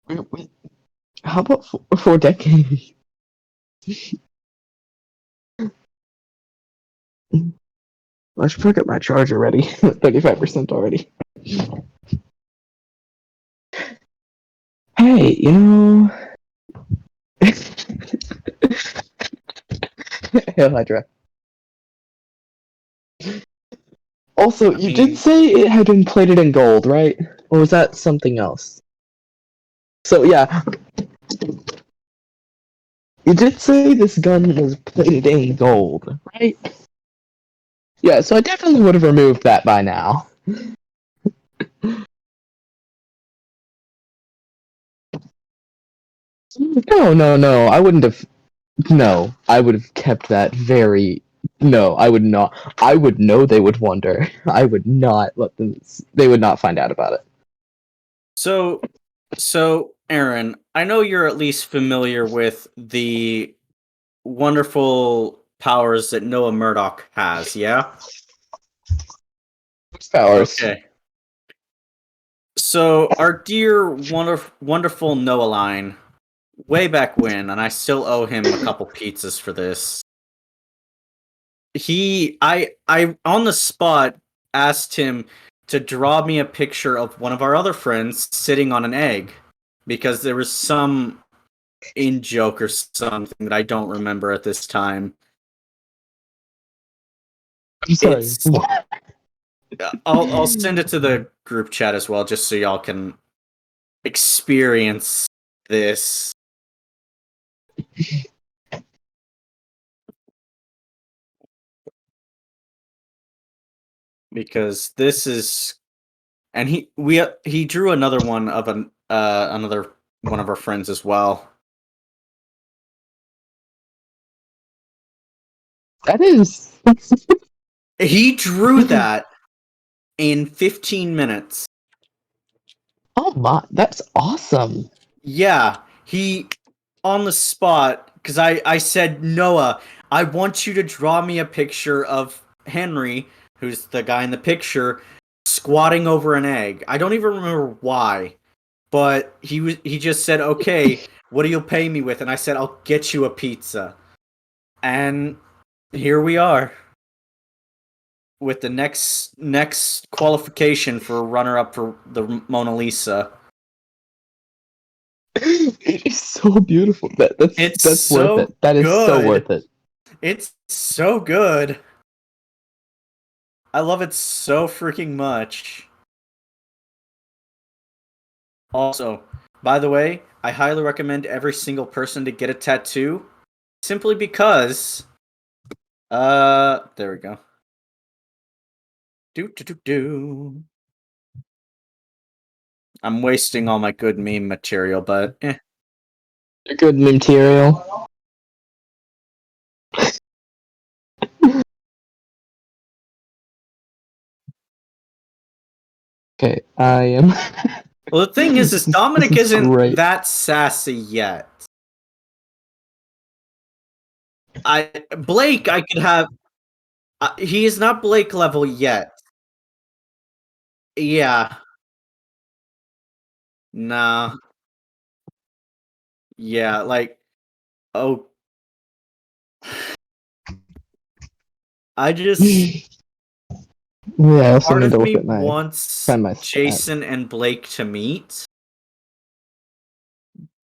Wait, how about 4 decades? I should probably get my charger ready. 35% already. Hey, Hail Hydra. Also, I you did mean, say it had been plated in gold, right? Or was that something else? So yeah, you did say this gun was plated in gold, right? Yeah, so I definitely would have removed that by now. No, no, no, I wouldn't have. No, I would have kept that very. No, I would not. I would know they would wonder. I would not let them. They would not find out about it. so Aaron, I know you're at least familiar with the wonderful powers that Noah Murdoch has, yeah? Powers. Okay. So our dear wonderful Noah line, way back when, and I still owe him a couple pizzas for this. I on the spot asked him to draw me a picture of one of our other friends sitting on an egg because there was some in joke or something that I don't remember at this time. I'm sorry. It's I'll send it to the group chat as well just so y'all can experience this. Because this is, and he drew another one of another one of our friends as well. That is. He drew that in 15 minutes. Oh my, that's awesome. Yeah, he on the spot because I said, Noah, I want you to draw me a picture of Henry, who's the guy in the picture, squatting over an egg. I don't even remember why, but he just said, okay, what do you pay me with? And I said, I'll get you a pizza. And here we are with the next qualification for runner up for the Mona Lisa. It is so beautiful. It's That's worth so it. That is so good. worth it. It's so good. I love it so freaking much. Also, by the way, I highly recommend every single person to get a tattoo simply because there we go. Do. I'm wasting all my good meme material, but Good material. Okay, I am. Well, the thing is Dominic This is isn't great. that sassy yet. Blake, I could have. He is not Blake level yet. Yeah. Nah. Yeah, like, oh, I just Yeah, I also part need of to look me at wants find my stat. Jason and Blake to meet,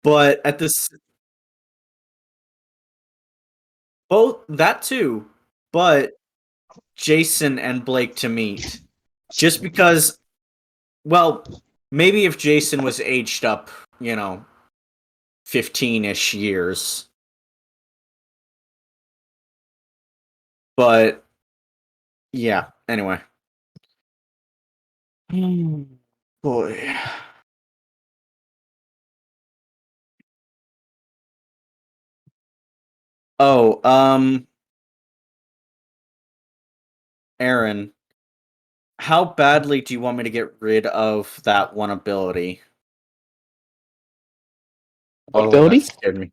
but at this both that too, but Jason and Blake to meet. Just because, well, maybe if Jason was aged up, 15-ish years. But yeah, anyway. Boy. Oh, Aaron, how badly do you want me to get rid of that one ability? What Oh, that ability? scared me.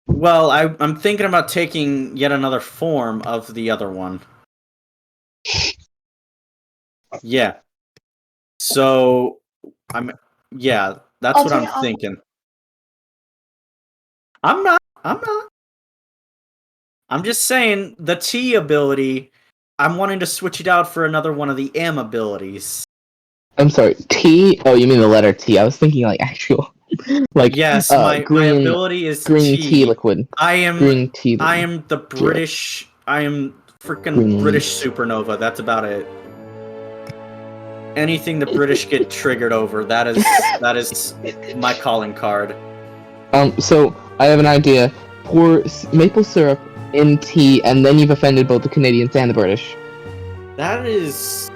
Well, I'm thinking about taking yet another form of the other one. Yeah. So yeah, that's what I'm thinking. I'm not. I'm just saying the T ability. I'm wanting to switch it out for another one of the M abilities. I'm sorry, T? Oh, you mean the letter T. I was thinking like actual like Yes, my green ability is green T. tea liquid. I am Green tea I liquid. am the British. I am freaking Green. British supernova. That's about it. Anything the British get triggered over, that is my calling card. So I have an idea. Pour maple syrup in tea, and then you've offended both the Canadians and the British. That is.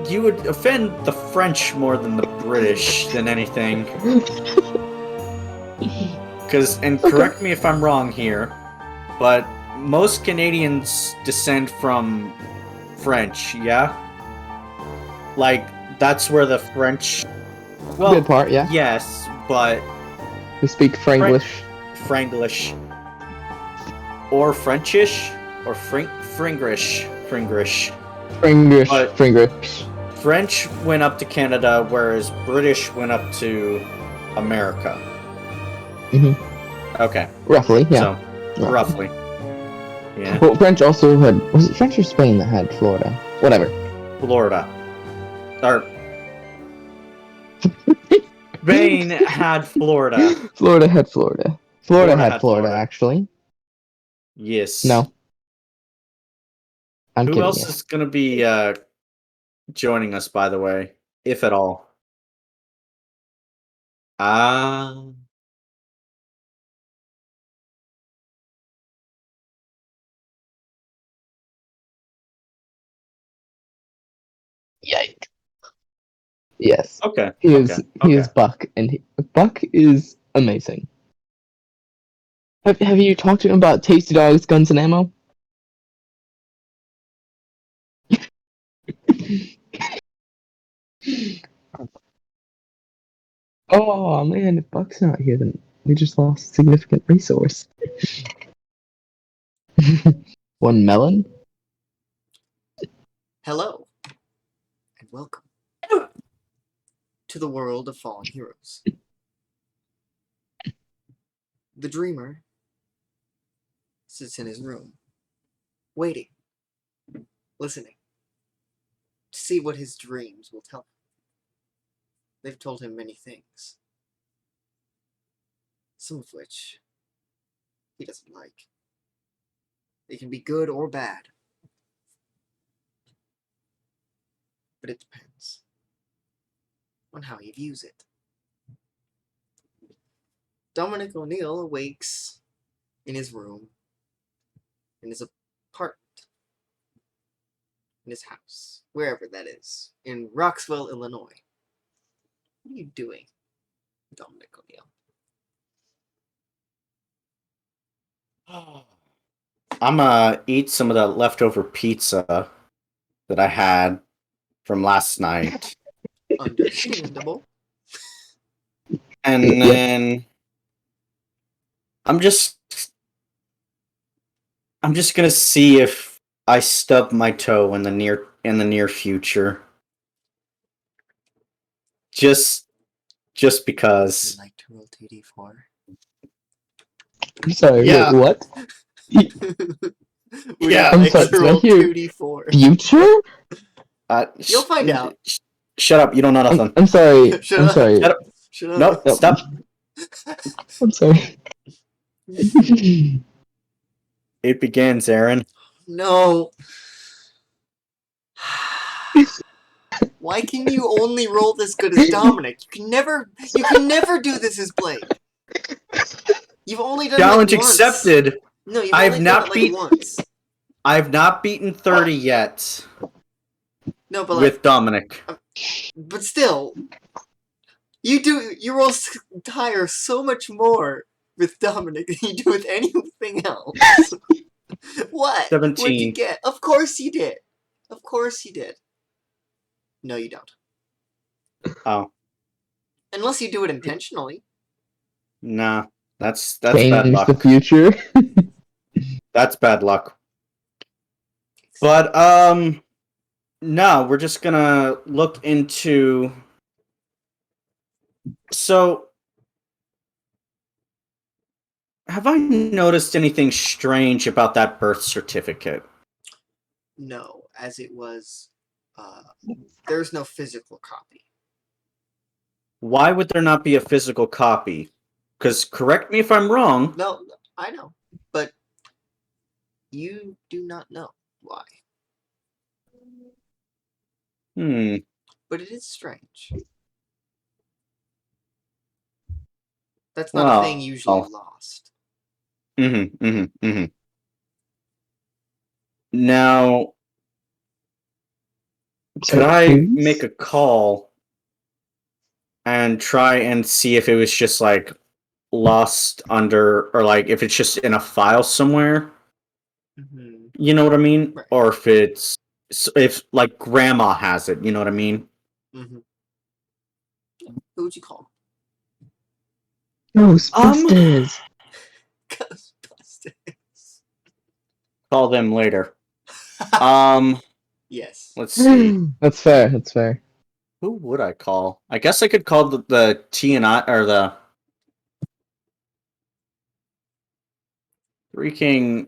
You would offend the French more than the British than anything. And correct me if I'm wrong here, but most Canadians descend from French, yeah? Like, that's where the French... Well, good part, yeah. Yes, but... We speak Franglish. Franglish. Or Frenchish? Or Fringrish. Fringlish. But Fringlish. French went up to Canada, whereas British went up to America. Mm-hmm. Okay. Roughly, yeah. So, roughly. Yeah. Well, French also had... Was it French or Spain that had Florida? Whatever. Florida. Or... Spain had Florida. Florida had Florida. Florida had Florida, actually. Yes. No. Who else is going to be joining us, by the way? If at all. Yikes. Yes. Okay. He is Buck, and Buck is amazing. Have you talked to him about Tasty Dogs, Guns and Ammo? Oh man, if Buck's not here, then we just lost a significant resource. One melon? Hello, and welcome to the world of fallen heroes. The dreamer sits in his room, waiting, listening, to see what his dreams will tell him. They've told him many things, some of which he doesn't like. They can be good or bad, but it depends on how he views it. Dominic O'Neill awakes in his room, in his apartment, in his house, wherever that is, in Roxville, Illinois. What are you doing, Dominic O'Neill? I'm gonna eat some of the leftover pizza that I had from last night. Understandable. And then I'm just gonna see if I stub my toe in the near future. Just because. Would you like to roll 2d4? I'm sorry, Yeah. wait, what? Yeah, I'm sorry, did I hear 2d4. future? You'll find out. Shut up, you don't know nothing. I'm sorry. Shut I'm up. sorry. Shut up. Shut up. Nope, stop. I'm sorry. It begins, Aaron. No. Why can you only roll this good as Dominic? You can never do this as Blake. You've only done Challenge it once. accepted. No, you've I've only not done it like once. I've not beaten 30 yet. No, but with Dominic. But still, you roll higher so much more with Dominic than you do with anything else. What? 17. What'd you get? Of course you did. Of course you did. No, you don't. Oh. Unless you do it intentionally. Nah. That's Change bad luck. the future. That's bad luck. But No, we're just gonna look into. So, have I noticed anything strange about that birth certificate? No, as it was, uh, there's no physical copy. Why would there not be a physical copy? Because, correct me if I'm wrong. No, I know, but you do not know why. Hmm. But it is strange. That's not a thing Well. usually lost. Mm-hmm. Now, could So, I please? make a call and try and see if it was just like lost under, or like if it's just in a file somewhere? Mm-hmm. You know what I mean? Right. Or if it's if like grandma has it, you know what I mean? Mm-hmm. Who would you call? Um, Ghostbusters! Ghostbusters. call them later. Um, Yes. let's see. That's fair, that's fair. Who would I call? I guess I could call the T and I or the freaking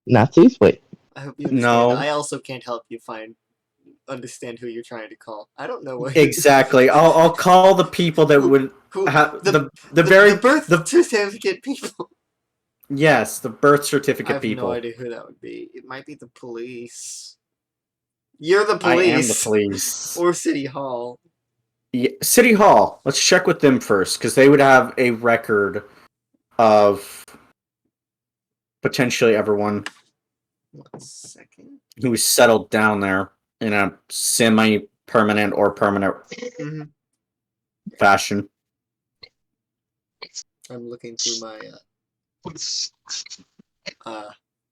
Nazis? Wait. I hope you understand. no. I also can't help you understand who you're trying to call. I don't know what Exactly. I'll call the people that would who have the the the very birth the certificate people. yes, the birth I certificate have no people. idea who that would be. It might be the police. You're the I am the police. police. Or City Hall. Yeah, City Hall. Let's check with them first because they would have a record of potentially everyone 1 second. who's settled down there in a semi-permanent or permanent Mm-hmm. fashion. I'm looking through my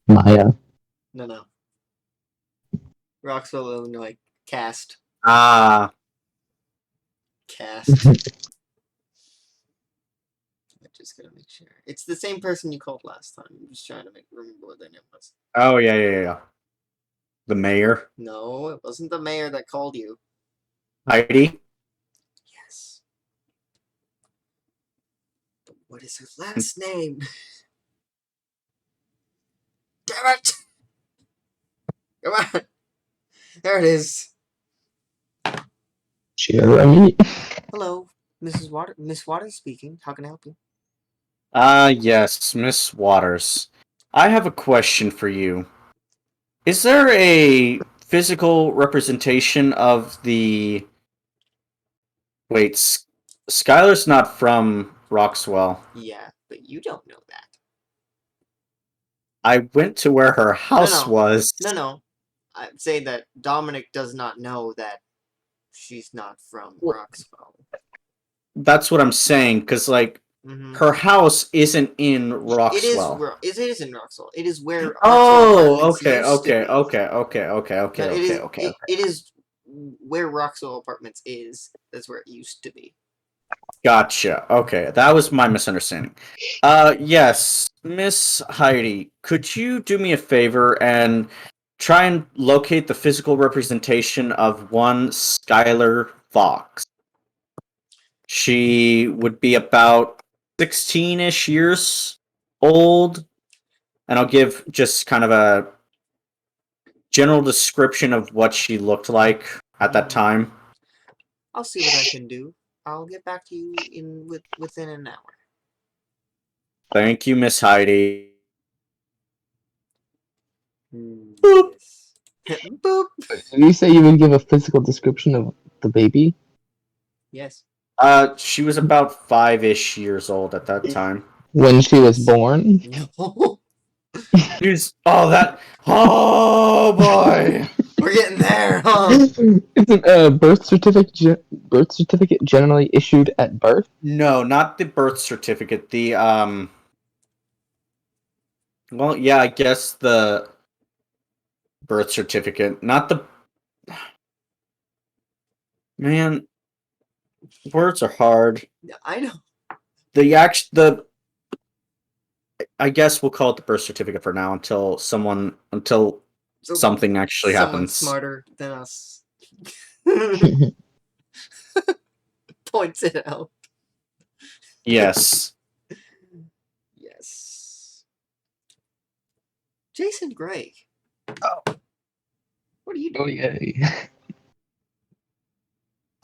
Maya. no. Roxville, Illinois. Cast. Ah, Cast. I'm just gonna make sure. It's the same person you called last time. I'm just trying to remember what their name was. oh yeah. The mayor, No, it wasn't the mayor that called you. Heidi. Yes. But what is her last name? Damn it! Come on. There it is. Jeremy? Hello, Miss Waters speaking. How can I help you? Yes, Miss Waters. I have a question for you. Is there a physical representation of the... Wait, Skylar's not from Roxwell. Yeah, but you don't know that. I went to where her house No. was. No. I'd say that Dominic does not know that she's not from Well, Roxville. that's what I'm saying, because, like, Mm-hmm. her house isn't in Roxwell. It is in Roxville. It is where Roxville Oh, Apartments okay. used to be. No, it is where Roxville Apartments is. That's where it used to be. Gotcha. Okay, that was my misunderstanding. Yes, Miss Heidi, could you do me a favor and try and locate the physical representation of one Skylar Fox? She would be about 16-ish years old, and I'll give just kind of a general description of what she looked like at that time. I'll see what I can do. I'll get back to you within an hour. Thank you, Miss Heidi. Boop. Boop. Did you say you would give a physical description of the baby? Yes. She was about 5-ish years old at that time. When she was born? No. Oh boy! We're getting there, huh? Isn't a birth certificate generally issued at birth? No, not the birth certificate. Well, yeah, I guess the birth certificate, not the... Man, words are hard. I know. I guess we'll call it the birth certificate for now until So something actually someone happens. smarter than us points it out. Yes. Yes. Jason Gray. Oh. What are you Oh doing? yay! It's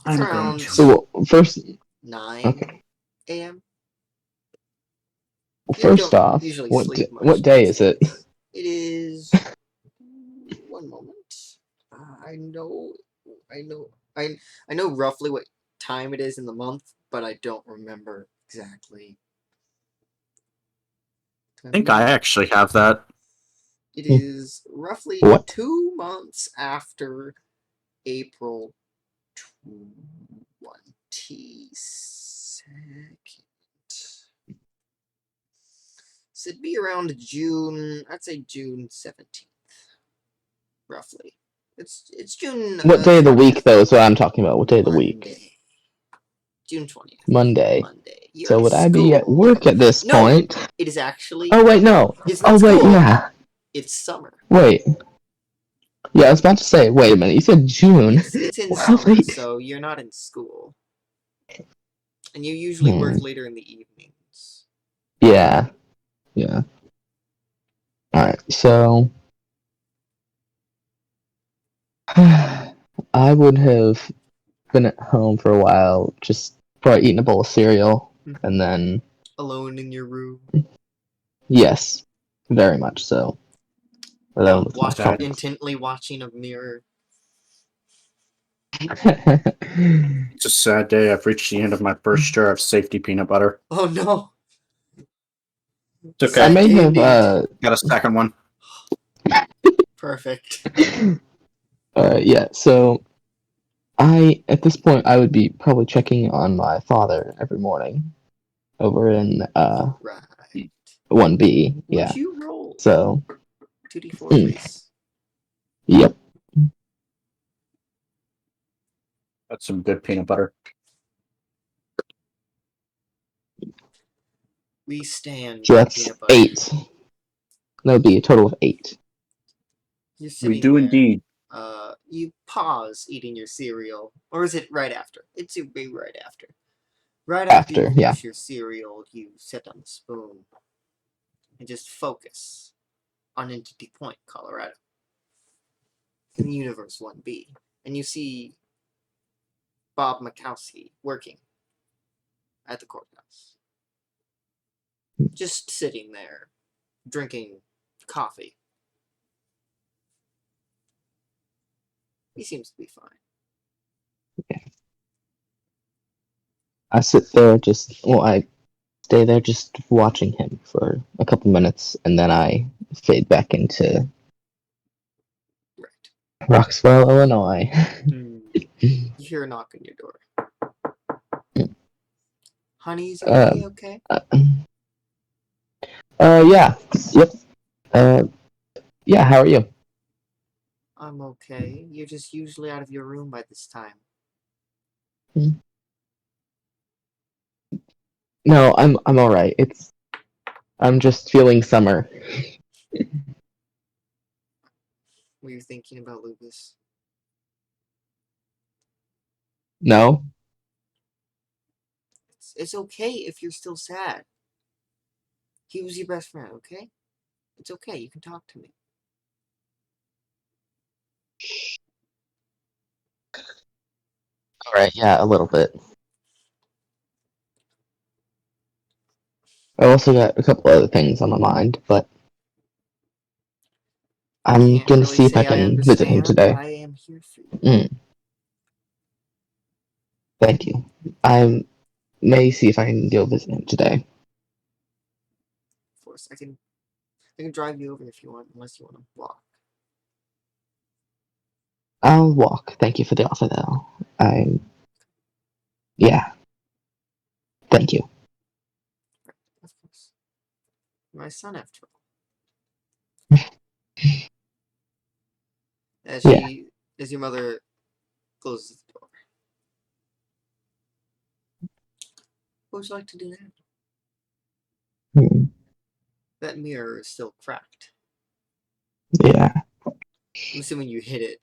I'm around going to. So first, 9 okay. a.m. Well, You first don't off, usually what sleep much what day these is it? days. It is. One moment. I know. I know. I know roughly what time it is in the month, but I don't remember exactly. I think I actually have that. It is roughly What? 2 months after April 22nd. So it'd be around June. I'd say June 17th, roughly. It's June. What day of the 20th. week though is what I'm talking about? What day of the week? Monday. June 20th. Monday. Monday. You're So in would I be at school. work at this No, point? it is actually. Oh wait, no. It's Oh not wait, school. yeah. It's summer. Wait. Yeah, I was about to say. Wait a minute. You said June. It's in Well, summer, wait. so you're not in school, and you usually work later in the evenings. Yeah. Yeah. All right. So I would have been at home for a while, just probably eating a bowl of cereal, and then Alone in your room, yes, very much so. Alone with my thoughts. intently watching a mirror. It's a sad day. I've reached the end of my first jar of safety peanut butter. Oh no! It's okay. I Sad may day have indeed. Got a second one. Perfect. yeah. So at this point I would be probably checking on my father every morning over in Right. 1B. Would Yeah. you roll So 2d4, mm, please? yep. That's some good peanut butter. We stand So by that's peanut butter. 8. That would be a total of 8. You're sitting We do there. indeed. You pause eating your cereal, or is it right after? It's a be right after. Right after you After, yeah. finish your cereal, you set down the spoon and just focus on Entity Point, Colorado, in the Universe 1B, and you see Bob Mikowski working at the courthouse, just sitting there, drinking coffee. He seems to be fine. I sit there I stay there just watching him for a couple minutes, and then I fade back into Right. Roxwell, Illinois. You hear a knock on your door. Honey, is uh, everything okay? yeah, yep. Yeah, how are you? I'm okay. You're just usually out of your room by this time. No, I'm all right. I'm just feeling summer. Were you thinking about Lucas? No, It's okay if you're still sad. He was your best friend, okay? It's okay. You can talk to me. all right. Yeah, a little bit. I also got a couple other things on my mind, but I I'm can't gonna really see if I say I can visit him understand, but today. I am here for you. Thank you. I may see if I can go visit him today. Of course, I can drive you over if you want, unless you want to walk. I'll walk. Thank you for the offer, though. Yeah. Thank you. Of course. My son, after all. Yeah. As your mother closes the door. What would you like to do now? Hmm. That mirror is still cracked. Yeah. I'm assuming you hit it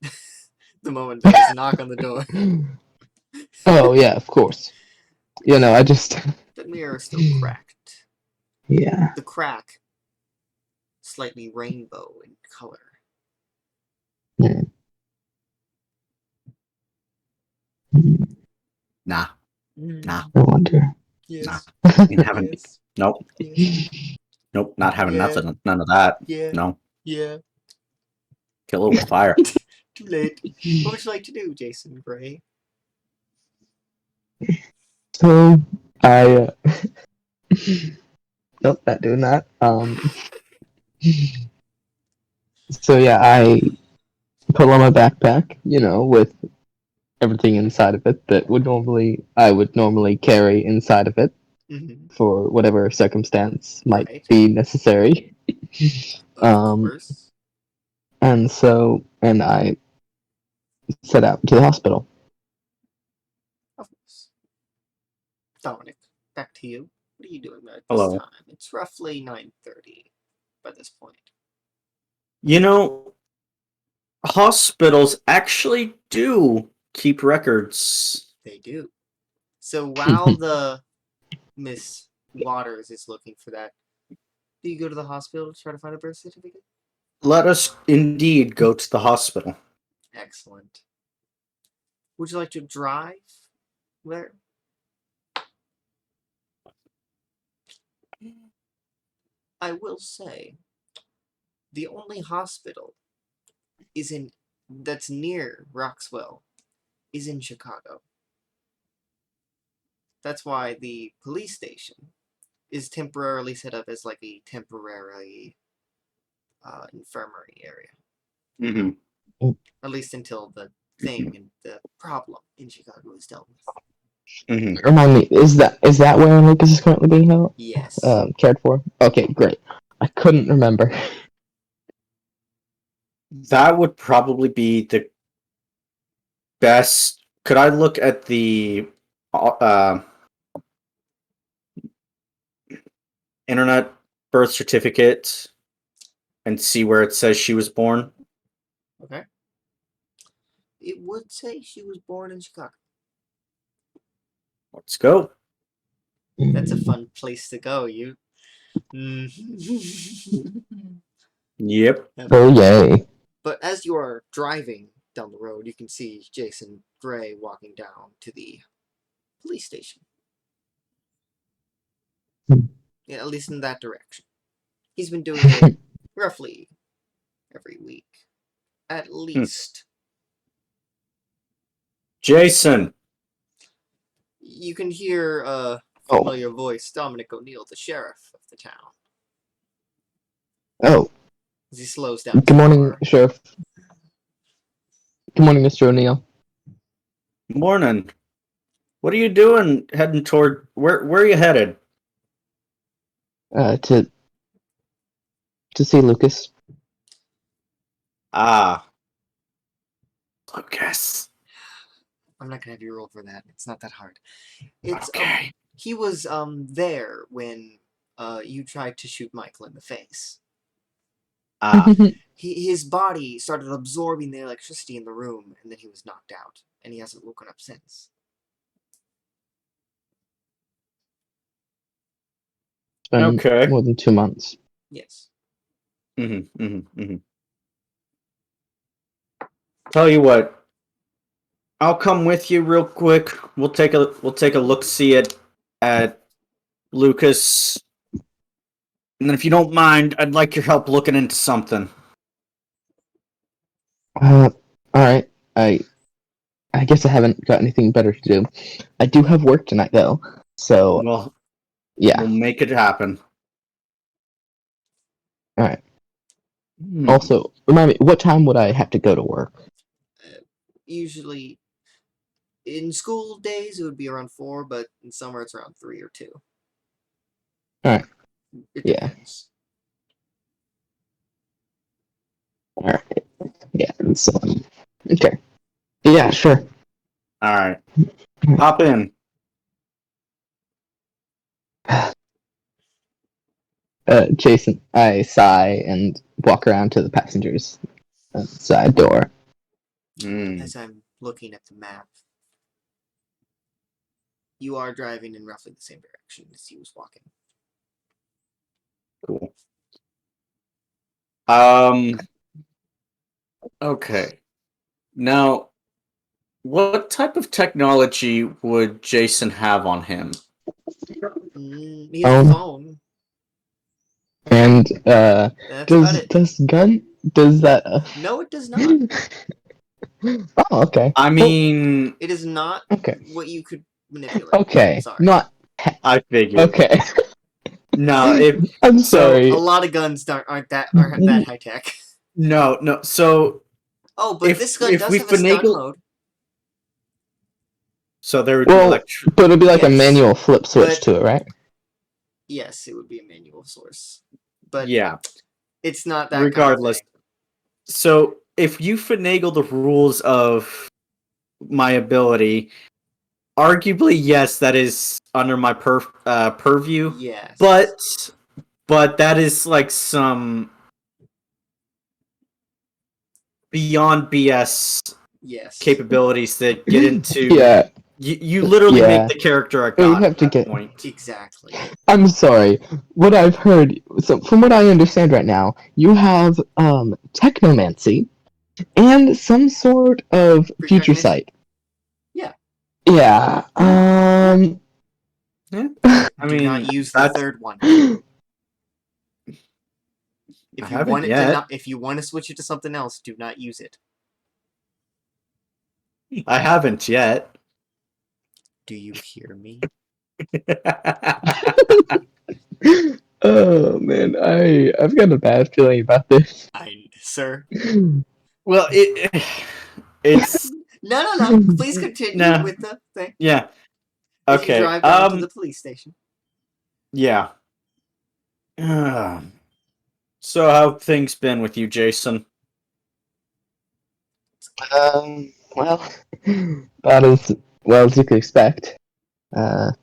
the moment there was a knock on the door. Oh yeah, of course. I just The mirror is still cracked. yeah. The crack, slightly rainbow in color. Hmm. Hmm. Nah, nah, I wonder. nah. Yes. Ain't having. Yes. Nope, Yes. nope. Not having Yeah. nothing. None of that. Yeah. No. Yeah. Kill it with fire. Too late. What would you like to do, Jason Gray? So I nope, not doing that. So yeah, I put on my backpack, with everything inside of it that I would normally carry inside of it Mm-hmm. for whatever circumstance might Right. be necessary. Of course. And I set out to the hospital. Of course. Dominic, back to you. What are you doing at this Hello. time? It's roughly 9:30 by this point. Hospitals actually do keep records. They do. So while the Miss Waters is looking for that, do you go to the hospital to try to find a birth certificate? Let us indeed go to the hospital. Excellent. Would you like to drive there? I will say, the only hospital that's near Roxwell is in Chicago. That's why the police station is temporarily set up as like a temporary infirmary area. Mm-hmm. At least until the thing and the problem in Chicago is dealt with. Mm-hmm. Remind me, is that where Lucas is currently being held? Yes. Cared for? Okay, great. I couldn't remember. That would probably be the best. Could I look at the uh, internet birth certificate and see where it says she was born? Okay. It would say she was born in Chicago. Let's go. That's a fun place to go. You. Yep. Oh yay! But as you are driving down the road, you can see Jason Gray walking down to the police station. Yeah, at least in that direction. He's been doing it roughly every week. At least. Jason. You can hear a Oh. familiar voice, Dominic O'Neill, the sheriff of the town. Oh, As he slows down. good morning, Sheriff. Good morning, Mr. O'Neill. Morning. What are you doing heading toward where are you headed? To see Lucas. Ah. Lucas. I'm not gonna have you roll for that. It's not that hard. It's Okay. he was there when you tried to shoot Michael in the face. Ah. His body started absorbing the electricity in the room, and then he was knocked out, and he hasn't woken up since. It's been Okay. more than 2 months. Yes. Mm-hmm. Mm-hmm. Mm-hmm. Tell you what. I'll come with you real quick. We'll take a look see at Lucas. And then if you don't mind, I'd like your help looking into something. All right. I guess I haven't got anything better to do. I do have work tonight, though. So Well, yeah. we'll make it happen. All right. Also, remind me, what time would I have to go to work? Usually, in school days, it would be around 4, but in summer, it's around 3 or 2. Alright. It Yeah. depends. Alright. Yeah. So, okay. Yeah, sure. All right. Hop in. Jason, I sigh and walk around to the passengers. Side door. As I'm looking at the map, you are driving in roughly the same direction as he was walking. Cool. Okay. Now, what type of technology would Jason have on him? He has a phone. And That's about it. does that? No, it does not. Oh, okay. I mean, It is not Okay. what you could manipulate. Okay. Sorry. Not I figured. okay. No, I'm so- sorry. A lot of guns aren't that high tech. no. So Oh, but If- this gun if does we have a stun finagle- mode. So there would be Well, but it'd be like a Yes, manual flip switch but- to it, right? Yes, it would be a manual source, but yeah. it's not that. Regardless. Kind of thing. So if you finagle the rules of my ability, arguably yes, that is under my purview. Yes, But that is like some beyond BS yes, capabilities that get into Yeah. you literally Yeah. make the character a We god have at to that get- point. exactly. I'm sorry. What I've heard, so from what I understand right now, you have technomancy and some sort of future Precognition? sight. Yeah. Yeah. I Do mean, not use the that's- third one. If I you haven't want it yet. to not, if you want to switch it to something else, do not use it. I haven't yet. Do you hear me? Oh man, I've got a bad feeling about this. Sir. Well, it's No. Please continue No. with the thing. yeah. As you Okay. drive down to the police station. Yeah. So how have things been with you, Jason? Well, about as well as you could expect. Not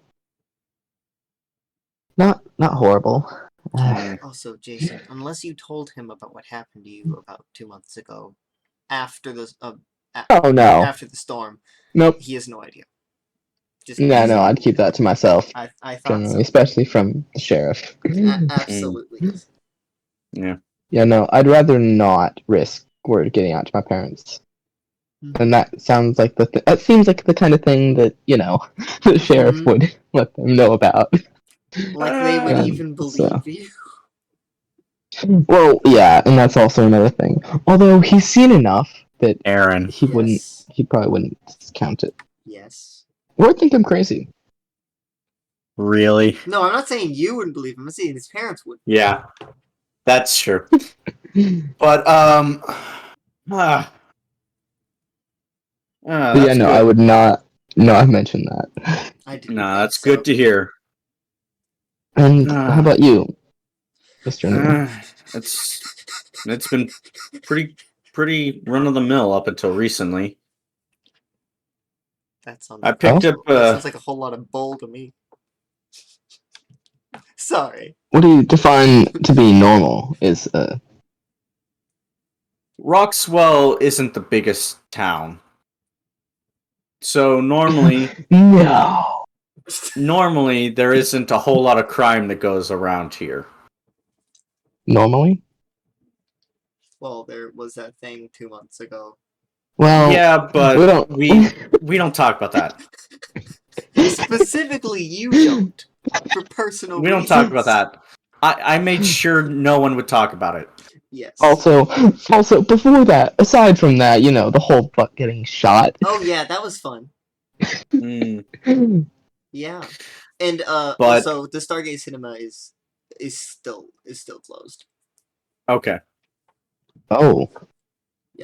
horrible. Also, Jason, unless you told him about what happened to you about 2 months ago, after the Oh no, after the storm, nope. he has no idea. Just No, I'd keep that to myself. I thought Generally, so. especially from the sheriff. Absolutely. Yes. Yeah. Yeah, no, I'd rather not risk word getting out to my parents. And that sounds like that seems like the kind of thing that, the sheriff Mhm. would let them know about. Like they would Um, even believe so. you. Well, yeah, and that's also another thing. Although he's seen enough that Aaron. he Yes. probably wouldn't discount it. Yes. Or think I'm crazy. Really? No, I'm not saying you wouldn't believe him. I'm saying his parents would. Yeah. That's true. But But that's yeah, no, good. I would not mention that. I didn't. No, think that's so. good to hear. And how about you, Mr. Newman? It's been pretty run of the mill up until recently. That sounds. I picked up That sounds like a whole lot of bull to me. Sorry. What do you define to be normal? Is Roxwell isn't the biggest town. So normally no. there isn't a whole lot of crime that goes around here. Normally? Well, there was that thing 2 months ago. Well, Yeah, but we don't. we don't talk about that. Specifically, you don't. For personal We don't reasons. talk about that. I made sure no one would talk about it. Yes. Also, before that, aside from that, the whole butt getting shot. Oh yeah, that was fun. Mm. Yeah. And But- also the Stargate Cinema is still closed. Okay, Oh,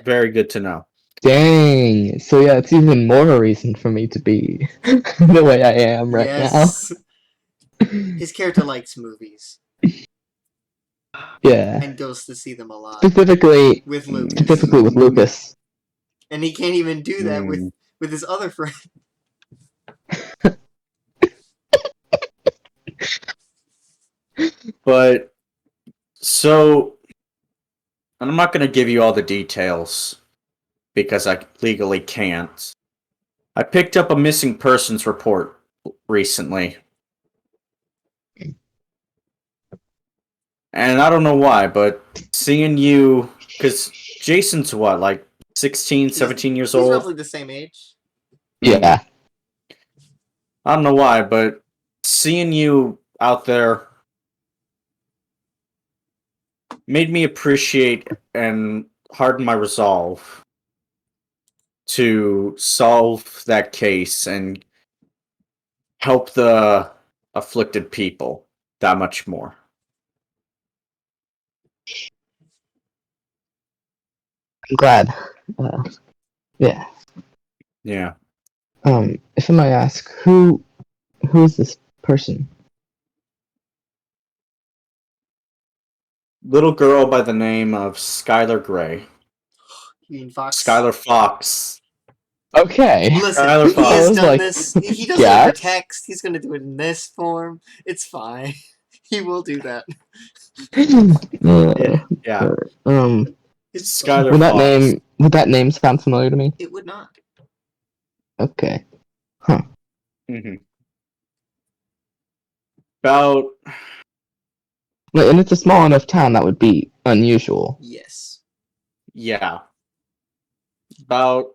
very good to know. dang. So yeah, it's even more a reason for me to be the way I am right Yes. His character likes movies now. Yeah. and goes to see them a lot Specifically with Lucas. with Lucas. And he can't even do that Mm. with his other friend. But so and I'm not going to give you all the details because I legally can't. I picked up a missing persons report recently. And I don't know why, but seeing you, because Jason's what, like 16, 17 years He's old? roughly the same age. Yeah. I don't know why, but seeing you out there made me appreciate and harden my resolve to solve that case and help the afflicted people that much more. I'm glad. Yeah. Yeah. If I may ask, who is this person? Little girl by the name of Skylar Gray. You mean Fox? Skylar Fox. Okay. Listen, Skylar he Fox. has I was done like, this. He does it over yes? text. He's gonna do it in this form. It's fine. He will do that. Yeah. It's fine. Skylar Fox. Would that name sound familiar to me? It would not. Okay. Huh. Mm-hmm. About And it's a small enough town that would be unusual. Yes. yeah. About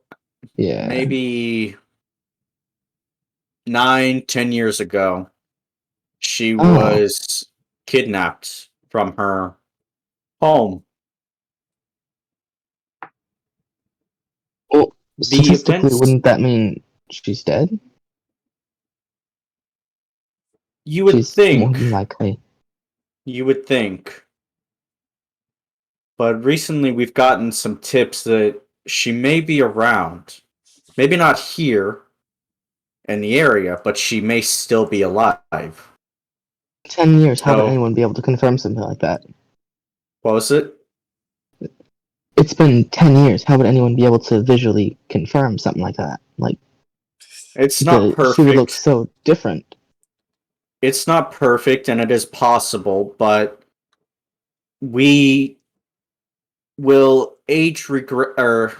Yeah. maybe 9, 10 years ago, she Oh. was kidnapped from her home. Well, The statistically, events wouldn't that mean she's dead? you would She's more think, than likely. but recently we've gotten some tips that she may be around. Maybe not here in the area, but she may still be alive. 10 years, how would So, anyone be able to confirm something like that? what was it? It's been 10 years, how would anyone be able to visually confirm something like that? Like, It's not she would look perfect. so different. It's not perfect, and it is possible, but we will age regret or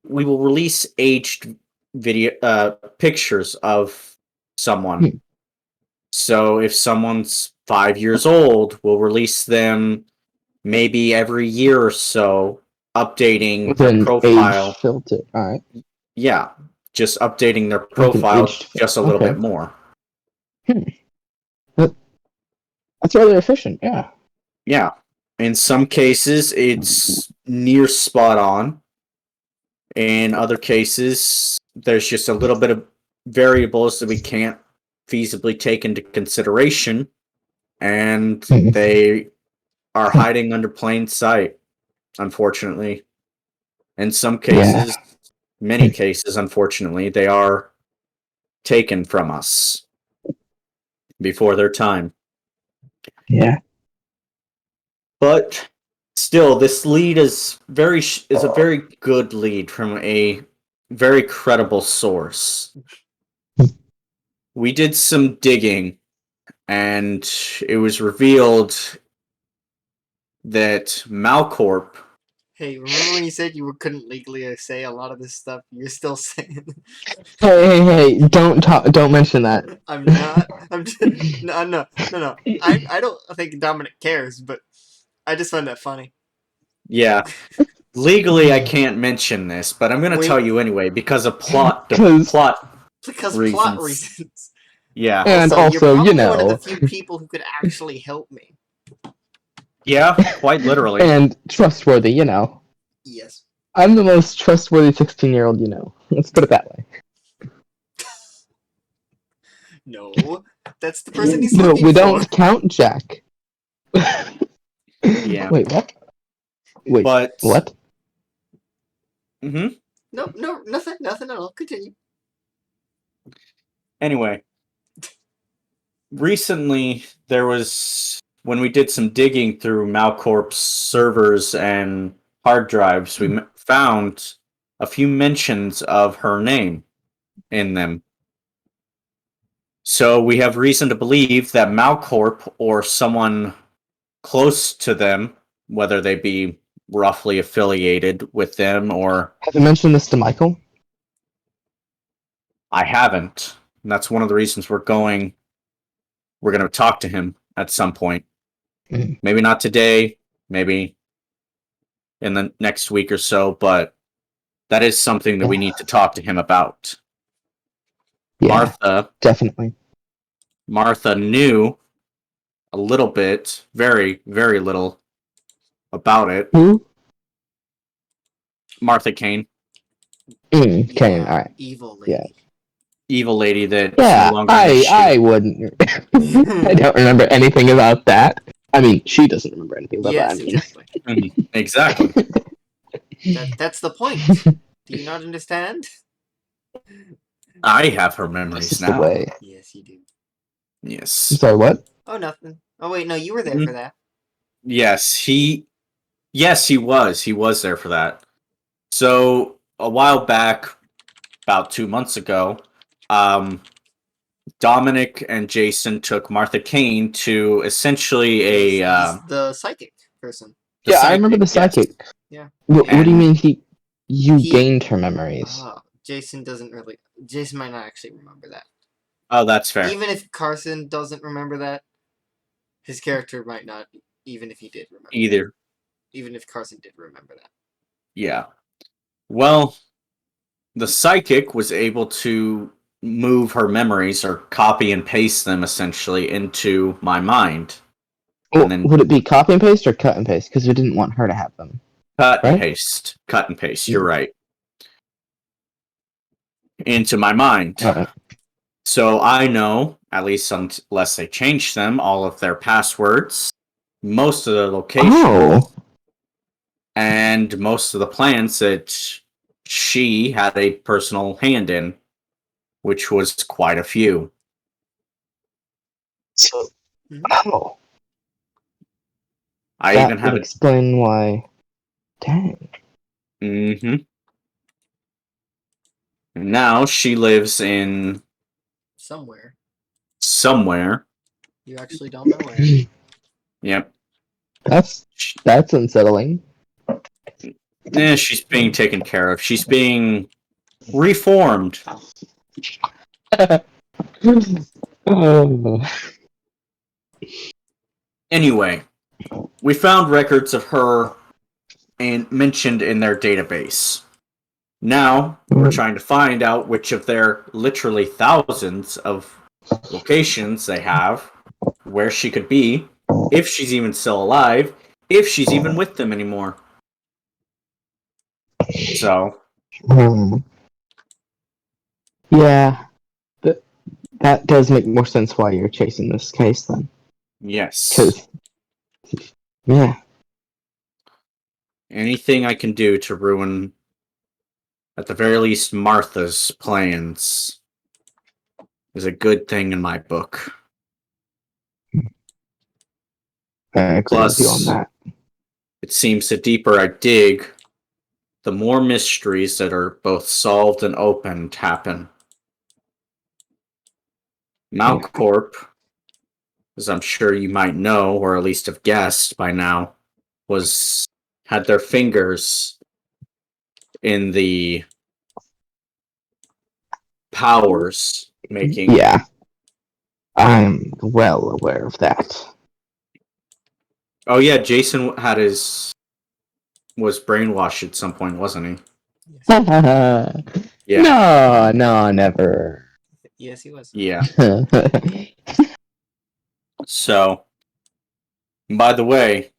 we will release aged video pictures of someone. Hmm. So if someone's 5 years old, we'll release them maybe every year or so, updating With their an age profile. filter. Alright. Yeah, just updating their Like an profile aged just a little okay. bit more. That's rather efficient, yeah. Yeah. In some cases, it's near spot on. In other cases, there's just a little bit of variables that we can't feasibly take into consideration, and Hmm. they are hiding under plain sight, unfortunately. In some cases, many cases, unfortunately, they are taken from us before their time. Yeah. But still, this lead is a very good lead from a very credible source. We did some digging, and it was revealed that Malcorp. Hey, remember when you said couldn't legally say a lot of this stuff? You're still saying. Hey, don't mention that. I'm not. I'm just, no. I don't think Dominic cares, but I just find that funny. Yeah, legally I can't mention this, but I'm gonna tell you anyway because of plot Because plot reasons. reasons. Yeah, and You're also, probably one of the few people who could actually help me. yeah, quite literally. and trustworthy, Yes. I'm the most trustworthy 16-year-old you know. Let's put it that way. No, that's the person he's No, looking we for. don't count Jack. Yeah. Wait, what? Wait, But what? Mm-hmm. No, nothing at all. Continue. Anyway, recently there was when we did some digging through Malcorp's servers and hard drives, we found a few mentions of her name in them. So we have reason to believe that Malcorp or someone close to them, whether they be roughly affiliated with them, or Have you mentioned this to Michael? I haven't. And that's one of the reasons we're going to talk to him at some point. Mhm. Maybe not today, maybe in the next week or so, but that is something that we need to talk to him about. Yeah, definitely. Martha knew a little bit, very, very little about it. Who? Martha Kane, Kane. Yeah, All right. evil Yeah. lady. evil lady that's no Yeah, longer in the I shoe. wouldn't. I don't remember anything about that. I mean, she doesn't remember anything about that. I Yes, mean, exactly. Exactly. That's the point. Do you not understand? I have her this memories is the now. way. Yes, you do. Yes. I'm sorry, what? Oh, nothing. Oh, wait, no, you were there Mhm. for that. Yes, he was. He was there for that. So a while back, about 2 months ago, Dominic and Jason took Martha Kane to essentially Yes, he's the psychic person. the Yeah, I remember psychic. the Yes, psychic. Yeah. What do you and mean you He- gained her memories? Jason doesn't really. Jason might not actually remember that. oh, that's fair. Even if Carson doesn't remember that, his character might not. Even if he did remember. Either, Even if Carson did remember that. yeah. Well, the psychic was able to move her memories or copy and paste them essentially into my mind, Well, and then would it be copy and paste or cut and paste? Because we didn't want her to have them, cut and right? paste, cut and paste. Yeah. You're right. Into my mind. All right. So I know, at least unless they change them, all of their passwords, most of the locations, Oh, and most of the plans that she had a personal hand in, which was quite a few. so Mhm. oh, I that even would have it. explain why. Dang. Mm-hmm. Now she lives in somewhere. You actually don't know where. Yep. That's unsettling. She's being taken care of. She's being reformed. Oh. Anyway, we found records of her and mentioned in their database. Now we're trying to find out which of their literally thousands of locations they have, where she could be, if she's even still alive, if she's even with them anymore. So, Yeah, that does make more sense why you're chasing this case then. yes. Because, yeah. Anything I can do to ruin, at the very least, Martha's plans is a good thing in my book. I agree with you on Plus, that. it seems the deeper I dig, the more mysteries that are both solved and opened happen. Malcorp, as I'm sure you might know, or at least have guessed by now, had their fingers in the powers making. Yeah, I'm well aware of that. Oh yeah, Jason was brainwashed at some point, wasn't he? Yeah. No, never. Yes, he was. Yeah. So, by the way,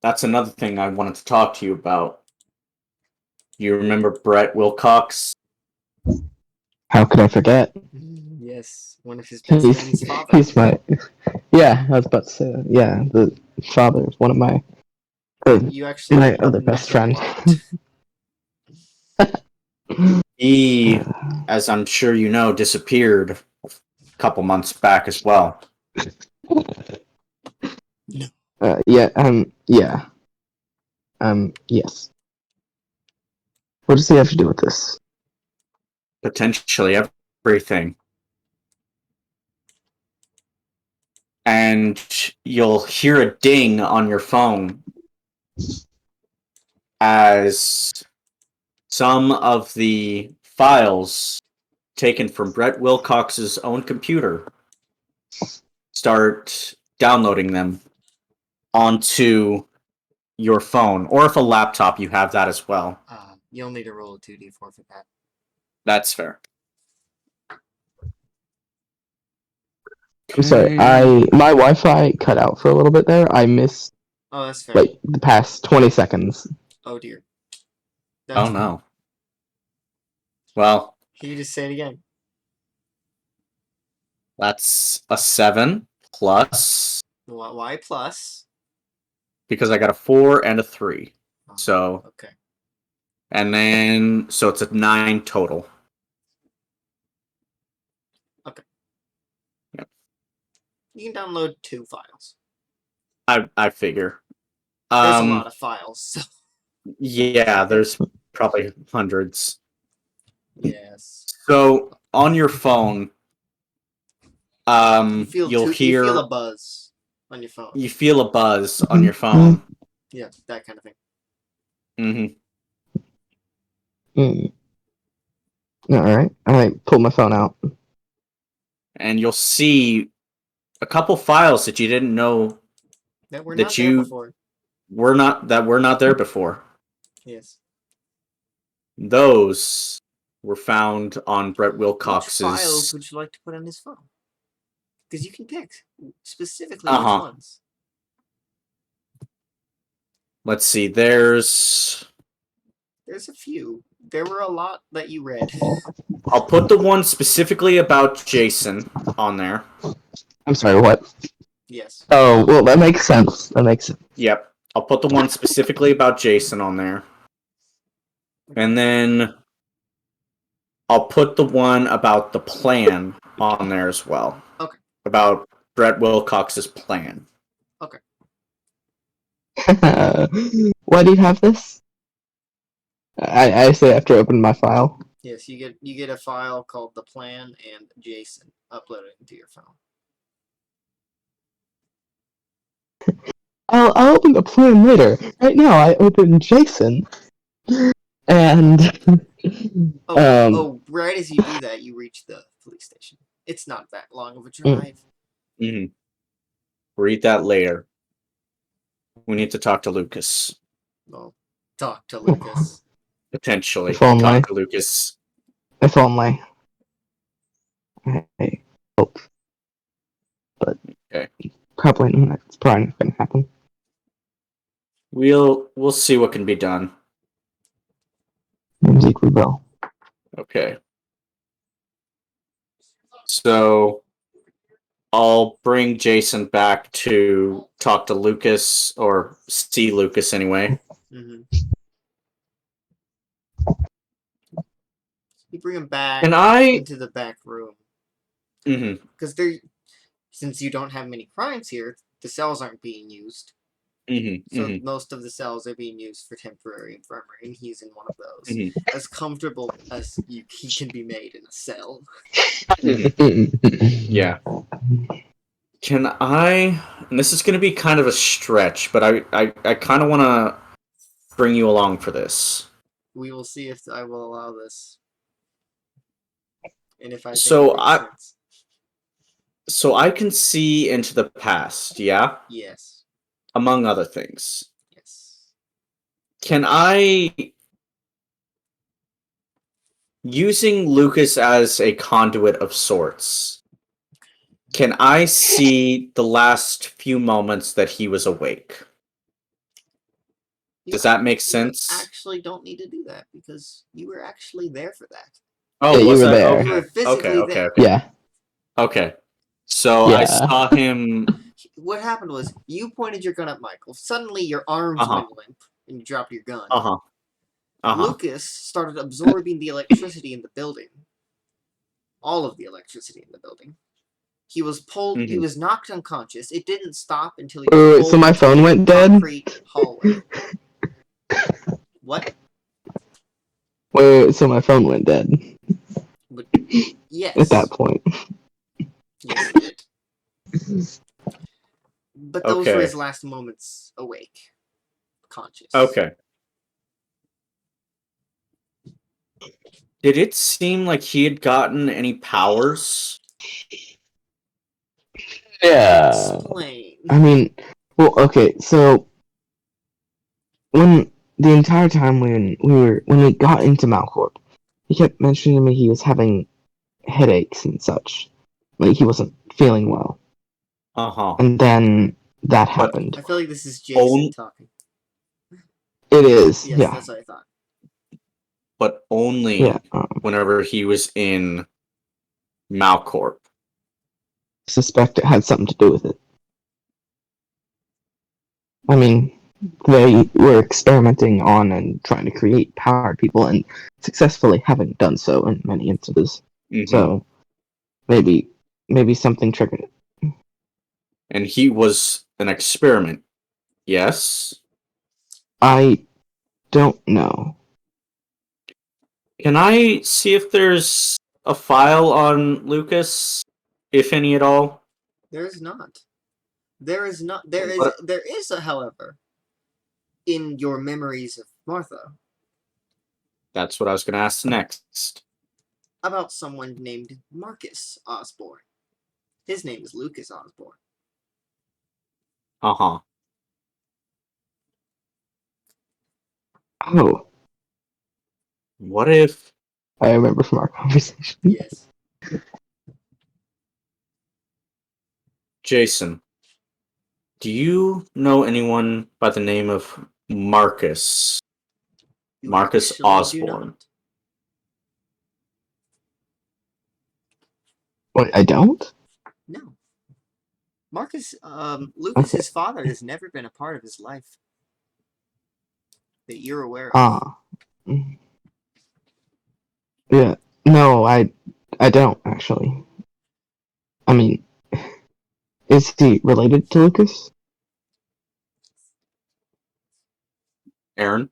that's another thing I wanted to talk to you about. You remember Brett Wilcox? How could I forget? Yes, one of his best friend's father. He's my. Yeah, I was about to say that. Yeah, the father of one of my. You actually My other met best him a friend. lot. He, as I'm sure you know, disappeared a couple months back as well. No. Yeah. Yes. What does he have to do with this? Potentially everything. And you'll hear a ding on your phone as some of the files taken from Brett Wilcox's own computer start downloading them onto your phone, or if a laptop, you have that as well. You'll need to roll a 2d4 for that. That's fair. I'm sorry. My Wi-Fi cut out for a little bit there. I missed Oh, that's fair. like the past 20 seconds. Oh dear. Oh no. Well, Can you just say it again? that's a 7 plus, Why plus? because I got a 4 and a 3. Oh, So, okay. and then, so it's a 9 total. You can download 2 files. I figure. There's a lot of files, so. Yeah, there's probably hundreds. Yes. So on your phone, you'll hear you feel a buzz on your phone. you feel a buzz on your phone. Yeah, that kind of thing. Mm-hmm. Alright. I pulled my phone out. And you'll see a couple files that you didn't know That were that not there before. were not there before. Yes. Those were found on Brett Wilcox's. Which files would you like to put on his phone? Because you can pick specifically which ones. Let's see. There's a few. There were a lot that you read. I'll put the one specifically about Jason on there. I'm sorry, what? Yes. Oh, well, that makes sense. That makes sense. Yep. I'll put the one specifically about Jason on there. And then I'll put the one about the plan on there as well. Okay. About Brett Wilcox's plan. Okay. Why do you have this? I say after I open my file. Yes, you get a file called the plan and Jason uploaded into your phone. I'll open the plan later. Right now, I open Jason, and Right as you do that, you reach the police station. It's not that long of a drive. Mm-hmm. Read that later. We need to talk to Lucas. Well, talk to Lucas. Potentially. If only. Talk to Lucas. If only. I hope. But okay. Probably not. It's probably not going to happen. We'll see what can be done. Seems like we will. Okay. So I'll bring Jason back to talk to Lucas, or see Lucas anyway. Mm-hmm. You bring him back into the back room. Mm-hmm. Because since you don't have many crimes here, the cells aren't being used. Mm-hmm. So most of the cells are being used for temporary infirmary, and he's in one of those. Mm-hmm. As comfortable as he can be made in a cell. Yeah. Can I... And this is going to be kind of a stretch, but I kind of want to bring you along for this. We will see if I will allow this. And if I think So it makes sense. So I can see into the past, yeah? Yes. Among other things. Yes. Can I... Using Lucas as a conduit of sorts, can I see the last few moments that he was awake? Does that make sense? You actually don't need to do that, because you were actually there for that. Oh, yeah, was you were I? there. Okay. You were physically there. Okay. Yeah. Okay. So Yeah. I saw him... What happened was, you pointed your gun at Michael. Suddenly, your arms went limp, and you dropped your gun. Lucas started absorbing the electricity in the building. All of the electricity in the building. He was pulled. He was knocked unconscious. It didn't stop until he was pulled so my phone went dead? concrete hallway. What? Wait, so my phone went dead. But, yes. At that point. Yes, it did. But those were his last moments awake. Conscious. Okay. Did it seem like he had gotten any powers? Yeah. Explain. I mean, well, okay, so when the entire time when we got into Malcorp, he kept mentioning to me he was having headaches and such. Like he wasn't feeling well. Uh-huh. And then that But happened. I feel like this is Jason talking. It is, Yes, yeah. that's what I thought. but only Yeah. whenever he was in Malcorp. Suspect it had something to do with it. I mean, they were experimenting on and trying to create powered people and successfully haven't done so in many instances. Mhm. So maybe something triggered it. And he was an experiment. Yes? I don't know. Can I see if there's a file on Lucas, if any at all? There is not. There is not. There is. What- There is, however, in your memories of Martha, That's what I was going to ask next. about someone named Marcus Osborne. His name is Lucas Osborne. Uh-huh. Oh, What if I remember from our conversation. Yes. Jason, do you know anyone by the name of Marcus? You Marcus actually do Osborne. not. Wait, I don't? No. Marcus, Lucas's father has never been a part of his life that you're aware of. Ah. Yeah. No, I don't actually. I mean, is he related to Lucas? Aaron?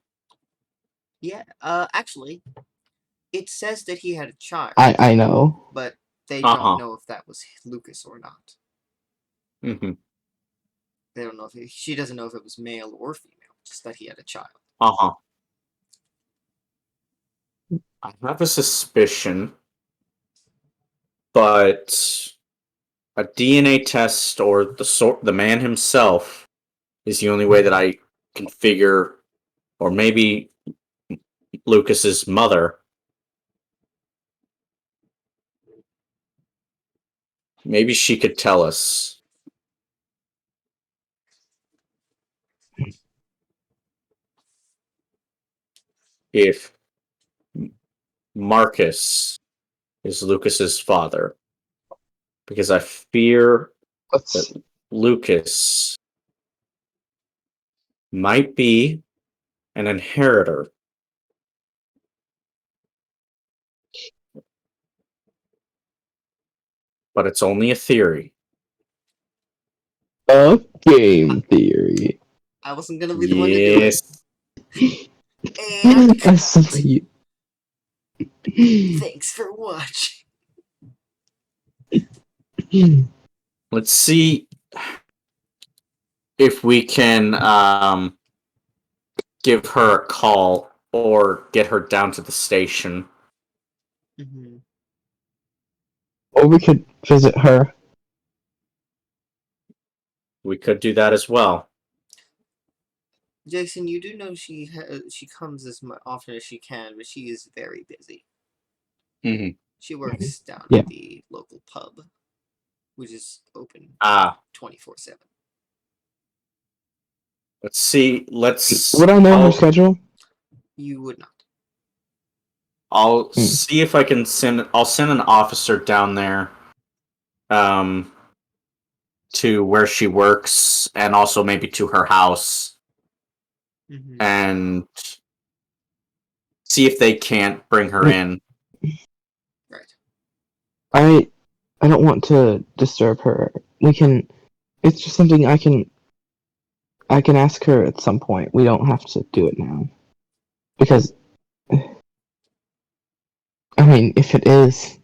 Yeah, actually, it says that he had a child, I know. but they Uh-huh. don't know if that was Lucas or not. Mm-hmm. They don't know if she doesn't know if it was male or female, just that he had a child. Uh-huh. I have a suspicion, but a DNA test or the man himself is the only way that I can figure, or maybe Lucas's mother. Maybe she could tell us if Marcus is Lucas's father, because I fear Let's. that Lucas might be an inheritor. But it's only a theory. A game theory. I wasn't gonna be the one to do it. Yes. And I saw you. thanks for watching. Let's see if we can give her a call or get her down to the station. Mm-hmm. Or we could visit her. We could do that as well. Jason, you do know she comes as often as she can, but she is very busy. Mm-hmm. She works down Yeah. at the local pub, which is open 24/7. Let's see. Let's. Would I know her schedule? You would not. I'll see if I can send. I'll send an officer down there, to where she works, and also maybe to her house, Mm-hmm. and see if they can't bring her in. Right. I don't want to disturb her. We can. It's just something I can ask her at some point. We don't have to do it now. Because I mean, if it is,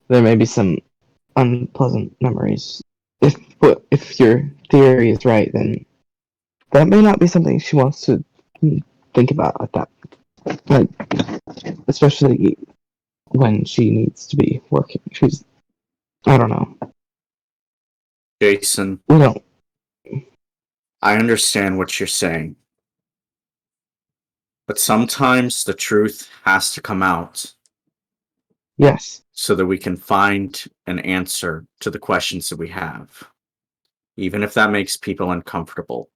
there may be some unpleasant memories. If your theory is right, then that may not be something she wants to think about at that. Like, especially when she needs to be working. I don't know. Jason, We don't. I understand what you're saying. But sometimes the truth has to come out Yes. so that we can find an answer to the questions that we have, even if that makes people uncomfortable.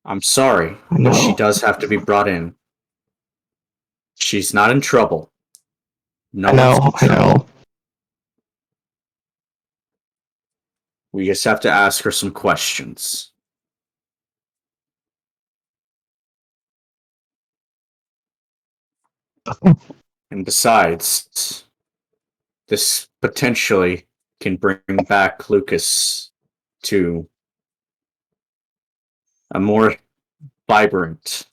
I'm sorry, I but she know. does have to be brought in. She's not in trouble. No I one's in know. I trouble. know. We just have to ask her some questions. And besides, this potentially can bring back Lucas to a more vibrant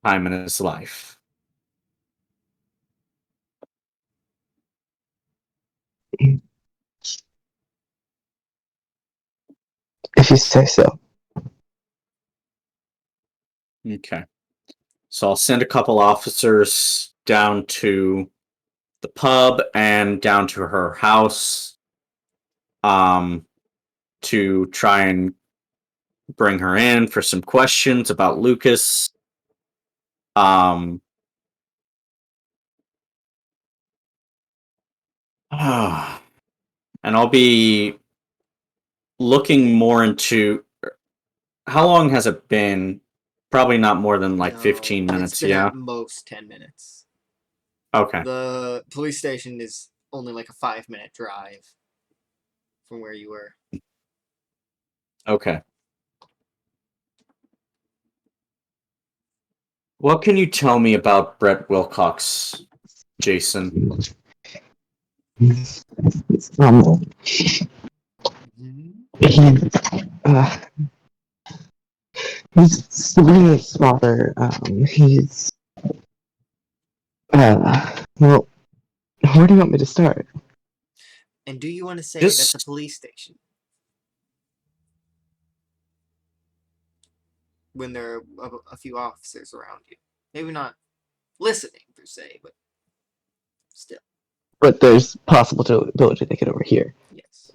time in his life. If you say so. Okay. So I'll send a couple officers down to the pub and down to her house to try and bring her in for some questions about Lucas. Um and I'll be looking more into how long has it been? Probably not more than like 15 No, it's minutes, been yeah. at most 10 minutes. Okay. The police station is only like a 5-minute drive from where you were. Okay. What can you tell me about Brett Wilcox, Jason? He's, Mm-hmm. uh, he's Selena's father. He's well, where do you want me to start? And do you want to say it at the Just police station? When there are a few officers around you. Maybe not listening, per se, but still. But there's possibility they could overhear. Yes.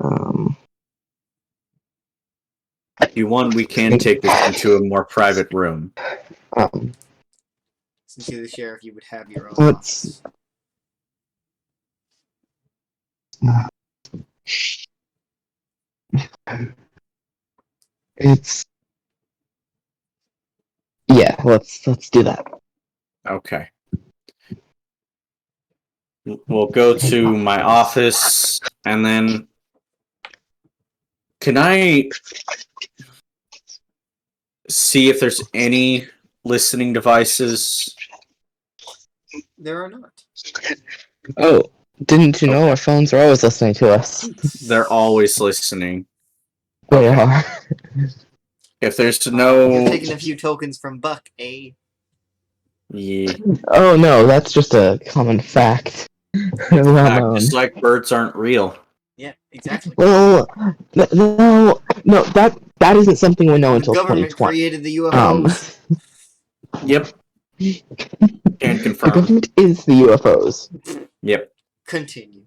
if you want, we can take this into a more private room. Um, Since you're the sheriff, you would have your own let's. office. It's yeah. Let's do that. Okay. We'll go to my office, and then can I see if there's any listening devices? There are not. Oh, didn't you know Okay. our phones are always listening to us? They're always listening. They Okay. are. If there's You're no... taking a few tokens from Buck, eh? Yeah. Oh no, that's just a common fact. Well Fact, known. just like birds aren't real. Yeah, exactly. Well, no, that isn't something we know The until government 2020. created the UFOs. Yep. Can The confirm. government is the UFOs. Yep. Continue.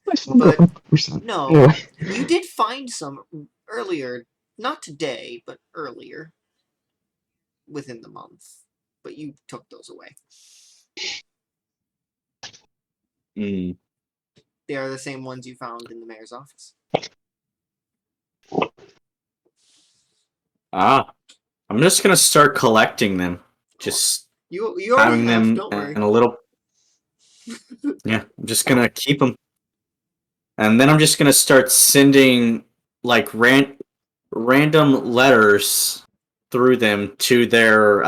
But No, anyway, you did find some earlier, not today, but earlier, within the month. But you took those away. Mm. They are the same ones you found in the mayor's office. Ah. I'm just gonna start collecting them. Just You already having have, them don't worry. in a little... Yeah, I'm just gonna keep them. And then I'm just gonna start sending, like, random letters through them to their,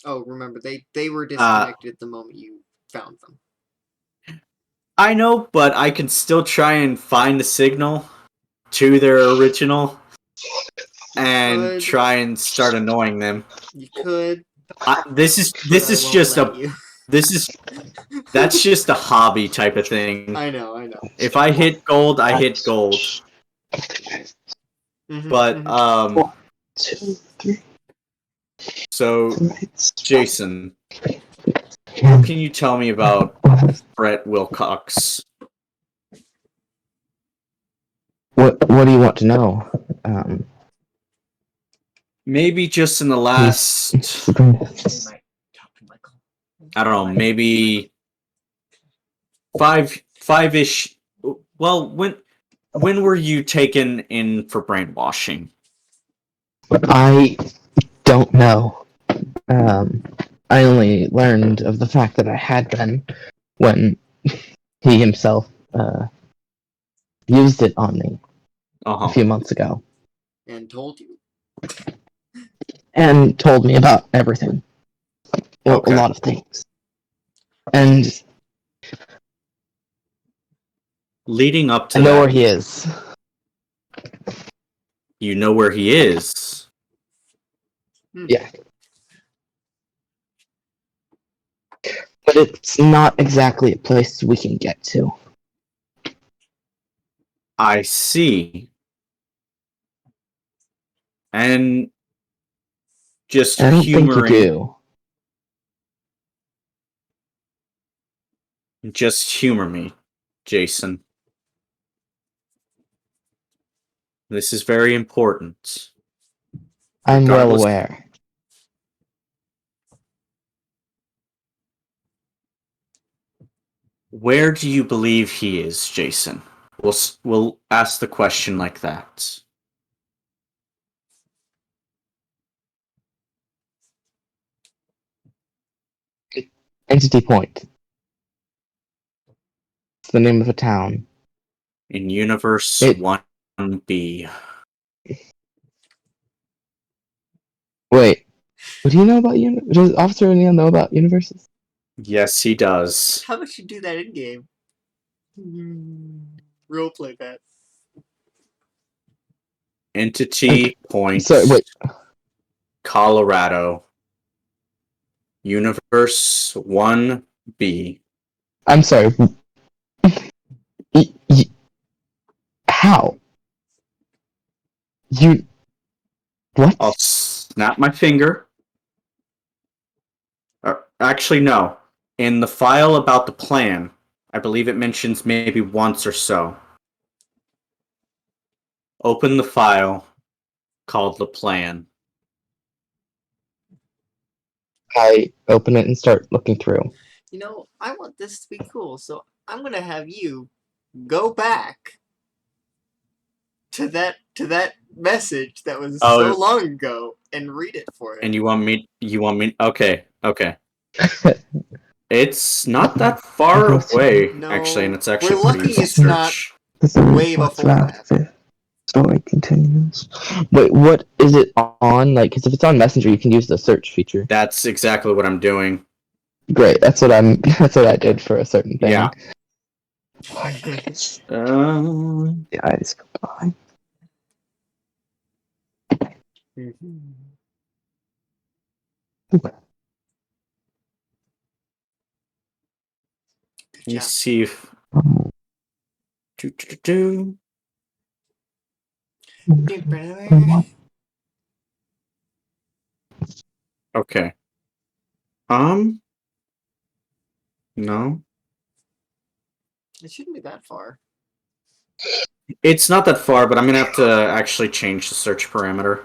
Oh, remember, they were disconnected at the moment you found them. I know, but I can still try and find the signal to their original and Could. try and start annoying them. You could. This But I is won't just let a you. that's just a hobby type of thing. I know. If I hit gold, I hit gold. But 1, 2, 3. so Tonight's Jason, what can you tell me about Brett Wilcox? What do you want to know? Maybe just in the last, I don't know, maybe five-ish. Well, when were you taken in for brainwashing? I don't know. I only learned of the fact that I had been when he himself used it on me a few months ago And told you. and told me about everything. Well, Okay. a lot of things. And Leading up to I know that, where he is. you know where he is. Yeah. But it's not exactly a place we can get to. I see. And just I don't think you do. just humor me, Jason. This is very important. I'm well Regardless- aware. Where do you believe he is, Jason? We'll ask the question like that. Entity Point. It's the name of a town. In Universe It- 1B. Wait. What do you know about Does Officer O'Neill know about universes? Yes, he does. How about you do that in game? Roleplay that. Entity Point, Sorry, wait. Colorado. Universe 1B. I'm sorry. How? You... What? I'll snap my finger. Actually, no. In the file about the plan, I believe it mentions maybe once or so. Open the file called the plan. I open it and start looking through. You know, I want this to be cool, so I'm gonna have you go back to that message that was so long ago and read it for him. And you want me? Okay. It's not that far away, No, actually, and it's actually we're pretty lucky easy to it's not search. way before that. The story continues. Wait, what is it on? Like, because if it's on Messenger, you can use the search feature. That's exactly what I'm doing. Great, that's what I'm. That's what I did for a certain thing. Yeah. The eyes go by. Let me job. see if. Okay. No. It shouldn't be that far. It's not that far, but I'm gonna have to actually change the search parameter.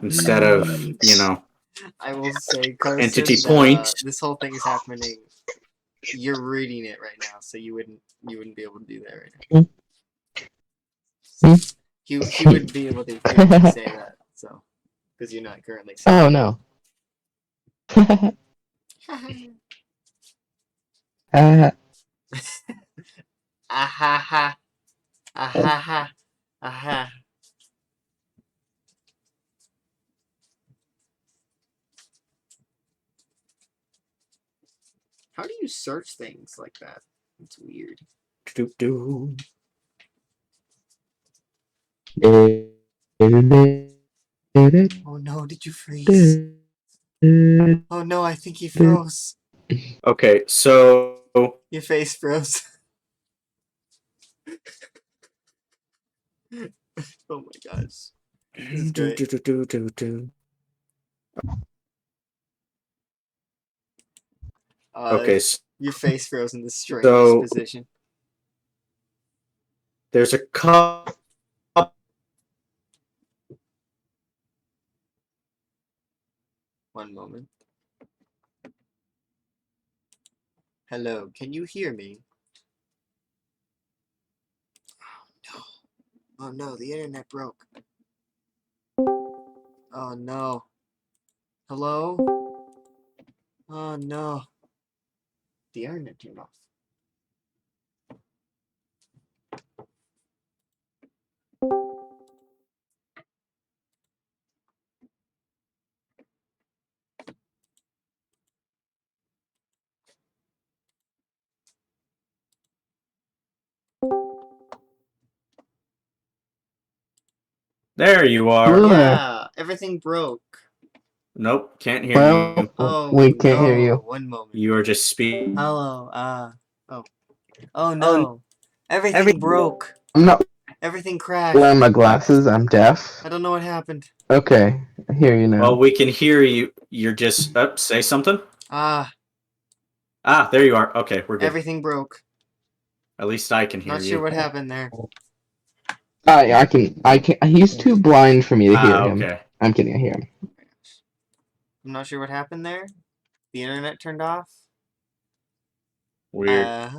Instead of, I will say, Carson, Entity that, point. this whole thing is happening. You're reading it right now, so you wouldn't be able to do that right now. He would be able to hear me say that, so because you're not currently saying. Oh no. Ahaha. Ahaha. Aha. How do you search things like that? It's weird. Oh no, did you freeze? Oh no, I think he froze. Okay, so Your face froze. Oh my gosh. This is great. Okay, Your face froze in the strangest so position. there's a cup. One moment. Hello, can you hear me? Oh no, the internet broke. Oh no. Hello? Oh no. The internet turned off. There you are. Hello. Yeah, everything broke. Nope, can't hear Well, you. Oh we can't hear no, you. one moment. You are just speaking. Hello, oh no. Everything broke. I'm not Everything crashed. wearing my glasses. I'm deaf. I don't know what happened. Okay, I hear you now. Well, we can hear you. You're just say something. Ah, There you are. Okay, we're good. everything broke. At least I can hear Not you. sure what happened there. I can. He's too blind for me to hear him. Okay. I'm kidding. I hear him. I'm not sure what happened there. The internet turned off. Weird.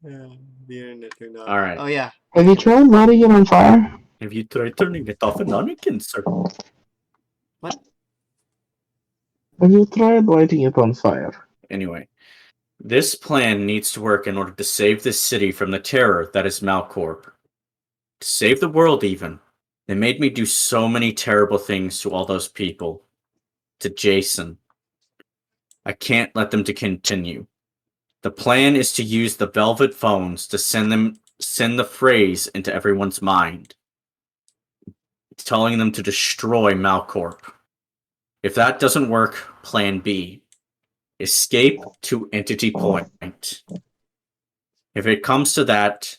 The internet turned off. All right. Oh yeah. Have you tried lighting it on fire? Have you tried turning it off and on again, sir? What? Have you tried lighting it on fire? Anyway, this plan needs to work in order to save this city from the terror that is Malcorp. To save the world, even. They made me do so many terrible things to all those people. To Jason. I can't let them to continue. The plan is to use the velvet phones to send the phrase into everyone's mind, telling them to destroy Malcorp. If that doesn't work, plan B. Escape to Entity Point. If it comes to that,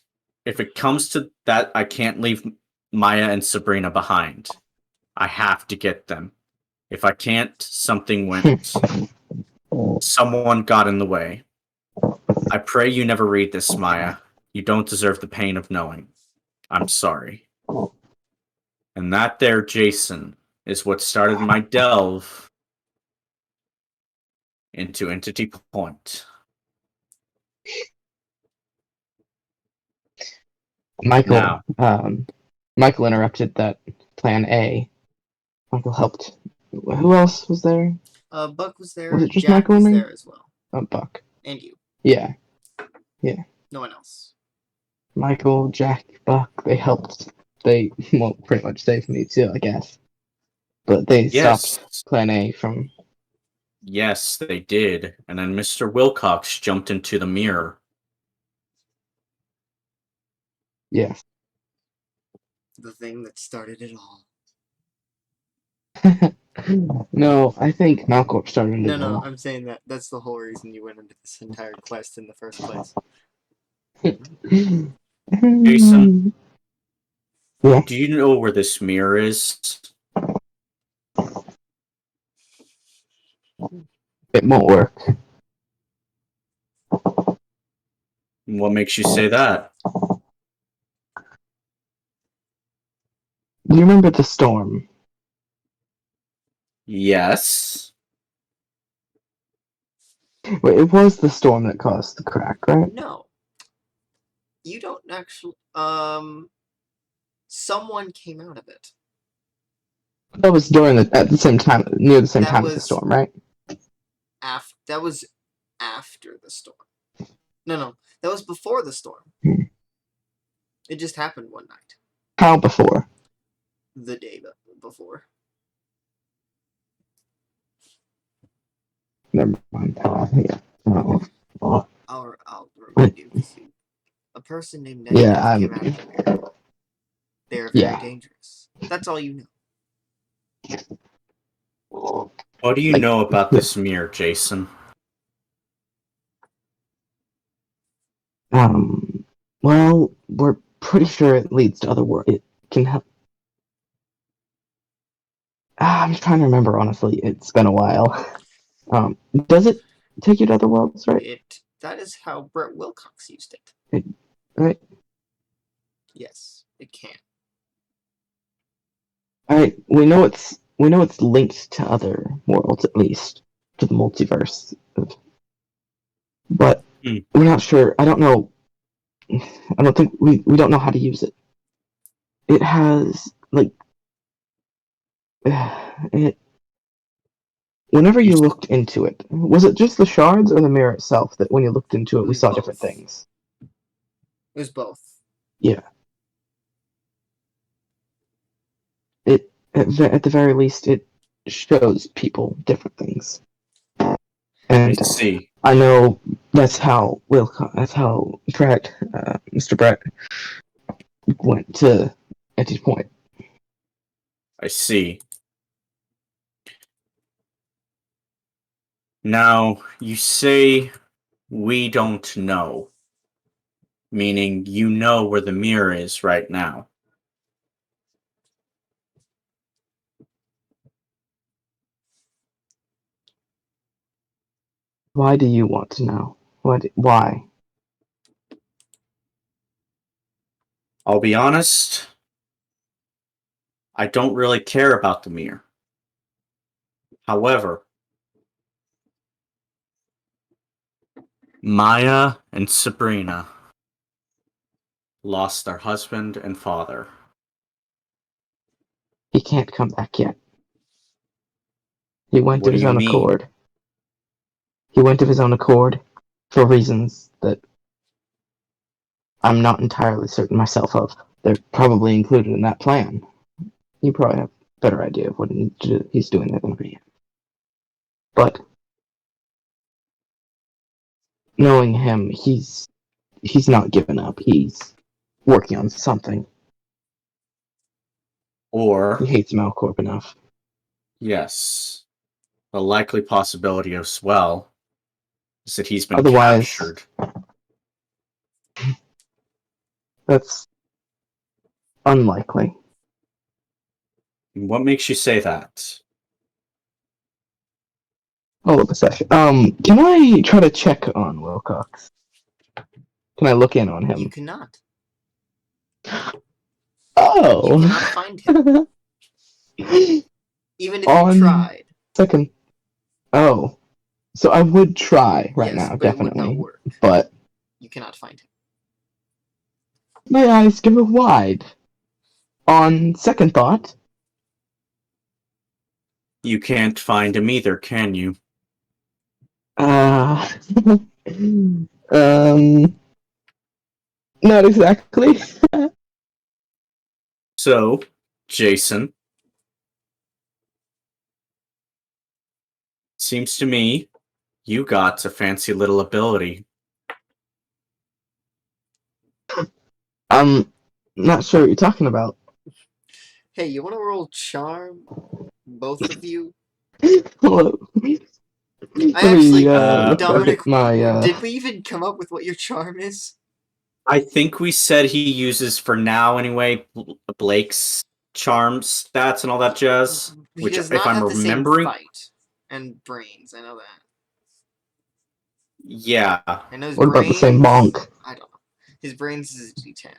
I can't leave Maya and Sabrina behind. I have to get them. If I can't, something went. Someone got in the way. I pray you never read this, Maya. You don't deserve the pain of knowing. I'm sorry. And that there, Jason, is what started my delve into Entity Point. Michael. Now. Michael interrupted that plan A. Michael helped. Who else was there? Buck was there. Was it just Jack Michael was and me? there as well. Oh, Buck. And you. Yeah. No one else. Michael, Jack, Buck, they helped. They, well, pretty much saved me too, I guess. But they stopped plan A from... Yes, they did. And then Mr. Wilcox jumped into the mirror. Yes. The thing that started it all. No, I think Malcorp started it No, all. I'm saying that's the whole reason you went into this entire quest in the first place. Jason, Yeah. do you know where this mirror is? It won't work. What makes you say that? You remember the storm? Yes. Wait, it was the storm that caused the crack, right? No. You don't actually someone came out of it. That was at the same time, near the same That time as the was- storm, right? That was after the storm. No, that was before the storm. It just happened one night. How before? The day before. Never mind. Yeah. Oh. I'll remind you. A person named Negative Yeah, came out of it. They are very dangerous. That's all you know. What do you know about this mirror, Jason? Well, we're pretty sure it leads to other world. It can help. I'm trying to remember, honestly. It's been a while. Does it take you to other worlds, right? That is how Brett Wilcox used it. Right? Yes, it can. Alright, we know it's linked to other worlds, at least. To the multiverse. But we're not sure. I don't know. I don't think we don't know how to use it. It has like it. Whenever you looked into it, was it just the shards or the mirror itself that when you looked into it, we was saw both. different things? It was both. Yeah. It at the very least it shows people different things. I And see. I know that's how Brett, Mr. Brett, went to Eddie's point. I see. Now, you say we don't know, meaning you know where the mirror is right now. Why do you want to know? Why? I'll be honest, I don't really care about the mirror. However, Maya and Sabrina lost their husband and father. He can't come back yet. He went What of do his you own mean? accord. He went of his own accord for reasons that I'm not entirely certain myself of. They're probably included in that plan. You probably have a better idea of what he's doing there than me. But knowing him, he's not given up. He's working on something. Or, He hates Malcorp enough. yes, the likely possibility as well is that he's been Otherwise, captured. that's unlikely. What makes you say that? Hold up a second. Can I try to check on Wilcox? Can I look in on You him? cannot. Oh! You cannot find him. Even if you On tried. second. Oh. So I would try right Yes, now, but it would not definitely. work. But You cannot find him. my eyes go wide. On second thought, You can't find him either, can you? uh, not exactly. So, Jason, seems to me you got a fancy little ability. I'm not sure what you're talking about. Hey, you want to roll charm? Both of you? Hello. I actually, Look back Dominic, at my, did we even come up with what your charm is? I think we said he uses, for now anyway, Blake's charm stats and all that jazz. He Which, does if not I'm have the same remembering, fight and brains. I know that. yeah. I know his what about the same brains. monk? I don't know. His brains is a D10.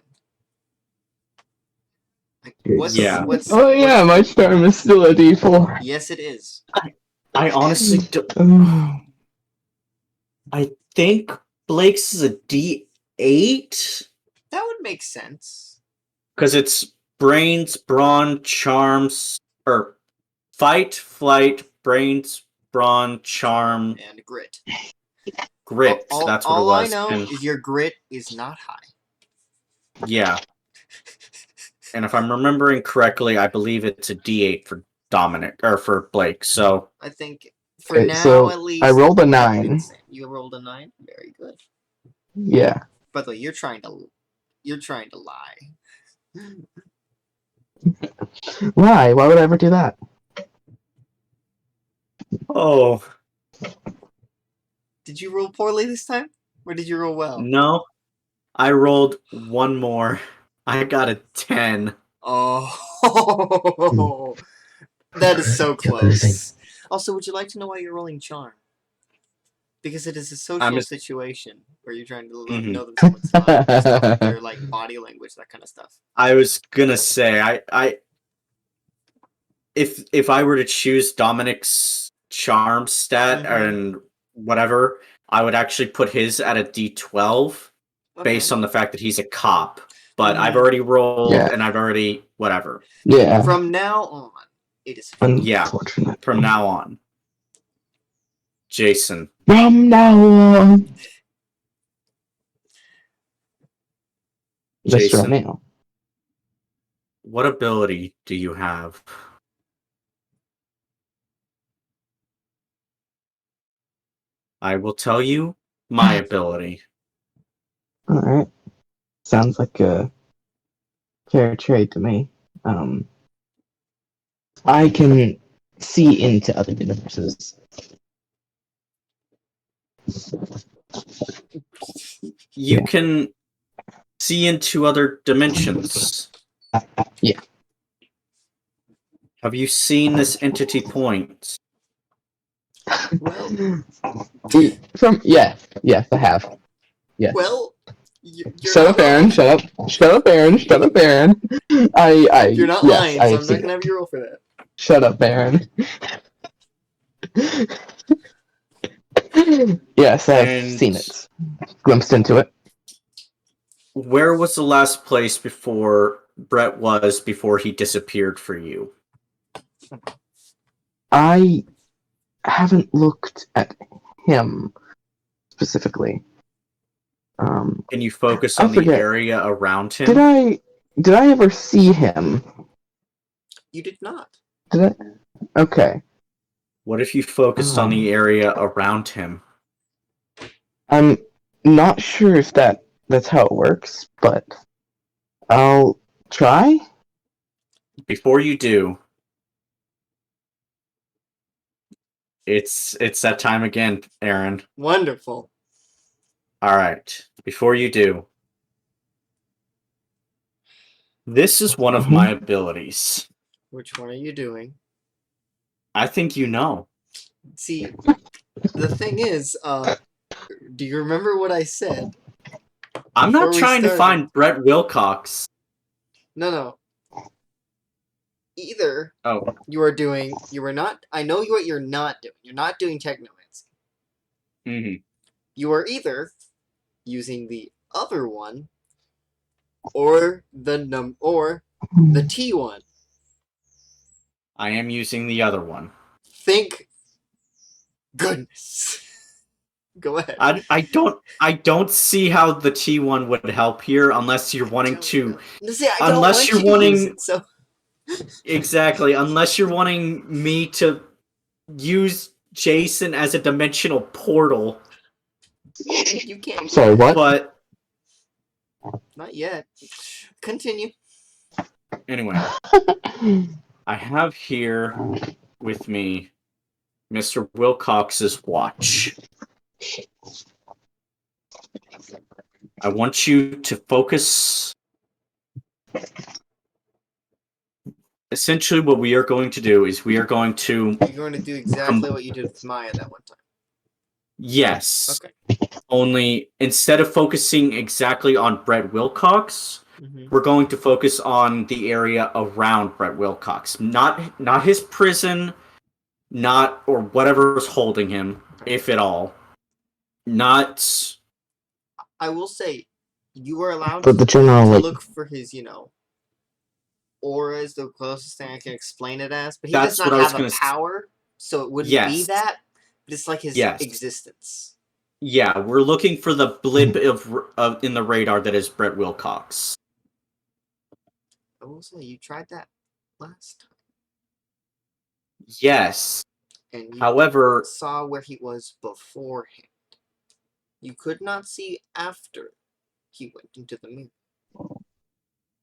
Like, Yeah. Oh yeah, my charm is still a D4. Yes, it is. I honestly don't. I think Blake's is a D8? That would make sense. Because it's brains, brawn, charms, or fight, flight, brains, brawn, charm, And grit. grit. All That's what it I was. know And, is your grit is not high. yeah. And if I'm remembering correctly, I believe it's a D8 for Dominic, or for Blake. So, I think for Okay, now, so at least, I rolled a that would be the 9. same. You rolled a 9. Very good. Yeah. By the way, you're trying to lie. Why? Why would I ever do that? oh, Did you roll poorly this time, or did you roll well? no. I rolled one more. I got a 10. Oh, that is so You're losing. close. Also, would you like to know why you're rolling charm? Because it is a I'm social just- situation where you're trying to Mhm. know them someone's not based off of their like body language, that kind of stuff. I was gonna say if I were to choose Dominic's charm stat Mhm. and whatever, I would actually put his at a D12 based on the fact that he's a cop. But I've already rolled Yeah. and I've already whatever. Yeah. From now on, it is Yeah. Unfortunate. From now on. Jason. From now on. Mr. Jason. O'Neill. What ability do you have? I will tell you my ability. Alright. Sounds like a fair trade to me. I can see into other universes. You can see into other dimensions. Yeah. Have you seen this entity point? Well, Yes, I have. Yes. well, you're Shut not up, Aaron. wrong. Shut up, Aaron. Shut up, Aaron. You're not yes, lying, I so have I'm seen not gonna it. have you roll for that. Shut up, Aaron. Yes, I've And seen it. Glimpsed into it. where was the last place before Brett was before he disappeared for you? I haven't looked at him specifically. Can you focus I on the forget. area around him? Did I ever see him? You did not. Did I? Okay. What if you focused on the area around him? I'm not sure if that's how it works, but I'll try. Before you do, it's that time again, Aaron. Wonderful. All right. Before you do, this is one of my abilities. Which one are you doing? I think you know. See, the thing is, do you remember what I said? I'm Before not we trying to started? find Brett Wilcox. No. Either Oh, you are not, I know what you're not doing. You're not doing technomancy. mm-hmm. You are either using the other one or the T1. I am using the other one. Thank goodness. Go ahead. I don't see how the T1 would help here unless you're wanting to. See, I don't Unless want you're you to use wanting it, so exactly, unless you're wanting me to use Jason as a dimensional portal. you can't. Sorry, what? But Not yet. Continue. anyway, I have here with me Mr. Wilcox's watch. I want you to focus. Essentially, what we are going to do is we are going to. You're going to do exactly what you did with Maya that one time. Yes. Okay. Only instead of focusing exactly on Brett Wilcox, Mm-hmm. we're going to focus on the area around Brett Wilcox. Not his prison, or whatever's holding him, if at all. Not. I will say, you are allowed But the general, to like, look for his, aura is the closest thing I can explain it as. But he That's does not what I was have a gonna power, so it wouldn't be Yes. that. But it's like his Yes. existence. Yeah, we're looking for the blip of in the radar that is Brett Wilcox. I will say, you tried that last time. Yes. And you However, saw where he was beforehand. You could not see after he went into the mirror.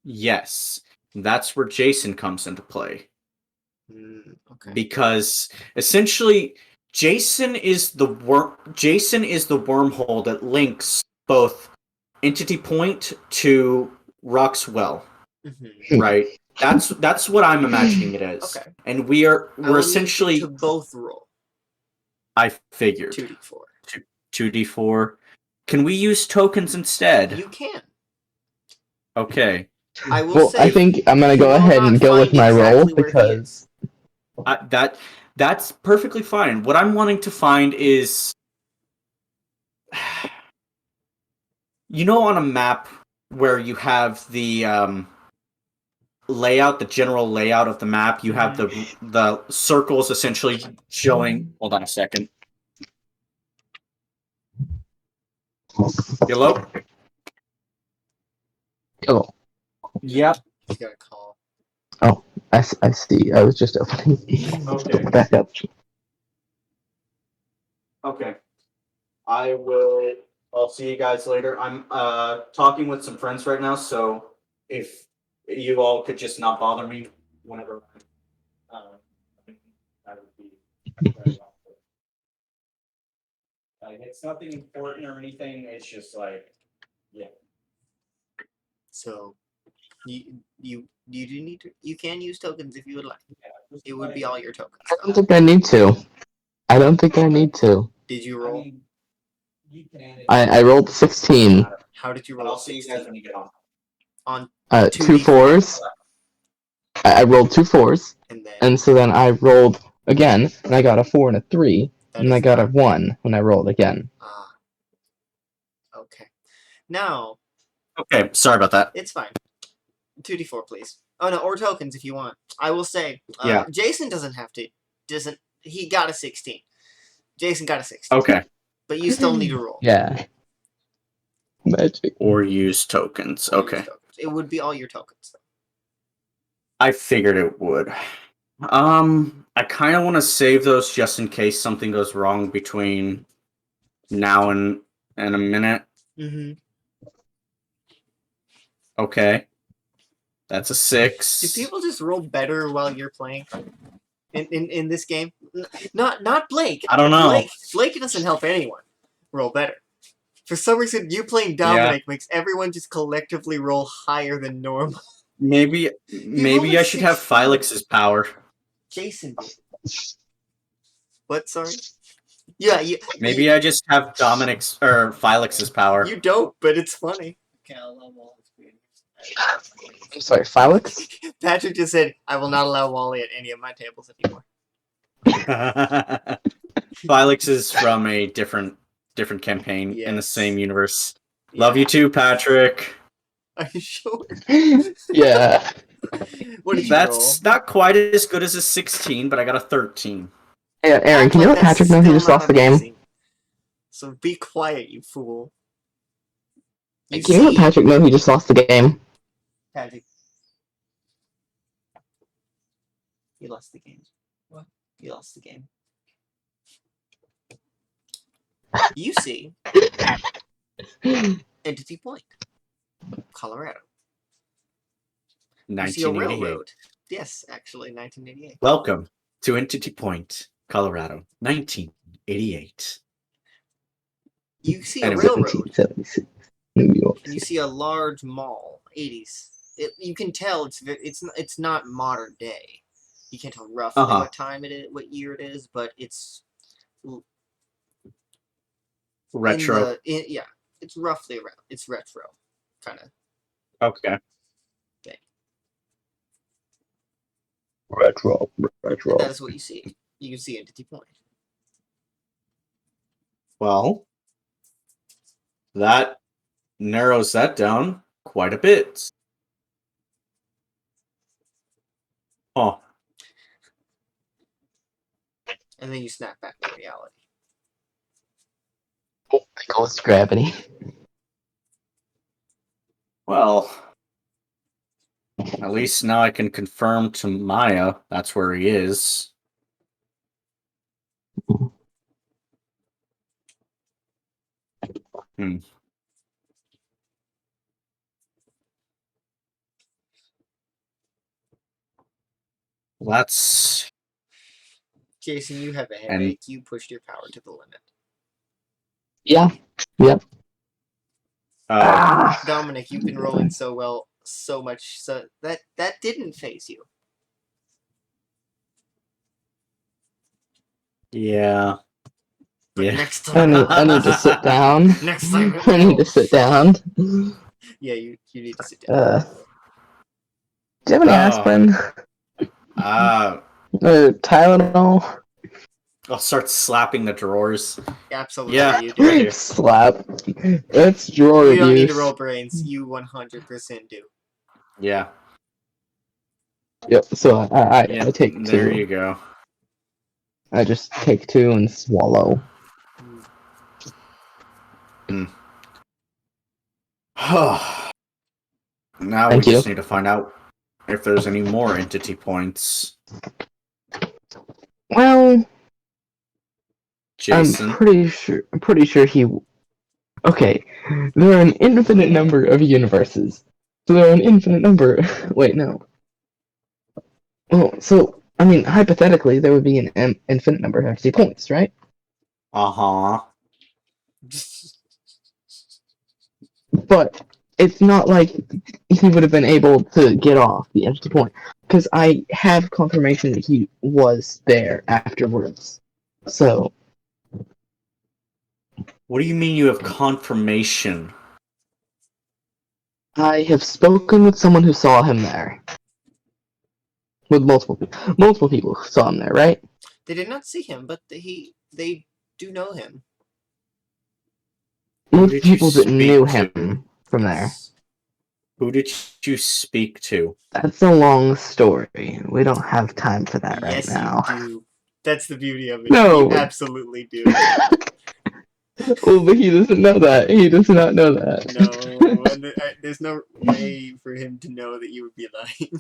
yes, that's where Jason comes into play. Okay. Because essentially Jason is the wormhole that links both Entity Point to Roxwell, Mm-hmm. right? That's what I'm imagining it as. Okay. And I we're will need essentially. to both roll I figured 2d4. 2d4. Can we use tokens instead? You can. Okay. I will Well, say I think I'm gonna you go will ahead not and go with find my roll exactly where he is. because That's perfectly fine. What I'm wanting to find is, you know, on a map where you have the layout, the general layout of the map, you have the circles essentially showing. Hold on a second. Hello? oh, Yep. He's got a call. I see. I was just opening. Okay. Back up. Okay. I'll see you guys later. I'm talking with some friends right now, so if you all could just not bother me whenever that would be very helpful. Like, it's nothing important or anything, it's just like, yeah. So you do need to. You can use tokens if you would like. It would be all your tokens. I don't think I need to. I don't think I need to. Did you roll? You can. I rolled 16. How did you But roll? I'll see you guys when you get on. On 2 2d4. 4s. I rolled 2 4s, And then and so then I rolled again, and I got a 4 and a 3, that and is I got a not- 1 when I rolled again. Ah. Okay. Now Okay, sorry about that. it's fine. 2d4, please. Oh no, or tokens if you want. I will say, Yeah. Jason doesn't have to. Doesn't he got a 16? Jason got a 16. Okay. But you still need to roll. Yeah. Magic. Or use tokens. Or use Okay. tokens. It would be all your tokens. Though. I figured it would. I kind of want to save those just in case something goes wrong between now and a minute. Mm-hmm. Okay. That's a 6. Do people just roll better while you're playing? In this game? Not Blake. I don't know. Blake doesn't help anyone roll better. For some reason, you playing Dominic makes everyone just collectively roll higher than normal. Maybe rolled a I should have 16. Felix's power. Jason did. What? Sorry. Yeah. Maybe I just have Dominic's or Felix's power. You don't, but it's funny. Okay, I'll allow Wally I'm sorry, Felix? Patrick just said, "I will not allow Wally at any of my tables anymore." Felix is from a different campaign in the Yes. same universe. Love you too, Patrick. Are you sure? Yeah. What did you That's not quite as good as a 16, but I got a 13. Hey, Aaron, Act can you like let that's Patrick know he still just not lost the game? amazing. So be quiet, you fool. You Can you let Patrick know he just lost the game? Patrick. You lost the game. What? You lost the game. You see Entity Point, Colorado. You see a 1988. railroad. Yes, actually, 1988. Welcome to Entity Point, Colorado, 1988. You see a Anyway. railroad. 1776. New York. And you see a large mall, 80s. You can tell it's not modern day. You can't tell roughly what time it is, what year it is, but it's Retro. Yeah, it's roughly around. It's retro, kind of. Okay. Retro. And that is what you see. You can see Entity Point. Well, that narrows that down quite a bit. Oh. And then you snap back to reality. Oh, ghost gravity. Well, at least now I can confirm to Maya that's where he is. That's Jason, you have a headache. You pushed your power to the limit. Yeah. Yep. Dominic, you've been rolling so well. so much so that didn't phase you. Yeah. But Yeah. next I time, need to sit down. next time it I need to will. sit down. Yeah, you need to sit down. Do you have any Oh. aspirin? Or Tylenol? I'll start slapping the drawers. Absolutely, Yeah. you do. Slap. That's drawer You don't need to abuse. roll brains. You 100% do. Yeah. Yep. So I Yeah. take There two. you go. I just take two and swallow. Now we Thank you. just need to find out if there's any more entity points. Well, Jason. I'm pretty sure he. Okay, there are an infinite number of universes. So there are an infinite number. Wait, no. Well, so I mean, hypothetically, there would be an infinite number of empty points, right? Uh-huh. But it's not like he would have been able to get off the empty point because I have confirmation that he was there afterwards. So What do you mean you have confirmation? I have spoken with someone who saw him there. With multiple people who saw him there, right? They did not see him, but they do know him. Who Multiple did you people that knew speak to? him from there. Yes. Who did you speak to? That's a long story. We don't have time for that right Yes, now. you do. That's the beauty of it. No. You absolutely do. Well, but he doesn't know that. He does not know that. No, and there's no way for him to know that you would be lying.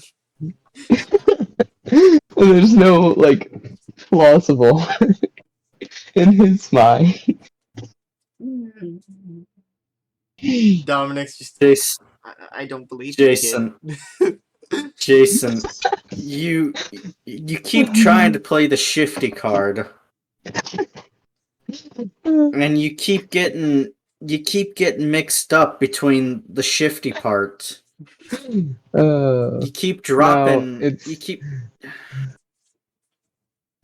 There's no, like, plausible in his mind. Dominic's just. Jason. I don't believe Jason. you, kid. Jason. You keep trying to play the shifty card. And you keep getting mixed up between the shifty part. You keep dropping. No, You keep.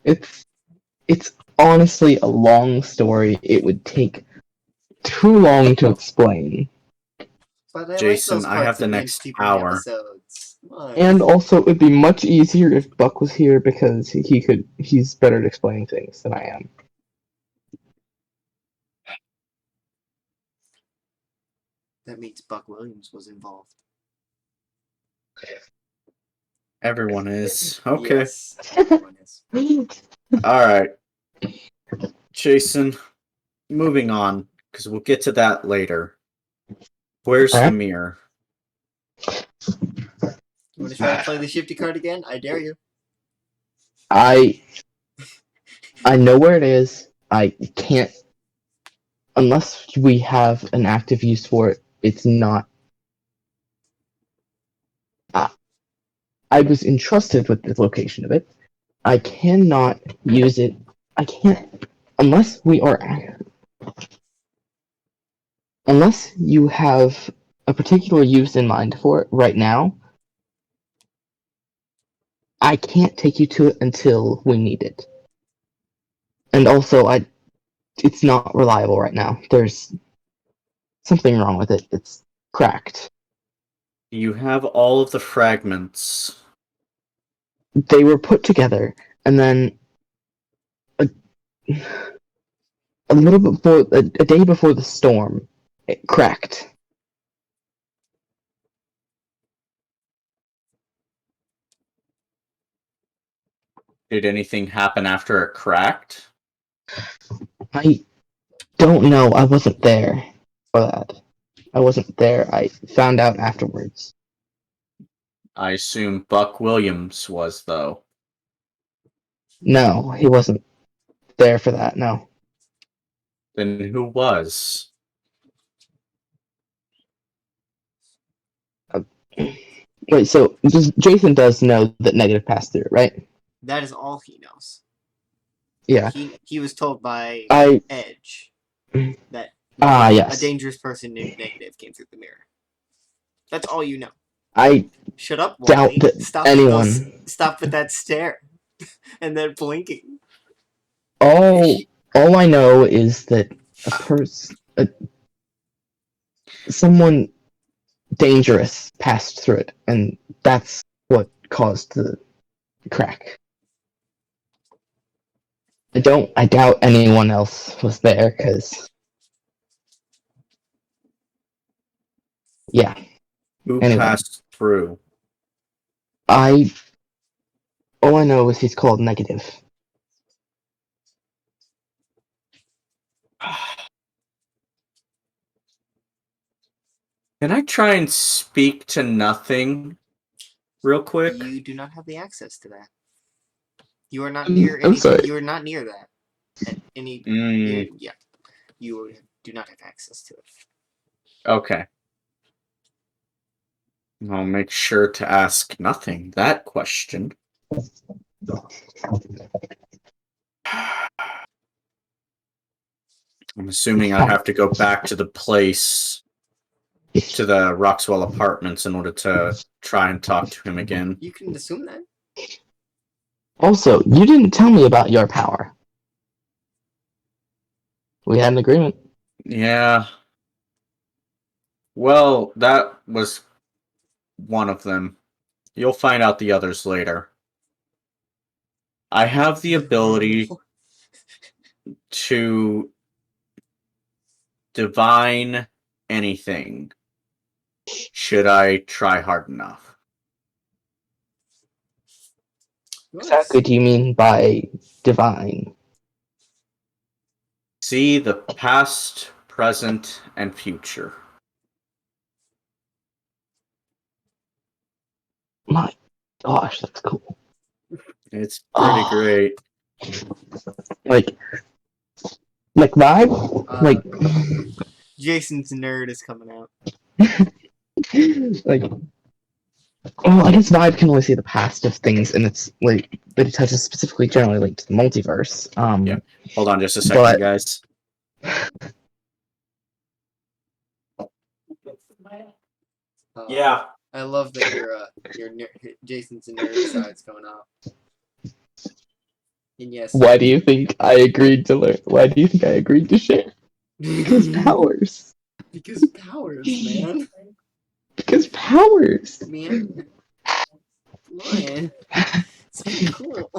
it's honestly a long story. It would take too long to explain. But I Jason, like those I have parts the of next Entity Point hour. episodes. Come on. And also, it'd be much easier if Buck was here because he's better at explaining things than I am. That means Buck Williams was involved. Everyone is. Okay. Yes, everyone is. Alright. Jason, moving on, because we'll get to that later. Where's the mirror? You want to try to play the shifty card again? I dare you. I know where it is. I can't unless we have an active use for it. It's not. I was entrusted with the location of it. I cannot use it. I can't unless we are. Unless you have a particular use in mind for it right now, I can't take you to it until we need it. And also, it's not reliable right now. There's something wrong with it. It's cracked. You have all of the fragments. They were put together, and then a little bit before, a day before the storm, it cracked. Did anything happen after it cracked? I don't know. I wasn't there for that. I wasn't there. I found out afterwards. I assume Buck Williams was, though. No, he wasn't there for that. No. Then who was? Wait, so Jason does know that negative passed through, right? That is all he knows. Yeah. He was told by I Edge that yes. a dangerous person named Negative came through the mirror. That's all you know. I Shut up, doubt Wally. that Stop with those. anyone. Stop with that stare, and then blinking. All I know is that someone dangerous passed through it, and that's what caused the crack. I doubt anyone else was there, because, yeah. Who Anyway, passed through? I all I know is he's called Negative. Can I try and speak to nothing real quick? You do not have the access to that. You are not I'm near any. sorry. You are not near that. At any. Yeah. You do not have access to it. Okay. I'll make sure to ask nothing that question. I'm assuming I'd have to go back to the place, to the Roxwell apartments, in order to try and talk to him again. You can assume that. Also, you didn't tell me about your power. We had an agreement. Yeah. Well, that was one of them. You'll find out the others later. I have the ability to divine anything, should I try hard enough. Exactly do you mean by divine? See the past, present, and future. My gosh, that's cool. It's pretty great. Like vibe? Like Jason's nerd is coming out. like well, I guess vibe can only see the past of things, and it's like but it touches specifically generally linked to the multiverse. Yeah. Hold on just a second, but guys. Yeah. I love that your Jason's nerd side's going up. And yes. why do you think I agreed to learn? Why do you think I agreed to share? Because powers. Because powers, man. Because powers. Man. Lion. It's pretty cool.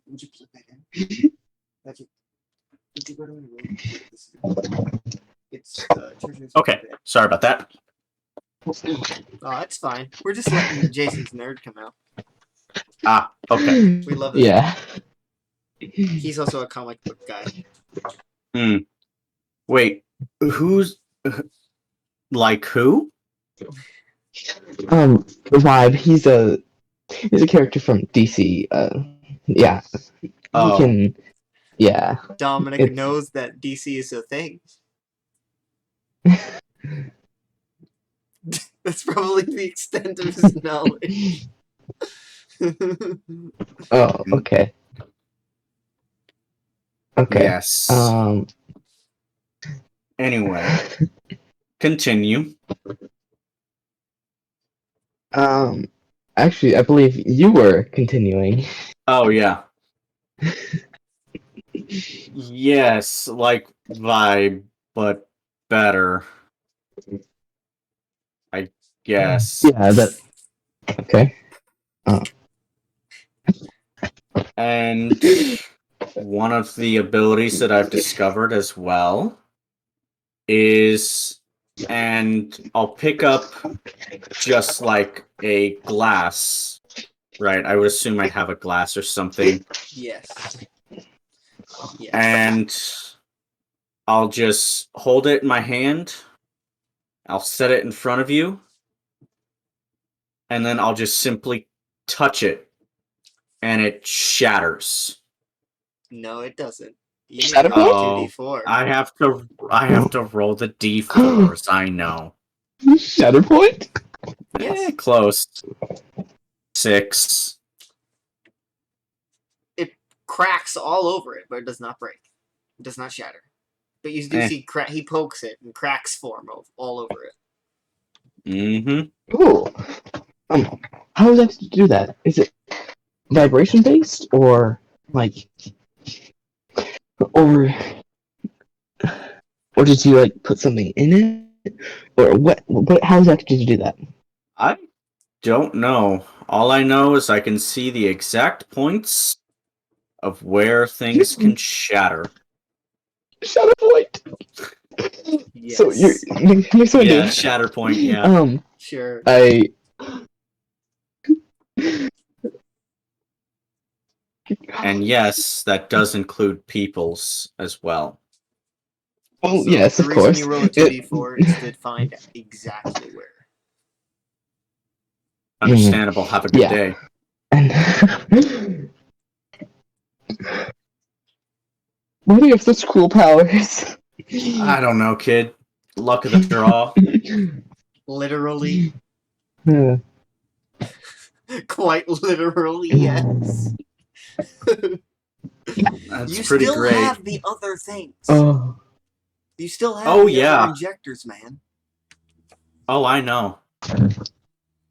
Would you plug that in? Would you go to my room? It's Okay, sorry about that. Oh, it's fine. We're just letting Jason's nerd come out. Ah, okay. We love it. Yeah. He's also a comic book guy. Wait, who's... like who? Vibe, he's a character from DC. Yeah. Oh. He can yeah. Dominic knows that DC is a thing. That's probably the extent of his knowledge. Oh, okay. Okay. Yes. Anyway. Continue. Actually, I believe you were continuing. Oh, yeah. Yes, like vibe, but better. I guess. Yeah, that. Okay. And one of the abilities that I've discovered as well is, and I'll pick up just like a glass, right? I would assume I'd have a glass or something. Yes. Yes. And I'll just hold it in my hand. I'll set it in front of you. And then I'll just simply touch it. And it shatters. No, it doesn't. You Shatter need to roll Oh, 2d4. I have to roll the d4s, I know. Shatterpoint? Yes. Close. 6. It cracks all over it, but it does not break. It does not shatter. But you do see he pokes it and cracks form all over it. Mm-hmm. Ooh. How is that to do that? Is it vibration based or like, or did you like put something in it, or what? How is that to do that? I don't know. All I know is I can see the exact points of where things can shatter. Shadow point. Yes. So here's what I Yeah, do. shatter point, yeah. Sure. And yes, that does include peoples as well. Well, So yes, the of reason course. you roll a 2d4 is to find exactly where. Understandable. Have a good Yeah. day. And why do you have such cool powers? I don't know, kid. Luck of the draw. Literally. Uh, Quite literally, yes. That's You pretty still great. have the other things. oh, You still have Oh, the yeah. other injectors, man. Oh, I know.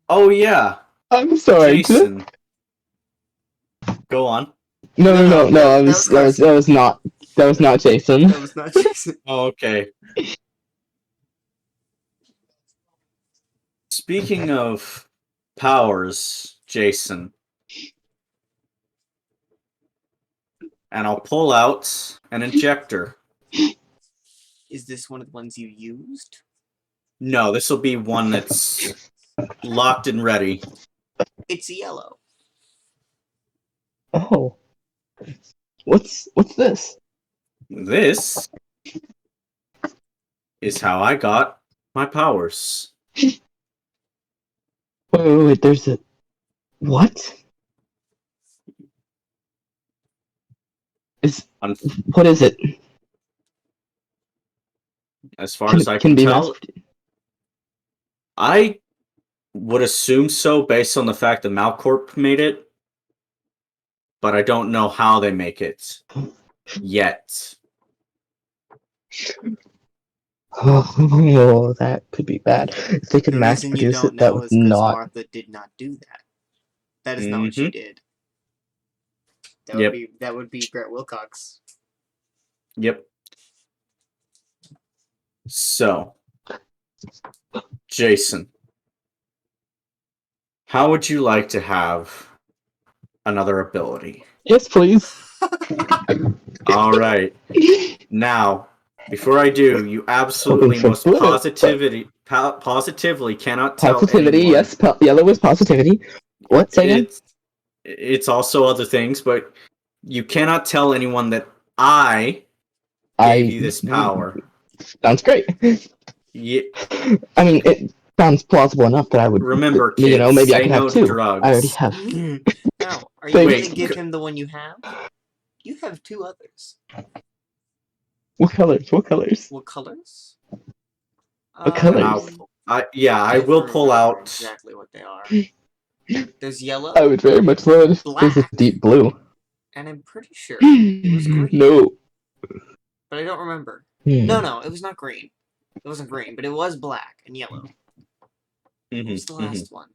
Oh, yeah. I'm sorry. Jason. Go on. No. That was Carson. That was not Jason. That was not Jason. Oh, okay. Speaking of powers, Jason. And I'll pull out an injector. Is this one of the ones you used? No, this will be one that's locked and ready. It's yellow. Oh, what's this? This is how I got my powers. Wait, there's a what? What is it? As far as I Can can be tell, I would assume so based on the fact that Malcorp made it, but I don't know how they make it yet. Oh, that could be bad. If they could The mass reason you produce don't it, that know would is because not. Martha did not do that. That is not what she did. That would be Brett Wilcox. Yep. So, Jason, how would you like to have another ability? Yes, please. All right. Now, before I do, you absolutely most positively cannot tell Positivity, anyone. yes. Yellow is positivity. What? Say again? It's also other things, but you cannot tell anyone that I gave you this power. Sounds great. Yeah, I mean, it sounds plausible enough that I would. remember, kids, You know, maybe I say could no have to two. drugs. I already have. Now, are you going to Wait, give him the one you have? You have two others. What colors? What colors? What colors? What colors? I will pull out exactly what they are. There's yellow. I would very much love it if there's a Black. deep blue. And I'm pretty sure it was green. No. But I don't remember. Hmm. No, it was not green. It wasn't green, but it was black and yellow. What was the last one?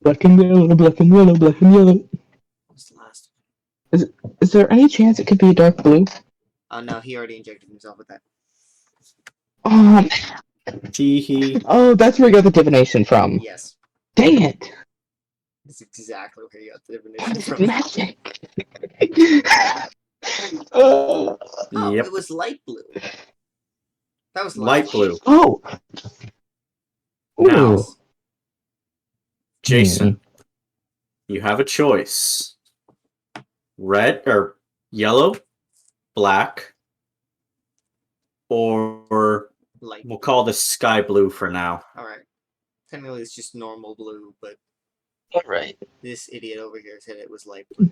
Black and yellow, black and yellow, black and yellow. What was the last one? Is there any chance it could be a dark blue? Oh no, he already injected himself with that. Oh, Teehee. oh, that's where we got the divination from. Yes. Dang it. That's exactly where you got the divination from. Magic. Oh, Yep. it was light blue. That was Light blue. Oh. Now, Ooh. Jason, you have a choice. Red or yellow, black, or light. we'll call this sky blue for now. Alright. Technically it's just normal blue, but Alright. this idiot over here said it was light blue.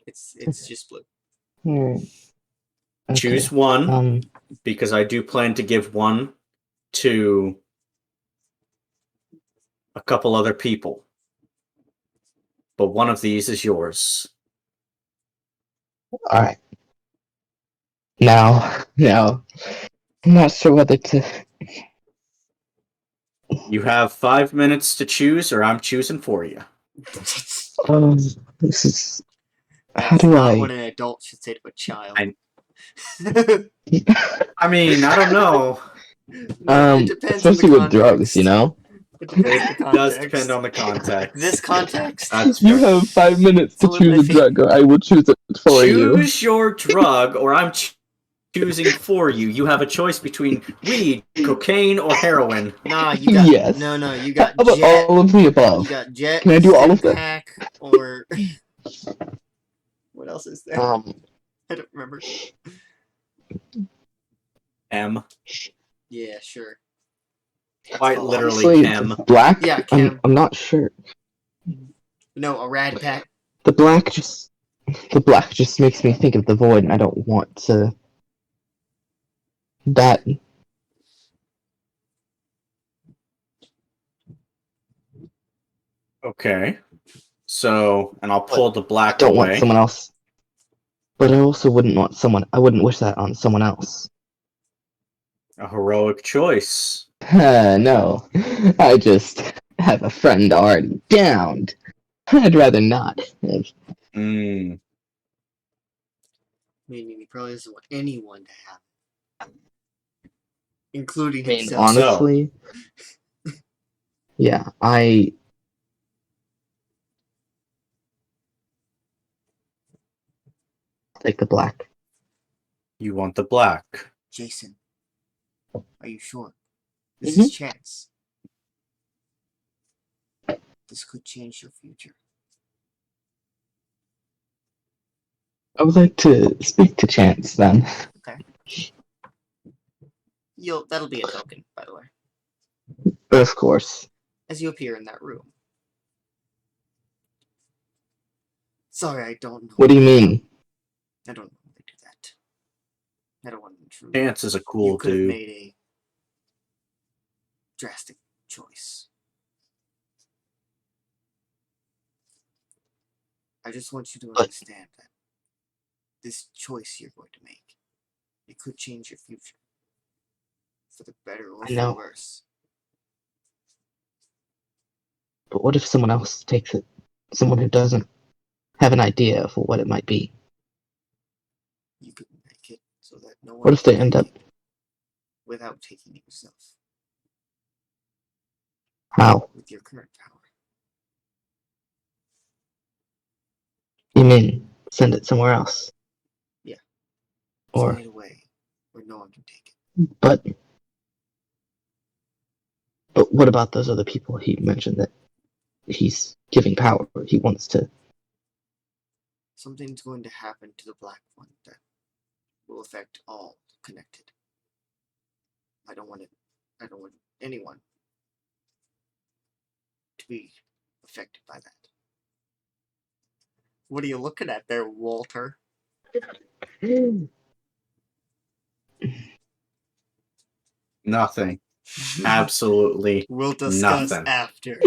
It's just blue. Okay. Choose one, because I do plan to give one to a couple other people. But one of these is yours. All right. Now, I'm not sure whether to. You have 5 minutes to choose, or I'm choosing for you. This is. How That's do not I? what an adult should say to a child. I mean, I don't know. No, it depends on the Especially with drugs, you context. know. It depends on the It context. does depend on the context. This context. That's You fair. have 5 minutes to So live my choose a feet. drug, or I will choose it for you. Choose your drug, or I'm choosing for you. You have a choice between weed, cocaine, or heroin. Nah, you got Yes. no. You How got about jet. all of the above? You got jet. Can I do all of them? Pack, or what else is there? I don't remember. M. Yeah, sure. Quite Oh, literally honestly, chem. black. Yeah, chem. I'm not sure. No, a rad pack. The black just makes me think of the void, and I don't want to. That Okay. So, and I'll pull the I black don't want away. someone else. But I also wouldn't want someone. I wouldn't wish that on someone else. A heroic choice. No, I just have a friend already downed. I'd rather not. Mm. Meaning he probably doesn't want anyone to have, including I mean, himself. honestly, yeah, I. Take the black. You want the black. Jason, are you sure? This Mhm. is chance. This could change your future. I would like to speak to Chance then. That'll be a token, by the way, Of course. as you appear in that room. Sorry, I don't know. What do you mean? I don't know how they do that. I don't want to intrude. Chance is a You cool could have dude. made a drastic choice. I just want you to But- understand that this choice you're going to make, it could change your future. For the better or I for know. the worse. But what if someone else takes it? Someone who doesn't have an idea of what it might be. You could make it so that no one What if they can end take up? it without taking it yourself. How? With your current power. You mean send it somewhere else? Yeah. Or, Send it away where no one can take it. but what about those other people he mentioned that he's giving power? He wants to. Something's going to happen to the black one that will affect all connected. I don't want anyone to be affected by that. What are you looking at there, Walter? Nothing. Absolutely We'll discuss nothing. after.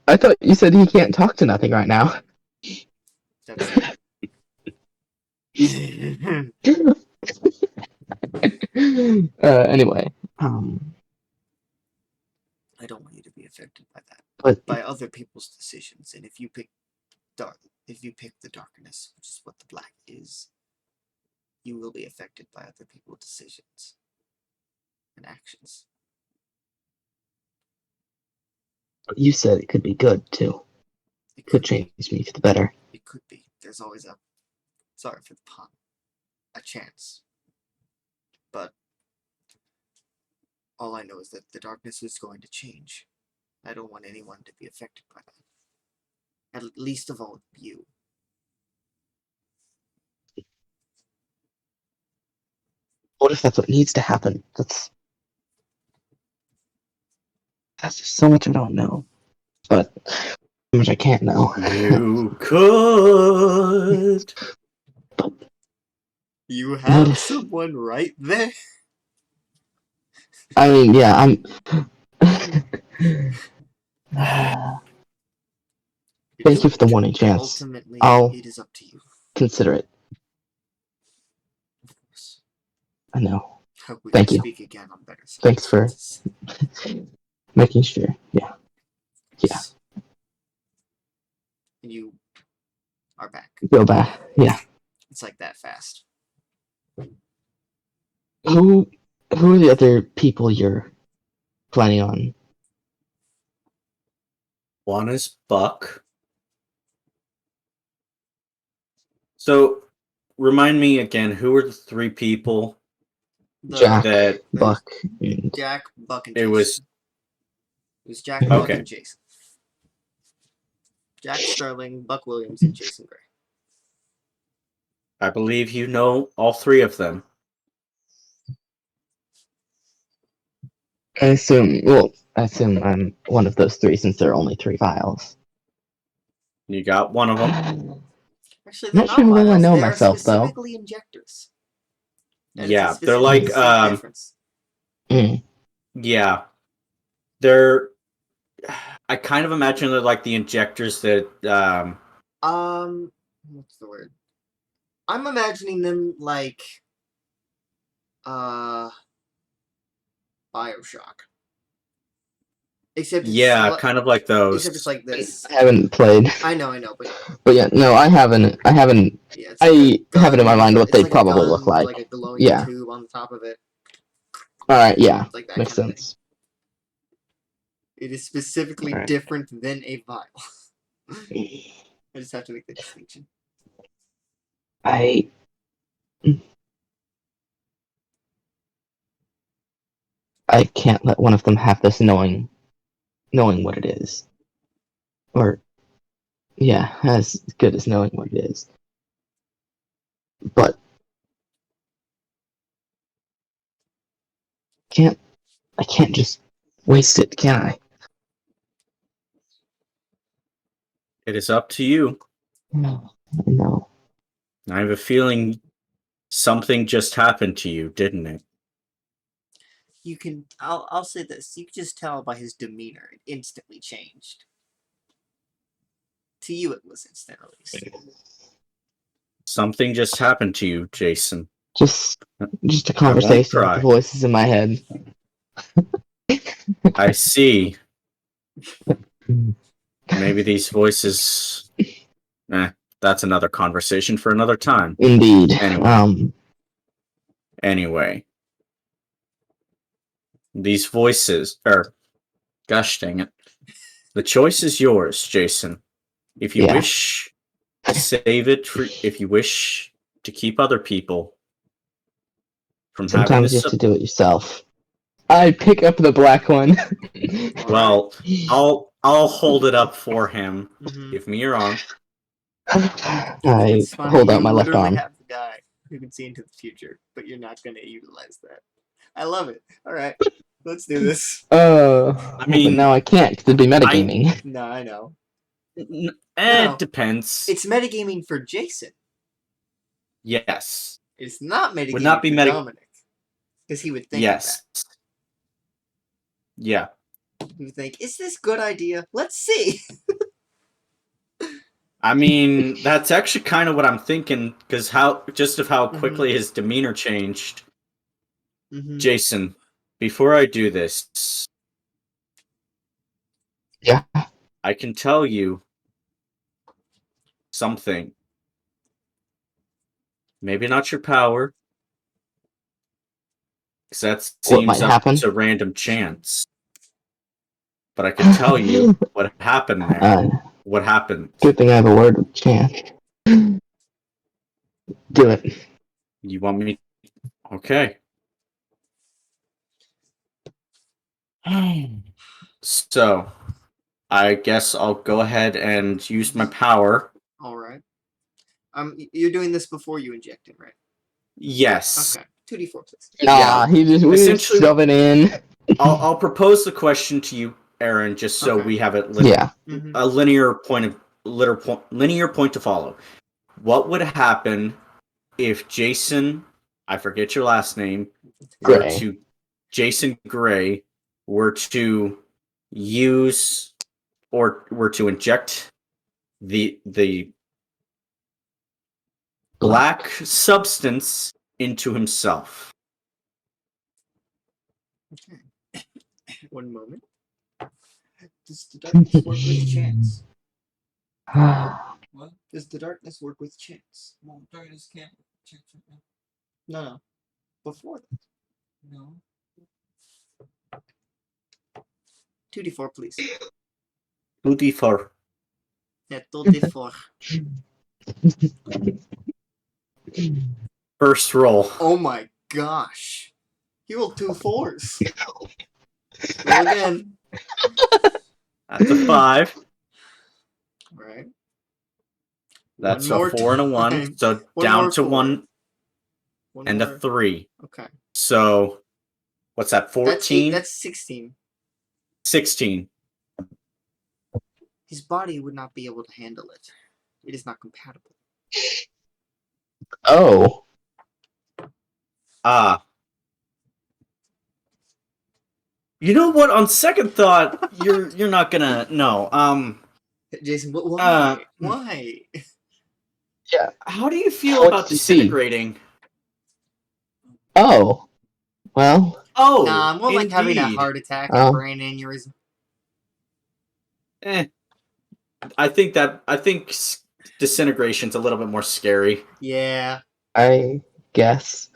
I thought you said he can't talk to nothing right now. That's Anyway, I don't want you to be affected by that. but By other people's decisions. And if you pick the darkness, which is what the black is, you will be affected by other people's decisions and actions. you said it could be good too. It Could change me for the better. It could be. There's always sorry for the pun, a chance. But all I know is that the darkness is going to change. I don't want anyone to be affected by that. At least of all you. What if that's what needs to happen? That's just so much I don't know. But so much I can't know. You could. You What have if- someone right there. I mean, yeah, Thank you for the warning, Chance. Ultimately, I'll it is up to you. consider it. Of course. I know. Hope we Thank can you. speak again on better Thanks for circumstances. making sure. Yeah. Yeah. You are back. Go back. Yeah. It's like that fast. Who are the other people you're planning on? One is Buck. So, remind me again, who are the three people Jack, that Buck, and Jack, Buck, and it Jason. was? It was Jack, Buck, Okay. and Jason. Jack Sterling, Buck Williams, and Jason Gray. I believe you know all three of them. I assume I'm one of those three since there are only 3 vials. You got one of them. I'm Actually, they're not sure how well I vials. know They myself, are specifically injectors. That is a Yeah, they're specific like distinct difference. though. yeah, they're. I kind of imagine they're like the injectors that What's the word? I'm imagining them like, Bioshock. Except it's kind of like those. except it's like this. I haven't played, I know, but yeah, no, I haven't. yeah, it's like I have it in my mind what it's they like a probably gun look with like. like a glowing Yeah. tube on the top of it. All right, yeah, It's like that makes kind of thing. sense. It is specifically Alright. different than a vial. I just have to make the distinction. I can't let one of them have this knowing what it is, or yeah, as good as knowing what it is. But I can't just waste it, can I? it is up to you. No, no. I have a feeling something just happened to you, didn't it? You can. I'll say this. You can just tell by his demeanor. It instantly changed. To you, it was instant, at least. Something just happened to you, Jason. Just a I won't conversation with the cry. voices in my head. I see. Maybe these voices. That's another conversation for another time. Indeed. Anyway, these voices are. Gosh dang it. The choice is yours, Jason. If you Yeah. wish to save it, if you wish to keep other people from having Sometimes to you have to do it yourself. I pick up the black one. Well, I'll hold it up for him. Mhm. Give me your arm. I It's funny, hold out you my left literally arm. have the guy who can see into the future, but you're not going to utilize that. I love it. All right, let's do this. But mean, now I can't because it'd be metagaming. No, I know. No. No. It depends. It's metagaming for Jason. Yes. It's not metagaming Would not be for Dominic. Because he would think Yes. that. Yeah. He would think, is this good idea? Let's see. I mean, that's actually kind of what I'm thinking, because how Mm-hmm. quickly his demeanor changed. Mhm. Jason, before I do this, Yeah. I can tell you something. Maybe not your power, because that What might seems up happen? to random chance. But I could tell you what happened there. What happened? Good thing I have a word with Chan. Do it. You want me? Okay. So, I guess I'll go ahead and use my power. All right. You're doing this before you inject it, right? Yes. Okay. 2d4, please. Nah, we just Essentially- shove it in. I'll propose the question to you, Aaron, just so Okay. we have it Yeah. Mhm. a linear point to follow. What would happen if Jason, I forget your last name, Gray. Jason Gray were to use or were to inject the black substance into himself. Okay. One moment. Does the darkness work with chance? What? Does the darkness work with chance? Well, darkness can't chance right now. No. Before that. No. 2d4, please. 2d4. Yeah, 2d4. First roll. Oh my gosh. He rolled 2 4s. Roll again. That's a 5. Alright. That's One a more 4 and a 1. time. So One down more to four. 1 One and more. a 3. Okay. So what's that? 14? That's 16. 16. His body would not be able to handle it. It is not compatible. Oh. You know what? On second thought, you're not gonna no. Jason, why? Why? Yeah. How do you feel What about did you see? disintegrating? Oh. Well. Oh, Nah, more like having a indeed. heart attack, Oh. a brain aneurysm. I think disintegration's a little bit more scary. Yeah. I guess.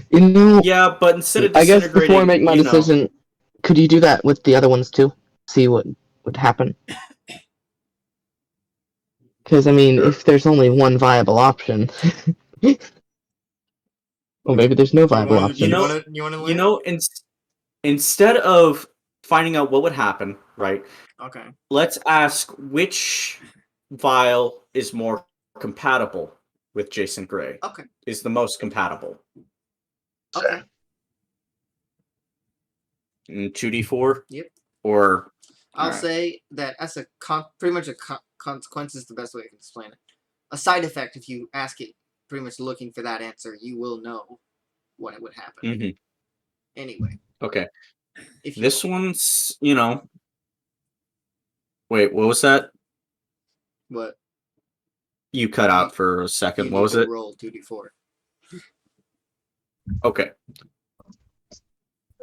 You know. Yeah, but instead of I guess disintegrating, before I make my decision, could you do that with the other ones too? See what would happen. Because I mean, Sure. if there's only one viable option, well, maybe there's no viable option. You want to You know, instead of finding out what would happen, right? Okay. Let's ask which vial is more compatible with Jason Gray. Okay. Is the most compatible. Okay. 2d4? Yep. Or I'll say that as a pretty much a consequence is the best way I can explain it. A side effect, if you ask it, pretty much looking for that answer, you will know what would happen. Mm-hmm. Anyway. Okay. If this one's, Wait, what was that? What? You cut out for a second. You What was need to it? roll 2d4. Okay.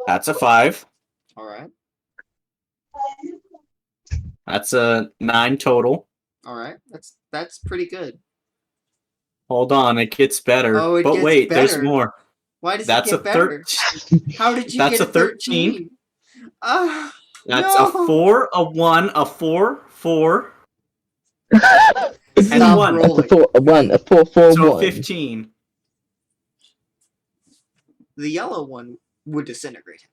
That's a 5. Alright. That's a 9 total. Alright. That's pretty good. Hold on, it gets better. Oh, it but gets wait, better. there's more. Why does That's it get better? How did you That's get a 13. Ah, That's no. a 4, a 1, a 4, 4, and Stop 1. rolling. A 4, 4, So 1. 15. The yellow one would disintegrate him.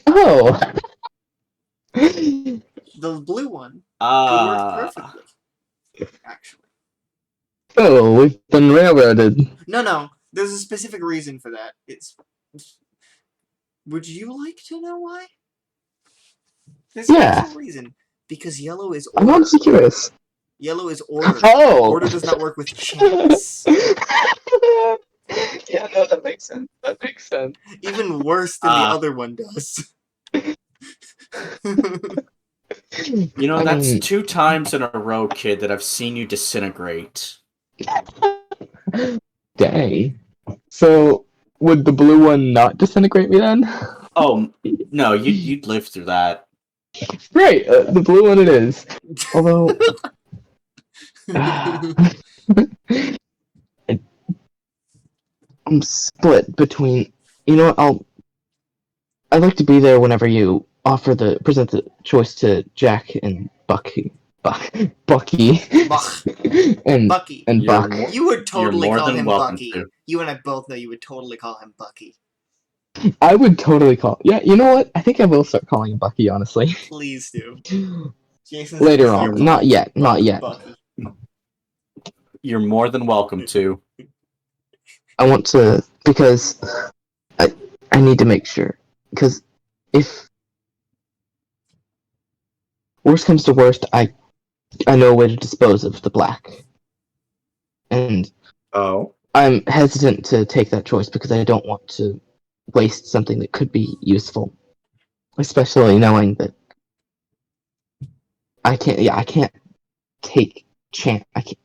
Oh. The blue one would work perfectly. Actually. Oh, we've been railroaded. No. There's a specific reason for that. Would you like to know why? There's an actual reason. Because yellow is order. I'm honestly curious. Yellow is order. Oh! Order does not work with chance. Yeah, no, that makes sense. That makes sense. Even worse than the other one does. That's 2 times in a row, kid, that I've seen you disintegrate. Dang. So, would the blue one not disintegrate me then? Oh, no, you'd live through that. Great, the blue one it is. Although... I'm split between... You know what, I'd like to be there whenever you present the choice to Jack and Bucky. Bucky. Buck. and Bucky. And Buck. You would totally more call than him welcome Bucky. to. You and I both know you would totally call him Bucky. I would totally call... Yeah, you know what? I think I will start calling him Bucky, honestly. Please do. Jason's Later on. Not yet. Not yet. Bucky. You're more than welcome to. I want to... Because... I need to make sure. Because if... Worst comes to worst, I know a way to dispose of the black. And... Oh? I'm hesitant to take that choice because I don't want to waste something that could be useful. especially knowing that I can't. Yeah, I can't take chance. I can't.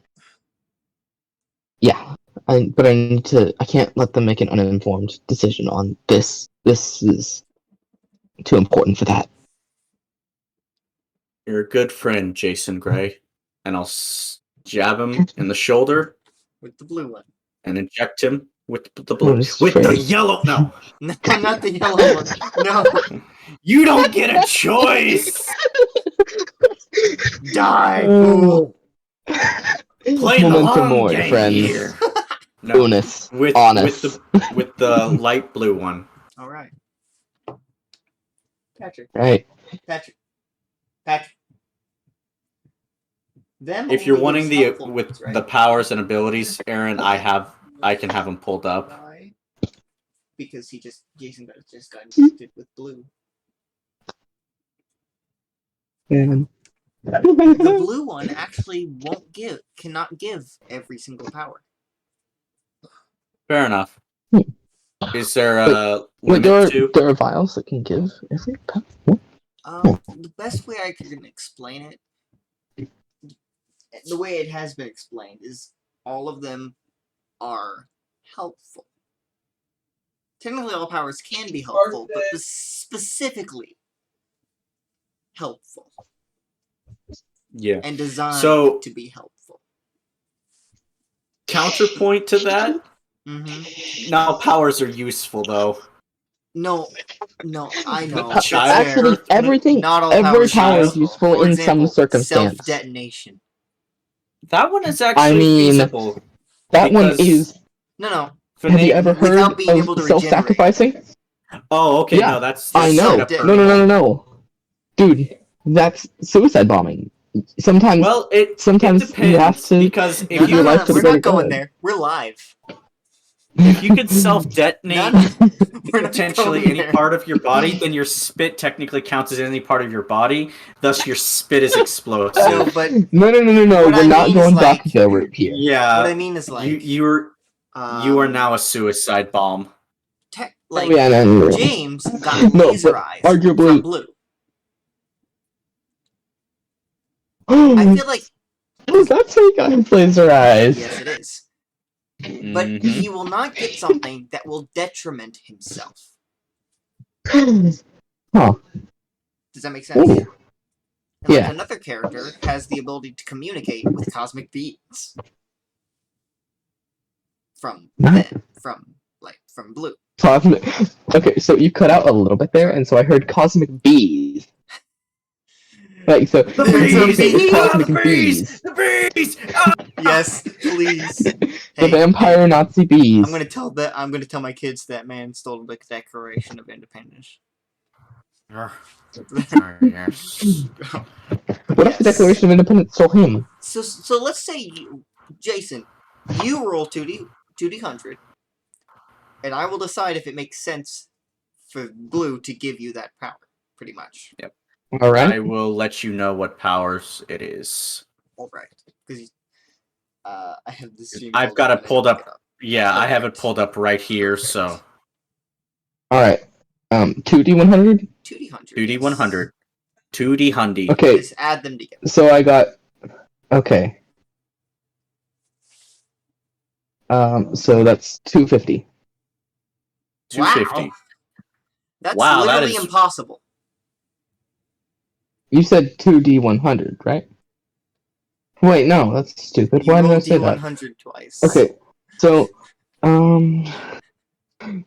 Yeah, but I need to. I can't let them make an uninformed decision on this. This is too important for that. You're a good friend, Jason Gray. And I'll jab him in the shoulder With the blue one. and inject him with the blue. Bonus With the phrase. yellow. No. No, not the yellow one. No. You don't get a choice. Die, Oh. fool. Play the Memento long mori, game friends. here. No, Bonus. Honest. with the light blue one. All right. Patrick. Right. Patrick. Them If you're only wanting use the helpful with ones, right? the powers and abilities, Aaron, I can have them pulled up. Why? Because Jason just got infected with blue. And The blue one actually cannot give every single power. Fair enough. Hmm. Is there a Wait, limit to? there are vials that can give every power. The best way I can explain it, the way it has been explained, is all of them are helpful. Technically, all powers can be helpful, but specifically helpful. Yeah. And designed to be helpful. Counterpoint to that. Mm-hmm. Now powers are useful though. No, I know. Actually, everything, not all every power is useful. useful For in example, some circumstance. Self-detonation. That one is actually feasible. That one because- is. No. Have you ever heard without being able of to self-sacrificing? Oh, okay. Yeah, No, that's I know. straight up No. Dude, that's suicide bombing. Sometimes, Well, it sometimes depends, you have to because if give you your life to the we're greater not going good. there. We're live. if you could self-detonate We're not potentially going any there. part of your body, then your spit technically counts as any part of your body. Thus, your spit is explosive. No, but No. What I We're not mean going is, like, Bakugo route here. Yeah. what I mean is like you are now a suicide bomb. like no. James got No, laser but eyes arguably- from blue. I feel like That's how you got his laser eyes. yes, it is. But Mhm. he will not get something that will detriment himself. Huh. Does that make sense? Ooh. And like Yeah. another character has the ability to communicate with cosmic beings. From blue. Cosmic. Okay, so you cut out a little bit there, and so I heard cosmic bees. Like so. The There's bees! a bee! Cosmic bees. The bees! Ah! Yes, please. The vampire Nazi bees. I'm gonna tell my kids that man stole the Declaration of Independence. Yes. What if the Declaration of Independence stole him? So let's say Jason, you roll 2d100, and I will decide if it makes sense for blue to give you that power. Pretty much. Yep. All right. I will let you know what powers it is. All right, because I have this. I've got it pulled up. Yeah, I have it pulled up right here. Perfect. So All right. 2d100. 2d100. 2d100, 2d hundy. Okay. Just add them together. So I got. Okay. So that's 250. 250. Wow. That's Wow, that literally is- impossible. You said 2d100, right? Wait, no, that's stupid. You Why did I rolled say that? D100 twice. Okay, so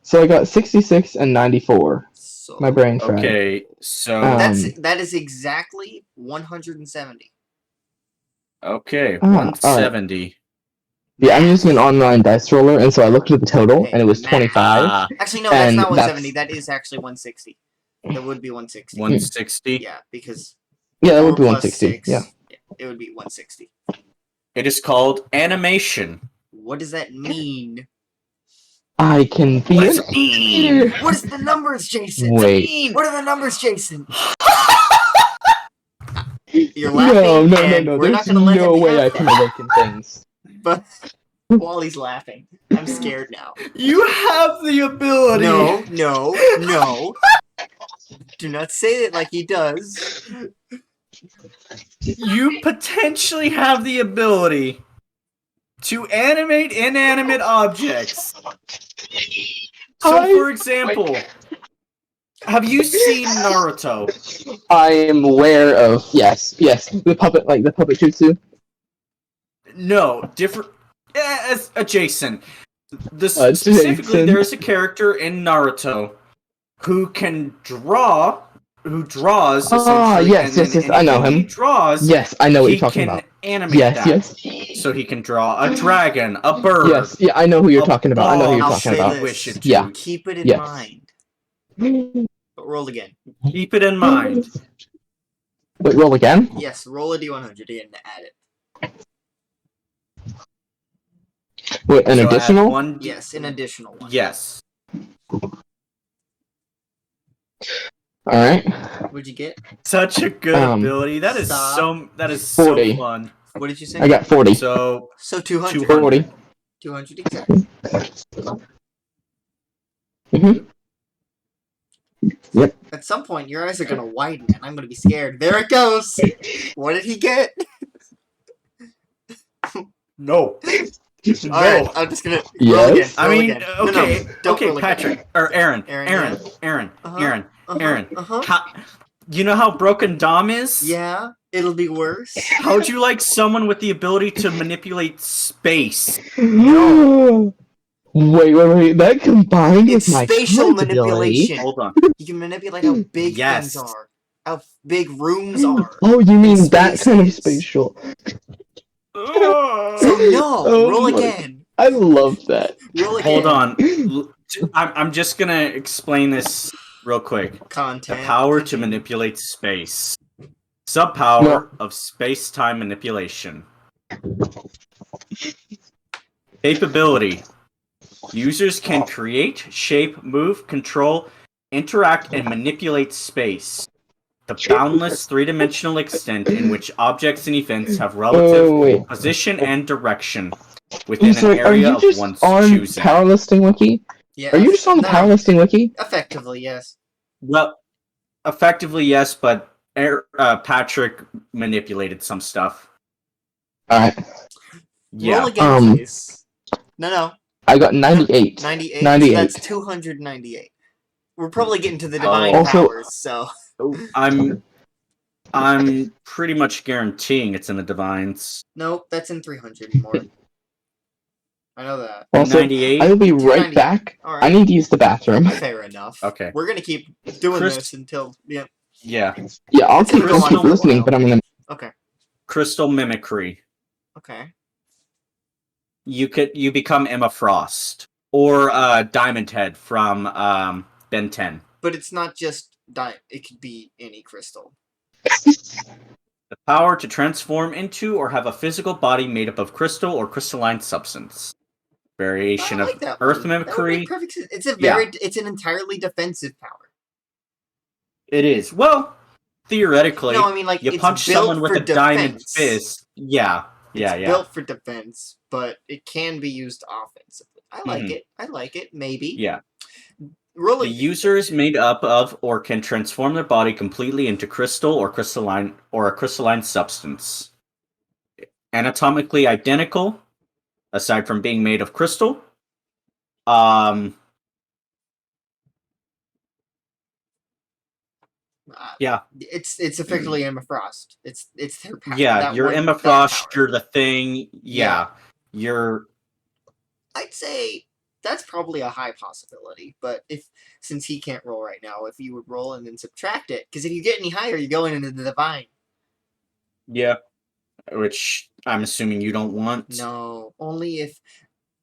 so I got 66 and 94. So My brain fried. Okay, so that is exactly 170. okay, all right. 170. Yeah, I'm using an online dice roller, and so I looked at the total, and it was 25. Ah, Actually, no, that's And not 170. that's- That is actually 160. That would be 160. 160. Yeah, because Yeah, that would 4 be plus 160. 6, Yeah. it would be 160. It is called animation. What does that mean? I can be What does an it mean? animator. What is the numbers, Jason? Wait. What are the numbers, Jason? You're laughing. No. and we're There's not gonna let no him way I have can that. awaken things. But while he's laughing, I'm scared now. You have the ability. No. Do not say it like he does. You potentially have the ability to animate inanimate objects. So, for example, have you seen Naruto? I am aware of yes, the puppet, like the puppet jutsu. No, different. Adjacent. Specifically, Jason. there is a character in Naruto who can draw, who draws essentially, yes, and then I know anything he him. draws, Yes, I know what he you're talking can about. animate that. Yes. So he can draw a dragon, a bird. Yes, yeah, I know who you're a talking about. I know who you're I'll talking say about. this. He wish it to. Yeah. Keep it in Yes. mind. But roll again. Keep it in mind. Wait, roll again? Yes, roll a d100 again to add it. Wait, an So add additional? one Yes, an additional one. Yes. Alright. What'd you get? Such a good ability. That is Stop. so 40. fun. What did you say? I got 40. So 200. 40. 200 exactly. Mm-hmm. Yep. At some point, your eyes are gonna widen, and I'm gonna be scared. There it goes! What did he get? no. Alright, I'm just gonna roll Yes. again. I roll mean, again. okay, No, don't okay, roll again. Patrick or Aaron, Aaron, Aaron. Uh-huh. How, you know how broken Dom is? Yeah, it'll be worse. How'd you like someone with the ability to manipulate space? Wait. That combined It's with my spatial current ability. manipulation. Hold on. You can manipulate how big Yes. things are, how big rooms are. Oh, you mean and that kind of spaces. spatial? So no, Oh roll my- again. I love that. Roll again. Hold on. I'm just gonna explain this real quick. The Content. power to Continue. manipulate space. Subpower of space-time manipulation. Capability. Users can create, shape, move, control, interact, and manipulate space. The boundless three-dimensional extent in which objects and events have relative Wait. position and direction within So, an are area you of just one's on choosing. Powerlifting Wiki? Yeah, Are you just on the no, Powerlifting Wiki? effectively, yes. Well, effectively, yes, but Patrick manipulated some stuff. Alright. Yeah. Roll again, please. No. I got 98. 98. 98. So that's 298. We're probably getting to the divine Also- powers, so. I'm pretty much guaranteeing it's in the divines. Nope, that's in 300 more. I know that. Also, 98. I will be right 298. back. Alright. I need to use the bathroom. Fair enough. Okay. We're gonna keep doing Chris- this until. Yeah. Yeah. Yeah, I'll It's gonna keep, go I'll on keep for a listening, while. but I'm gonna. Okay. Crystal mimicry. Okay. You become Emma Frost or Diamond Head from Ben 10. But it's not just it could be any crystal. The power to transform into or have a physical body made up of crystal or crystalline substance. Variation I like of that Earth one. That would mimicry. make perfect sense. It's a Yeah. it's an entirely defensive power. It is. Well, theoretically, No, I mean like you it's punch built someone with for a diamond defense. fist. Yeah. It's Yeah. built for defense, but it can be used offensively. I like Mhm. it. I like it. Maybe. Yeah. Roll The user is made up of or can transform their body completely into crystal or a crystalline substance. Anatomically identical, aside from being made of crystal. Yeah. It's effectively Emma Frost. It's their power. Yeah, you're Emma Frost, you're the thing. Yeah. You're I'd say that's probably a high possibility, but since he can't roll right now, if you would roll and then subtract it, because if you get any higher, you're going into the divine. Yeah. Which I'm assuming you don't want. No, only if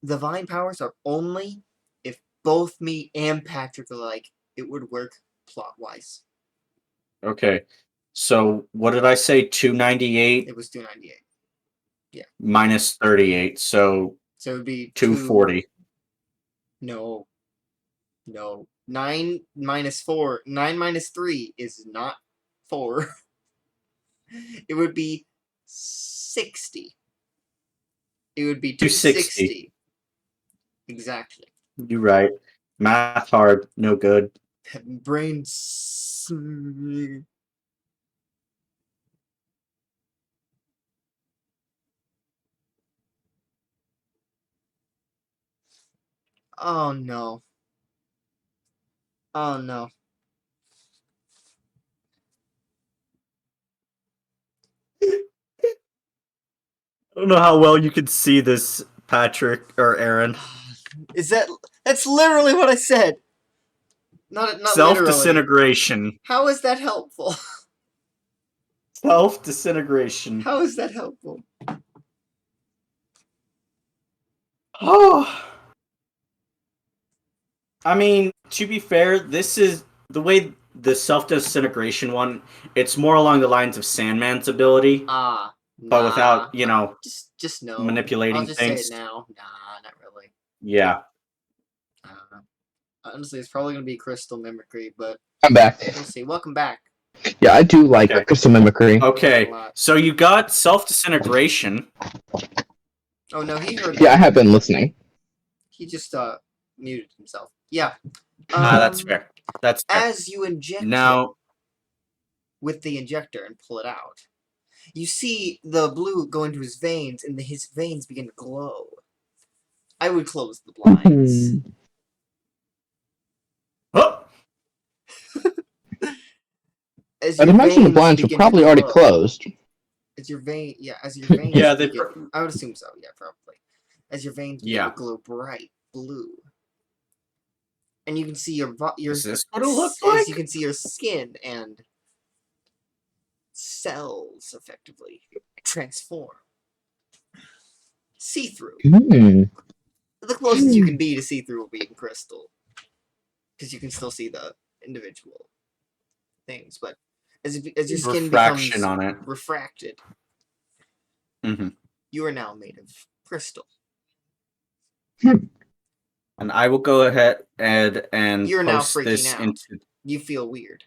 divine powers are only if both me and Patrick are like, it would work plot-wise. Okay. So what did I say? 298 It was 298. Yeah. minus 38. So So it would be 240. No. 9 minus 4. 9 minus 3 is not 4. It would be 60. It would be 260. Exactly. You're right. Math hard, no good. Brain sucks. It's me. Oh no. Oh no. I don't know how well you can see this, Patrick or Aaron. That's literally what I said. Not literally. Self-disintegration. How is that helpful? Self-disintegration. How is that helpful? Oh. I mean, to be fair, this is the way the self-disintegration one, it's more along the lines of Sandman's ability, Nah, but without, just no. manipulating I'll just things. say it now. Nah, not really. Yeah. I don't know. Honestly, it's probably gonna be crystal mimicry, but I'm back. we'll see. Welcome back. Yeah, I do like Okay. crystal mimicry. Okay, so you got self-disintegration. Oh no, he heard Yeah, I me. have been listening. He just muted himself. Yeah. That's fair. That's fair. As you inject Now, him with the injector and pull it out, you see the blue go into his veins, and his veins begin to glow. I would close the blinds. oh, As I'd your imagine the veins blinds were begin to probably already glow, closed. As your veins Yeah, they begin, I would assume so. Yeah, probably. As your veins begin to glow bright blue, and you can see your is this what it looks like? as you can see your skin and cells effectively transform, see through. Hmm. The closest you can be to see through will be in crystal, because you can still see the individual things. But as your skin Refraction becomes on it. refracted, you are now made of crystal. And I will go ahead and You're now post freaking this out. into. You feel weird.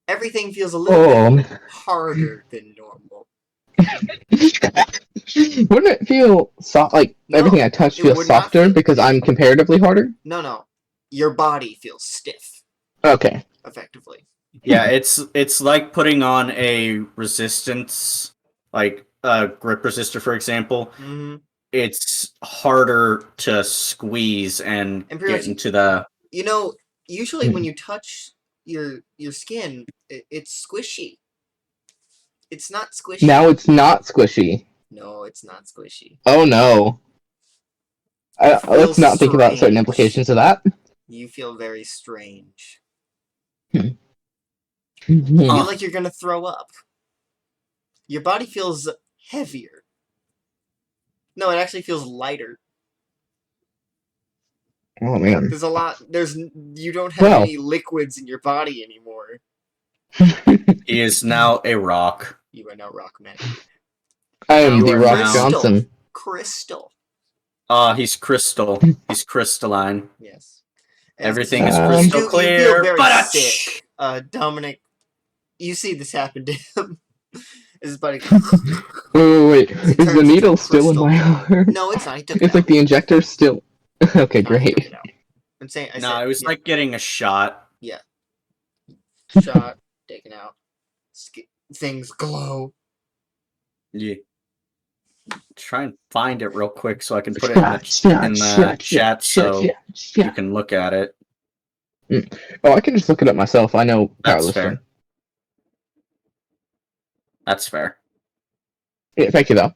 Everything feels a little bit harder than normal. Wouldn't it feel soft? Like No, everything I touch it feels would not softer feel- because I'm comparatively harder? No. Your body feels stiff, Okay. effectively. Yeah, it's like putting on a resistance, like a grip resistor, for example. Mm-hmm. It's harder to squeeze and get into the. Usually when you touch your skin, it's squishy. It's not squishy. Now it's not squishy. No, it's not squishy. Oh no. Let's not think about certain implications of that. You feel very strange. Hmm. You feel like you're gonna throw up. Your body feels heavier. No, it actually feels lighter. Oh man. You don't have any liquids in your body anymore. He is now a rock. You are now Rockman. I am You the are Rock now- Johnson. Crystal. He's crystal. He's crystalline. Yes. Everything is You crystal You clear. feel very Ba-da-ch! sick. Dominic, you see this happen to him. His buddy. Wait. Is the needle still in my arm? No, it's not. He took it It's out. like the injector's still. Okay, No, he took great. it out. I'm saying. It was like getting a shot. Yeah. Shot, taken out. Things glow. Yeah. Try and find it real quick so I can put it in the chat so you can look at it. Oh, I can just look it up myself. I know That's powerlifting. fair. That's fair. Yeah, thank you though.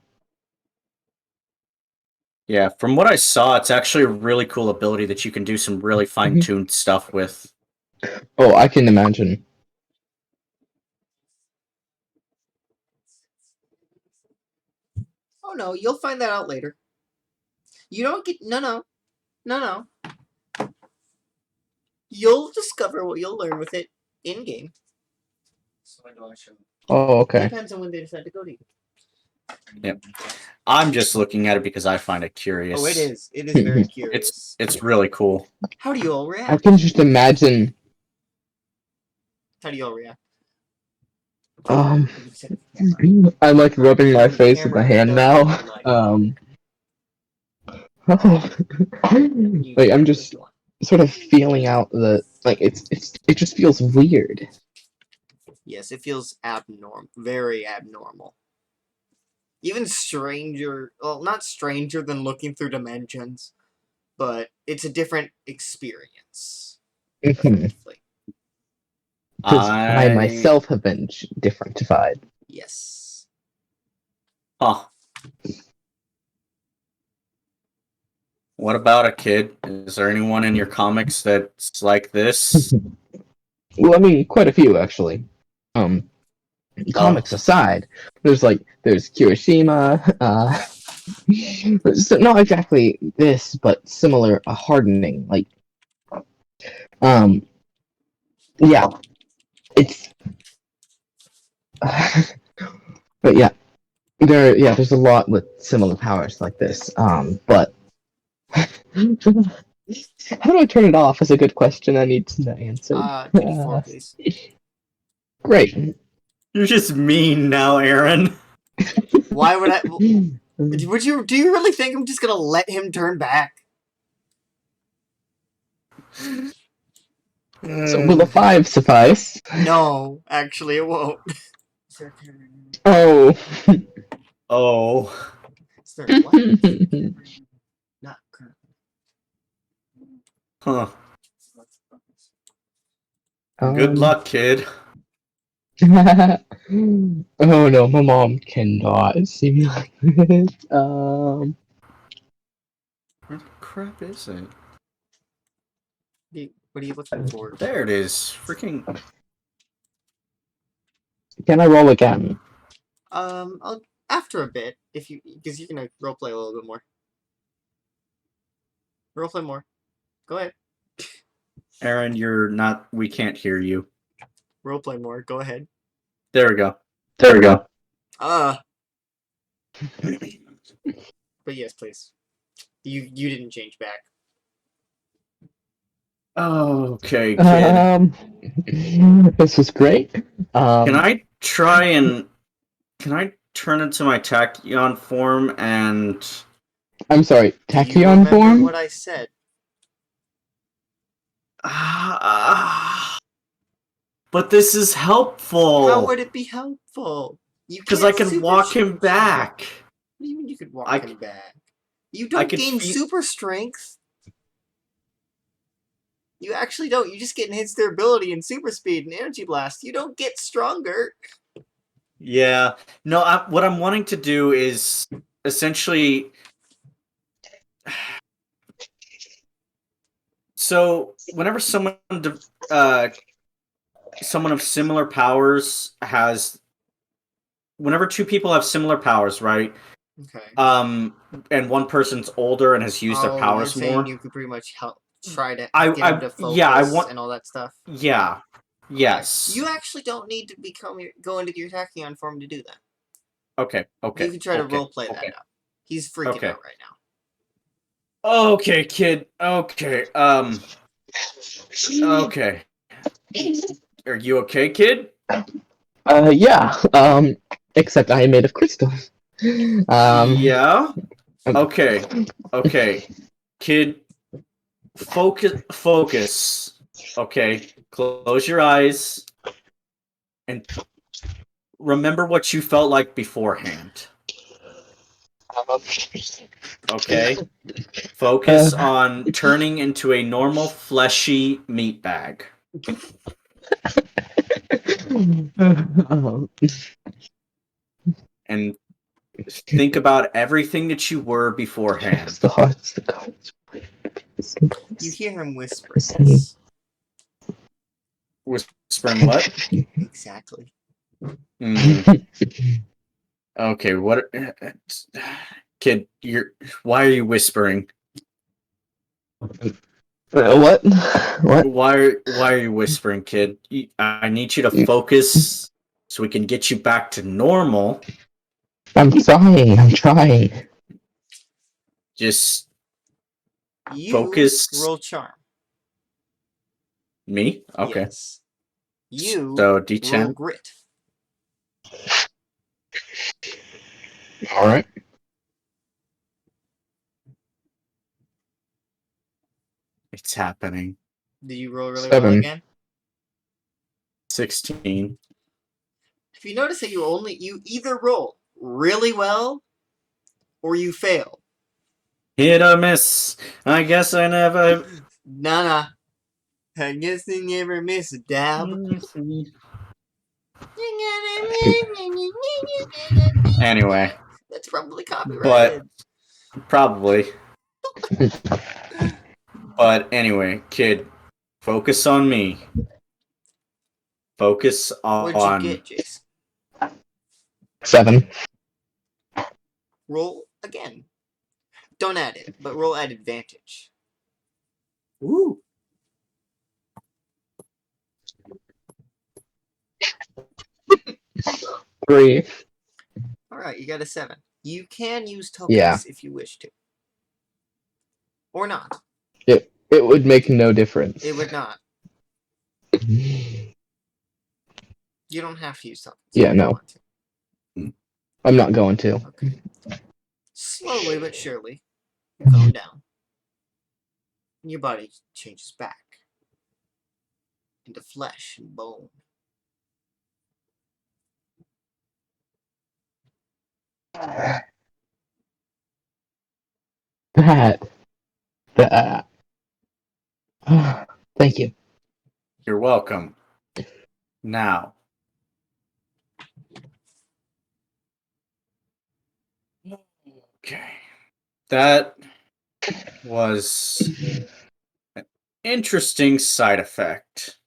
Yeah, from what I saw, it's actually a really cool ability that you can do some really fine-tuned stuff with. Oh, I can imagine. Oh no, you'll find that out later. You don't get no. You'll discover what you'll learn with it in game. So I know I should. Oh, okay. Depends on when they decide to go to you. Yep. I'm just looking at it because I find it curious. Oh, it is. It is very curious. It's really cool. How do you all react? I can just imagine. How do you all react? I'm like rubbing my face with my hand now. Like I'm just sort of feeling out the Like it just feels weird. Yes, it feels abnormal, very abnormal. Even stranger, well, not stranger than looking through dimensions, but it's a different experience. Effectively. Because I myself have been differentified. Yes. Huh. What about a kid? Is there anyone in your comics that's like this? Well, I mean, quite a few actually. Comics aside, there's Kirishima. So not exactly this, but similar hardening. Um, yeah, it's. But yeah, there's a lot with similar powers like this. But how do I turn it off? Is a good question. I need to answer. Duty 4, please. Great. You're just mean now, Aaron. Why would I? Would you? Do you really think I'm just gonna let him turn back? So will a 5 suffice? No, actually, it won't. Oh. Oh. Sir, what? Not currently. Huh. Good luck, kid. Oh no, my mom cannot see me like this. Where the crap is it? What are you looking for? There it is. Freaking. Can I roll again? After a bit, because you can roleplay a little bit more. Roleplay more. Go ahead. Aaron, you're not. We can't hear you. Roleplay more. Go ahead. There we go. But yes, please. You didn't change back. Okay, kid. This was great. Can I try and can I turn into my tachyon form and? I'm sorry, Do you tachyon remember form? what I said? But this is helpful. How would it be helpful? Because I can walk him back. What do you mean you could walk him back? You don't could gain super strength. You actually don't. You just get enhanced durability and super speed and energy blast. You don't get stronger. Yeah. No, what I'm wanting to do is essentially. So whenever someone of similar powers has, whenever two people have similar powers, right? Okay. And one person's older and has used their powers you're saying more. you could pretty much try to I get him to focus yeah, I want and all that stuff. Yeah. Yes. You actually don't need to go into your tachyon form to do that. Okay. You can try to roleplay that out. He's freaking out right now. Okay, kid. Okay. Okay. Are you okay, kid? Yeah. Except I am made of crystal. Yeah. Okay. Okay. Kid, focus. Okay. Close your eyes and remember what you felt like beforehand. Okay? Focus on turning into a normal fleshy meat bag. And think about everything that you were beforehand. The cards. You hear him whisper this. Whispering what? Exactly. Okay, what? Kid, why are you whispering? What? Why are you whispering, kid? I need you to focus so we can get you back to normal. I'm trying. Just focus. Roll charm. Me? Okay. Yes. You so D10. roll grit. All right. It's happening. Did you roll really well 7. again? 16. If you notice that you either roll really well or you fail. Hit or miss. I guess I never. Nah. I guess they never miss a dab. Anyway, That's probably but copyrighted. probably. But anyway, kid, focus on me. Focus What'd you on. get, Jason? 7. Roll again. Don't add it, but roll at advantage. Woo. Three. Alright, you got a 7. You can use tokens Yeah. if you wish to. Or not. It would make no difference. It would not. You don't have to use tokens. Yeah, if you no. want to. I'm not going to. Okay. Slowly but surely, you calm down. And your body changes back into flesh and bone. That. Thank you. You're welcome. Now. Okay. That was an interesting side effect.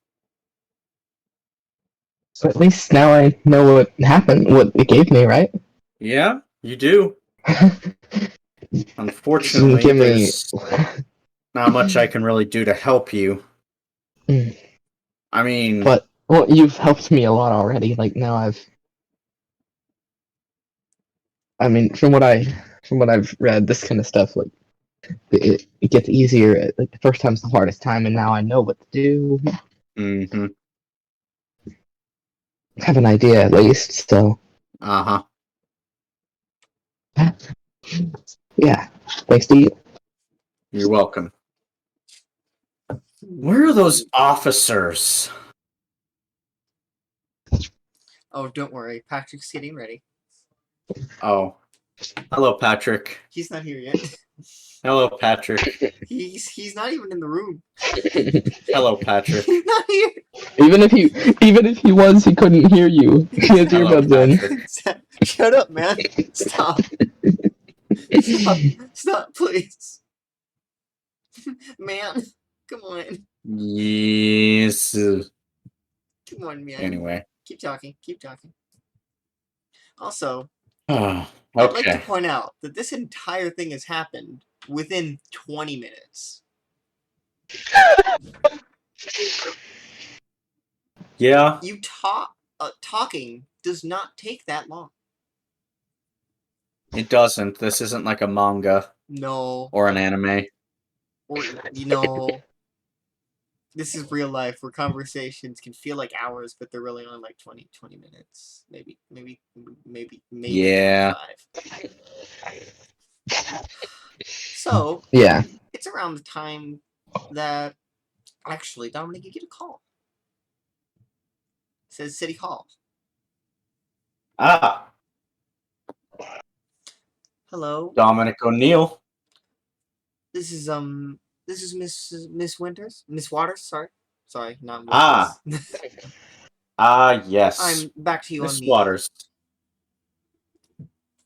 So at least now I know what happened, what it gave me, right? Yeah, you do. Doesn't Unfortunately, give me. there's not much I can really do to help you. I mean, But well, you've helped me a lot already. Like now I mean, from what I've read, this kind of stuff, like it gets easier. Like the first time's the hardest time, and now I know what to do. mm-hmm. I have an idea at least. So Uh-huh. yeah, thanks to you. You're welcome. Where are those officers? Oh, don't worry. Patrick's getting ready. Oh. Hello, Patrick. He's not here yet. Hello, Patrick. He's not even in the room. Hello, Patrick. He's not here. even if he was, he couldn't hear you. He has Hello, earbuds in. Patrick. Shut up, man. Stop. Stop, please. Man, come on. Yes. Come on, man. Anyway. Keep talking. Also, Oh, I'd like to okay. point out that this entire thing has happened within 20 minutes. Yeah, You talking does not take that long. it doesn't. This isn't like a manga No. or an anime. Or, you know, this is real life where conversations can feel like hours, but they're really only like 20 minutes. Maybe Yeah. 25. So, Yeah. it's around the time that actually, Dominic, you get a call. It says City Hall. Ah, Hello. Dominic O'Neill. This is Miss Winters? Miss Waters, sorry, not Ah. Winters. Yes. I'm back to you Miss Waters.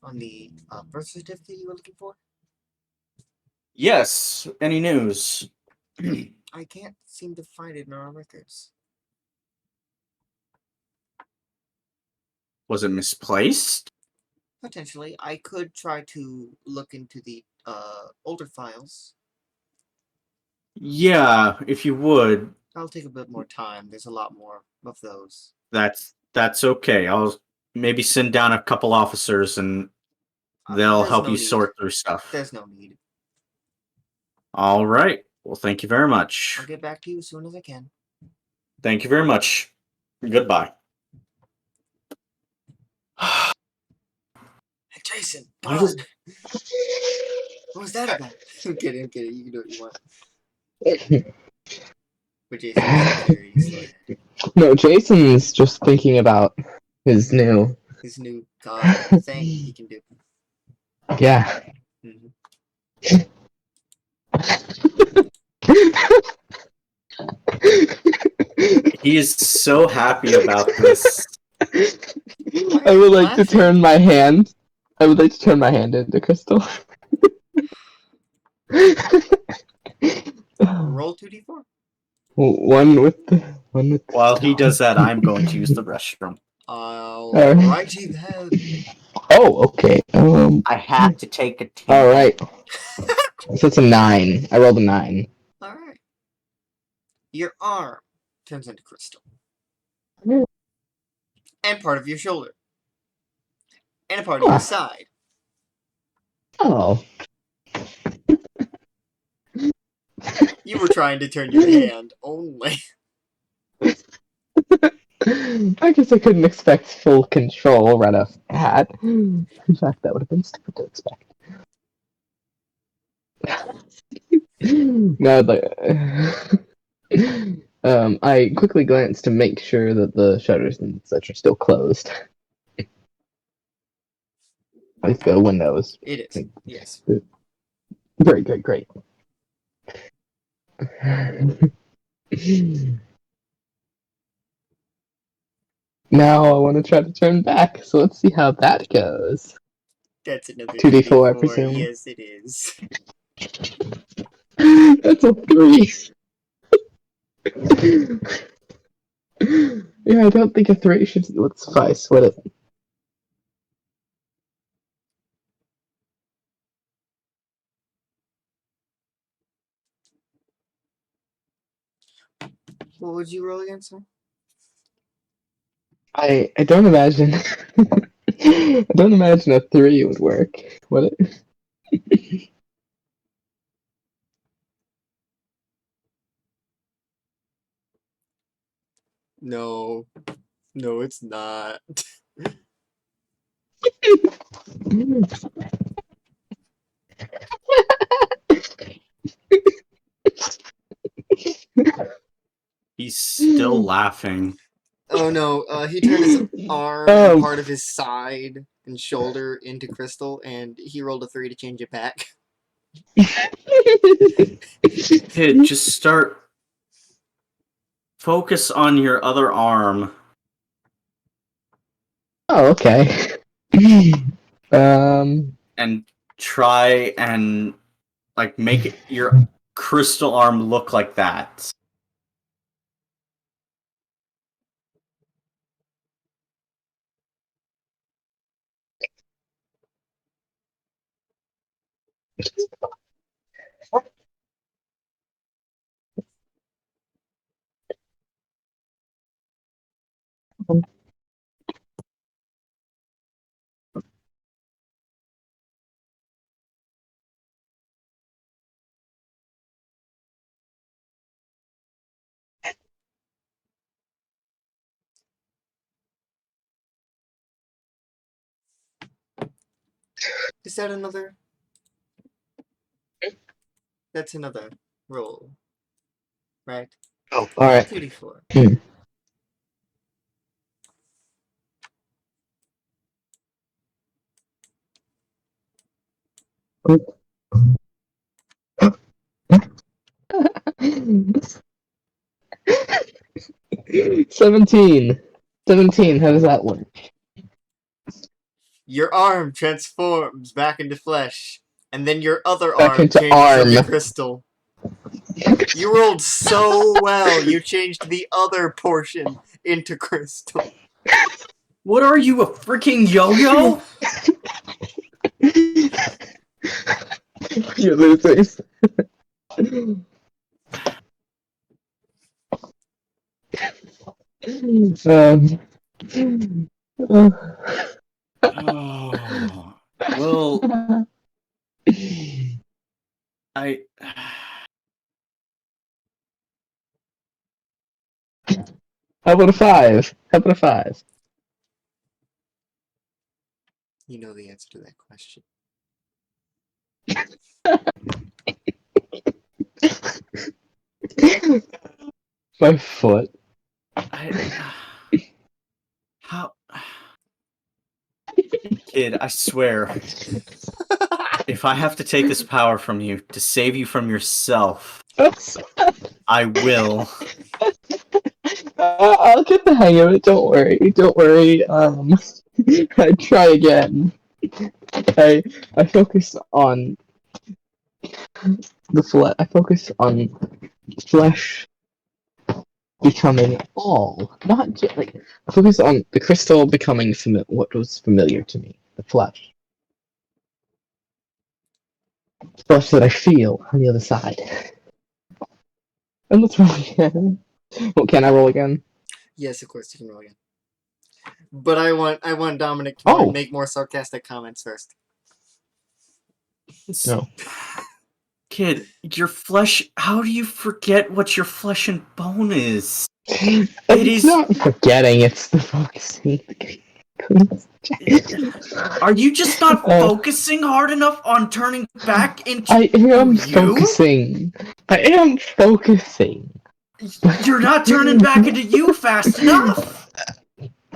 on the birth certificate you were looking for. Yes. Any news? I can't seem to find it in our records. Was it misplaced? Potentially, I could try to look into the older files. Yeah, if you would. That'll take a bit more time. There's a lot more of those. That's okay. I'll maybe send down a couple officers and they'll There's help no you need. sort through stuff. There's no need. All right. Well, thank you very much. I'll get back to you as soon as I can. Thank you very much. Goodbye. Hey, Jason, come Why on. does- What was that about? I'm kidding. You can do what you want. But Jason's furiously. No, Jason's just thinking about his new. His new thing he can do. Yeah. Mhm. He is so happy about this. Why I are would you like to laughing? turn my hand. I would like to turn my hand into crystal. Roll 2d4. One with the one with the While he stone. does that, I'm going to use the restroom. Alrighty then. Oh, okay. I had to take a tea. All right. So it's a 9. I rolled a 9. Alright. Your arm turns into crystal. And part of your shoulder. And a part of your side. Oh. You were trying to turn your hand only. I guess I couldn't expect full control right off the hat. In fact, that would have been stupid to expect. No, I quickly glanced to make sure that the shutters and such are still closed. At least the windows. It is. Yes. Great, great, great. Now I want to try to turn back, so let's see how that goes. That's another 2d4, I 2d4. presume. Yes, it is. That's a 3. Yeah, I don't think a 3 would suffice, would it? What would you roll against her? I don't imagine. I don't imagine a 3 would work, would it? No. No, it's not. 'Cause He's still laughing. Oh no, he turned his arm and part of his side and shoulder into crystal, and he rolled a 3 to change it back. Kid, just start. Focus on your other arm. Oh, okay. And try and make your crystal arm look like that. Is that another? That's another roll. Right? Oh, alright. 2d4. Seventeen. 17, how does that work? Your arm transforms back into flesh, and then your other Back arm into changes arm. into crystal. You rolled so well, you changed the other portion into crystal. What are you, a freaking yo-yo? You're losing. um, Oh. Well, I... How about a 5? How about a 5? You know the answer to that question. My foot. How? Kid, I swear, if I have to take this power from you to save you from yourself, I will. I'll get the hang of it. Don't worry. Don't worry. I try again. I focus on the flesh. I focus on flesh becoming all, not just like. I focus on the crystal becoming what was familiar to me, the flesh. Flesh that I feel on the other side. And let's roll again. Well, can I roll again? Yes, of course you can roll again. But I want Dominic to Oh. make more sarcastic comments first. No. Kid, your flesh. How do you forget what your flesh and bone is? It's not forgetting, it's the focusing. Are you just not focusing hard enough on turning back into I am you? focusing. I am focusing. You're not turning back into you fast enough.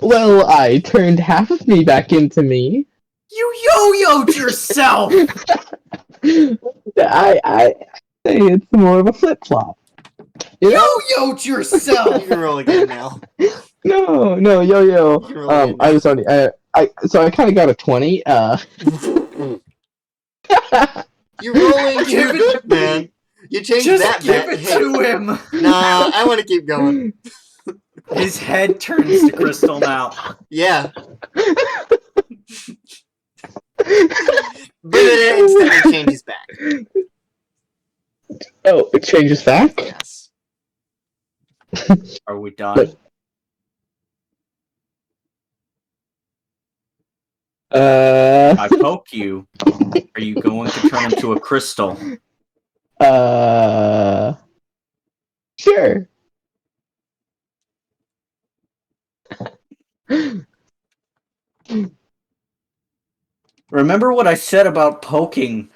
Well, I turned half of me back into me. You yo-yoed yourself. I say it's more of a flip flop. You know? Yo-yoed yourself. You can roll again now. No, yo. You can roll again I now. was already. So I kind of got a 20. You're rolling too good, man. You changed Just that give bet. it to him. Nah, I want to keep going. His head turns to crystal now. Yeah. But it instantly changes back. Oh, it changes back? Yes. Are we done? I poke you. Are you going to turn into a crystal? Sure. Remember what I said about poking?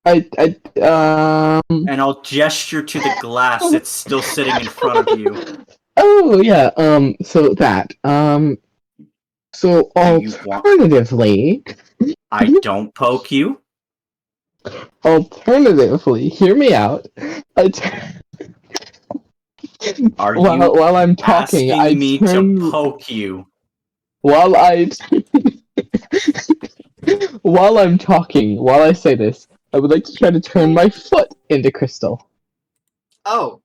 And I'll gesture to the glass that's still sitting in front of you. Oh yeah, so that. So Do you want- alternatively, I don't poke you. alternatively, hear me out. Are you while I'm talking, asking I me turn to poke you? while while I'm talking, while I say this, I would like to try to turn my foot into crystal. Oh.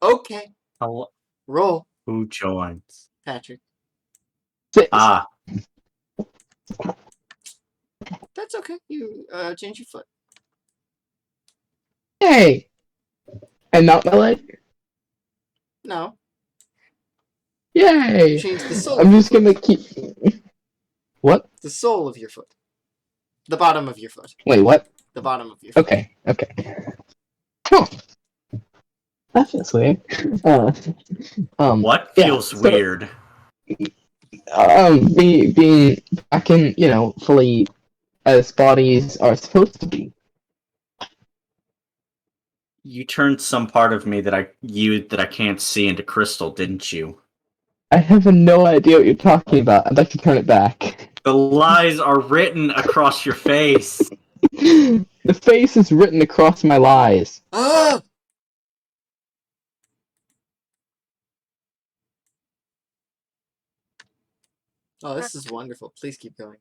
Okay. Hello? Roll, Who joins? Patrick. 6. Ah, That's okay. You change your foot. Yay! And not my leg? No. Yay! Change the sole. I'm of your just foot. gonna keep. What? The sole of your foot. The bottom of your foot. Wait, what? The bottom of your foot. Okay. Huh. That feels weird. what yeah, feels so, weird? being back in, fully as bodies are supposed to be. You turned some part of me that I can't see into crystal, didn't you? I have no idea what you're talking about. I'd like to turn it back. The lies are written across your face. The face is written across my lies. Ah! Oh, this is wonderful. Please keep going.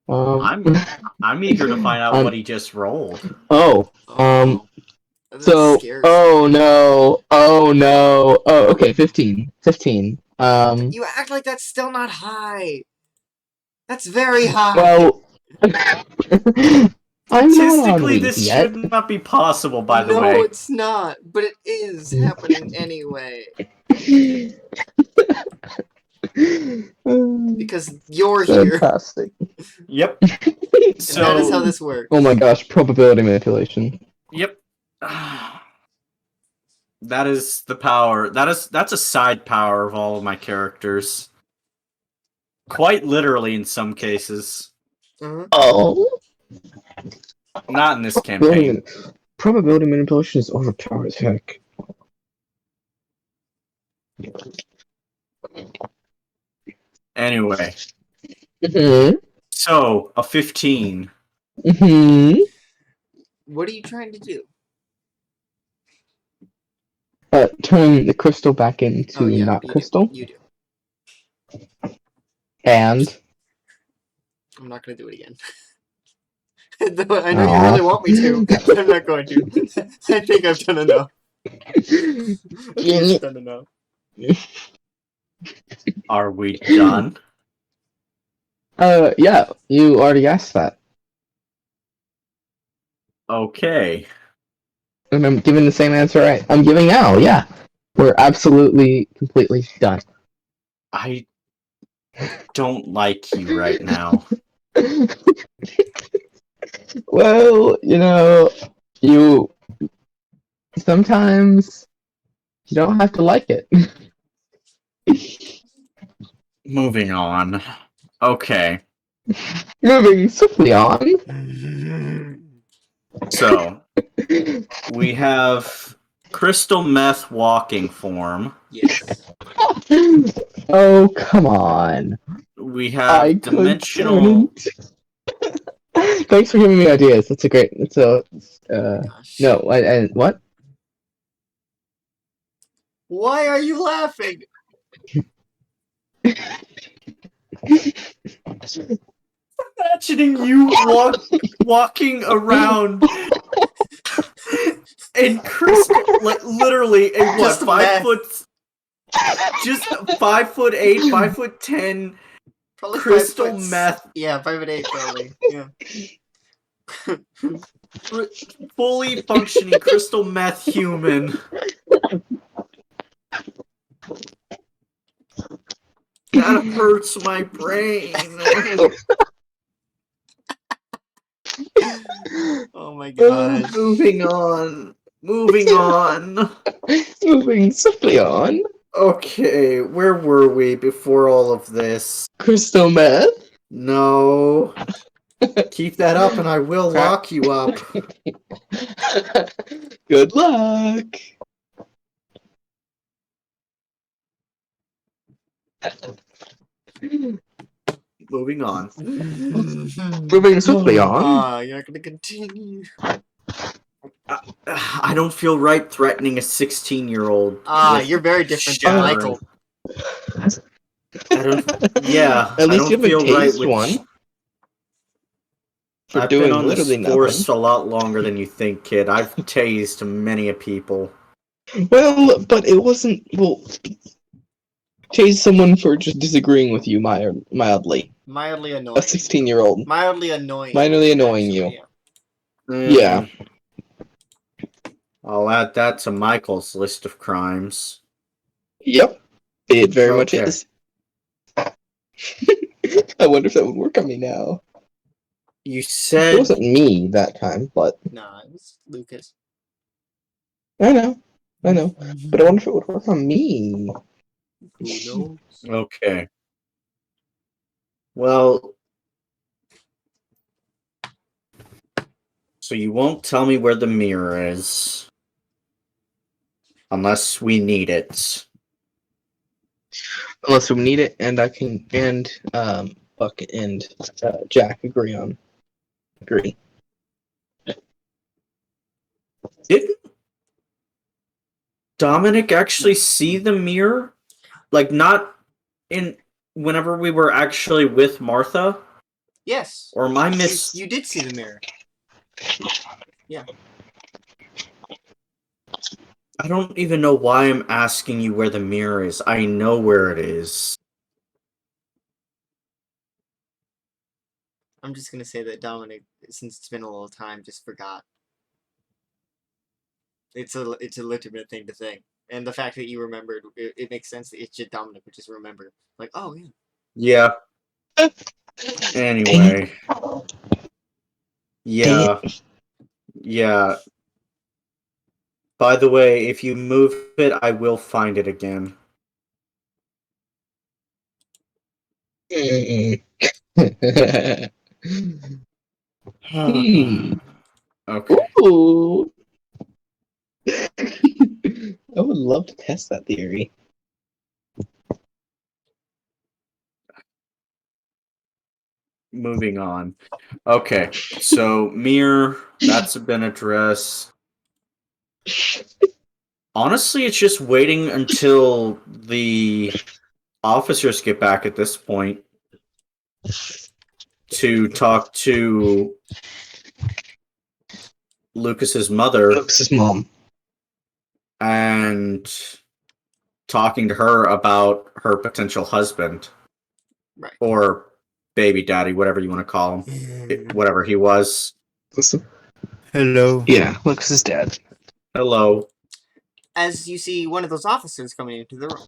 I'm eager to find out Um, what he just rolled. Oh, no. That so, scares oh no, okay, 15. You act like that's still not high. That's very high. Well, I'm not on Statistically, weed this yet. should not be possible, by the no, way. it's not. But it is happening anyway. Because you're here. Fantastic. Yep. And So that is how this works. Oh my gosh, probability manipulation. Yep. That is the power. That's a side power of all of my characters. Quite literally in some cases. Uh-huh. Oh. Not in this campaign. Probability manipulation is overpowered as heck. Anyway, Mm-hmm. so a 15. Mm-hmm. What are you trying to do? Turn the crystal back into Oh yeah, not you crystal. do. You do. And I'm not gonna do it again. I know you Aw. really want me to, but I'm not going to. I think I've done enough. I think it's done enough. Are we done? Yeah, you already asked that. Okay. And I'm giving the same answer I'm giving now, yeah. We're absolutely, completely done. I don't like you right now. Well, you sometimes you don't have to like it. Moving on. Okay. Moving swiftly on. So, we have crystal meth walking form. Yes. Oh, come on. We I have could turn dimensional. into... Thanks for giving me ideas. That's a great. It's a. Oh my gosh. No, and what? Why are you laughing? Imagining you walking around in crystal, like literally a what? Just 5 meth. foot, just 5'8", 5'10" Probably crystal 5 foot. meth, Yeah, 5'8", probably. Yeah. fully functioning crystal meth human. That hurts my brain. Oh my gosh. Moving on. Moving on. Moving swiftly on. Okay, where were we before all of this? Crystal meth. No. Keep that up and I will lock you up. Good luck. Moving on. Moving swiftly on. You're not gonna continue. I don't feel right threatening a 16-year-old. You're very different than shattering. Michael. I don't. Yeah, At least I you don't haven't feel right tased with. one. For I've been doing on this literally force nothing. a lot longer than you think, kid. I've tased many a people. Well, but it wasn't. Well, tase someone for just disagreeing with you mildly. Mildly A annoying. 16-year-old. Mildly annoying. Minorly annoying actually, you. Yeah. I'll add that to Michael's list of crimes. Yep. It very much Okay. is. I wonder if that would work on me now. You It said wasn't me that time, but Nah, it was Lucas. I know. But I wonder if it would work on me. Who knows? okay. Well, so you won't tell me where the mirror is unless we need it. Unless we need it, and I can, Buck and Jack agree. Didn't Dominic actually see the mirror? Like, not in whenever we were actually with Martha? Yes. Or am I You did see the mirror. Yeah. I don't even know why I'm asking you where the mirror is. I know where it is. I'm just gonna say that Dominic, since it's been a little time, just forgot. It's a legitimate thing to think, and the fact that you remembered, it makes sense that it's just Dominic would just remember. Like, oh yeah. Yeah. Anyway. Yeah. Yeah. By the way, if you move it, I will find it again. Hmm. Okay. Ooh. I would love to test that theory. Moving on. Okay. So mirror, that's been addressed. Honestly, it's just waiting until the officers get back at this point to talk to Lucas's mother Lucas's mom. and talking to her about her potential husband Right. or baby daddy, whatever you want to call him, whatever he was. Hello. Yeah, Lucas's dad. Hello. As you see one of those officers coming into the room.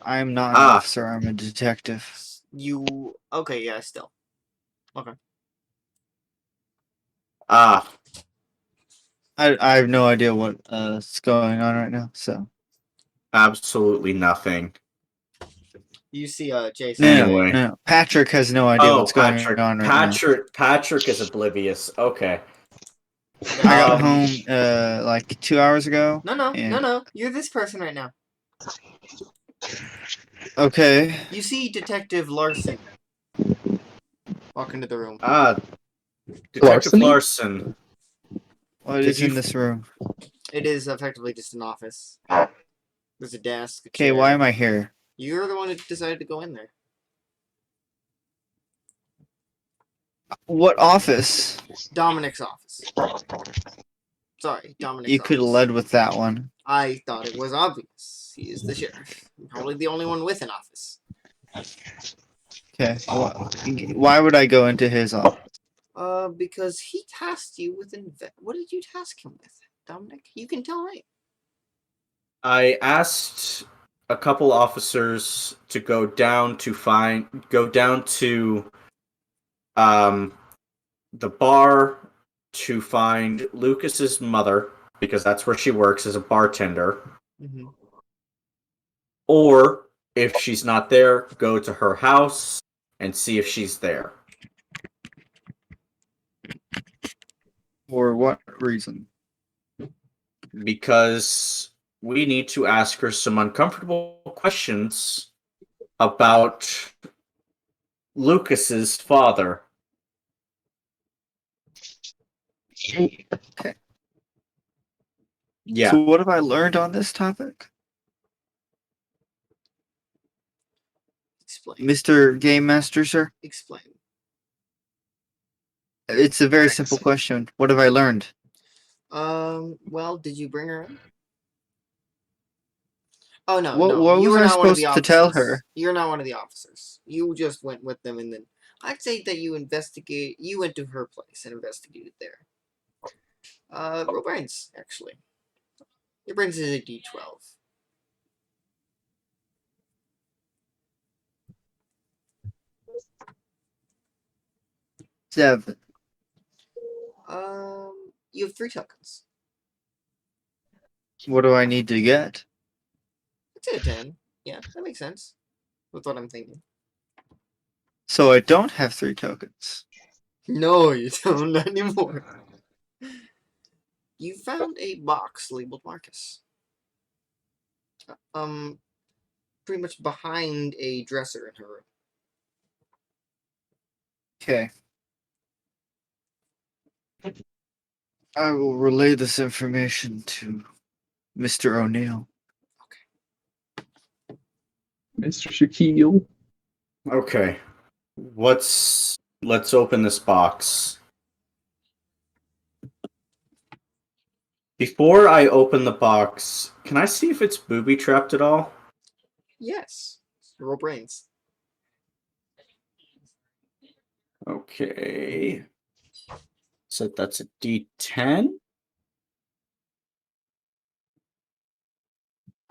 I'm not an Ah. officer. I'm a detective. You okay? Yeah, still. Okay. Ah, I have no idea what's going on right now. So absolutely nothing. You see, Jason. no, Anyway. no. Patrick has no idea Oh, what's going Patrick. on right now. Patrick is oblivious. Okay. I got Um, home like 2 hours ago. No. and- You're this person right now. Okay. You see Detective Larson walk into the room. Detective Larceny? Larson. What Did is you in this room? It is effectively just an office. There's a desk. A Okay, chair. why am I here? You're the one who decided to go in there. What office? Dominic's office. Sorry, Dominic's You could have office. led with that one. I thought it was obvious. He is the sheriff. Probably the only one with an office. Okay. Why would I go into his office? Because he tasked you with what did you task him with, Dominic? You can tell, right? I asked a couple officers to go down to the bar to find Lucas's mother because that's where she works as a bartender. Mm-hmm. Or if she's not there, go to her house and see if she's there. For what reason? Because we need to ask her some uncomfortable questions about Lucas's father. Okay. Yeah. So what have I learned on this topic? Explain. Mr. Game Master, sir? Explain. It's a very simple question. What have I learned? Well, did you bring her in? Oh no, What you was were I not one of the supposed to officers. tell her? You're not one of the officers. You just went with them, and then I'd say that you went to her place and investigated there. Roll brains, actually. Your brains is a D12. 7. You have 3 tokens. What do I need to get? I'd say a 10. Yeah, that makes sense. With what I'm thinking. So I don't have 3 tokens. No, you don't anymore. You found a box labeled Marcus. Pretty much behind a dresser in her room. Okay. I will relay this information to Mr. O'Neill. Mr. Shaquille. Okay. Let's open this box. Before I open the box, can I see if it's booby trapped at all? Yes. Roll brains. Okay. So that's a D10.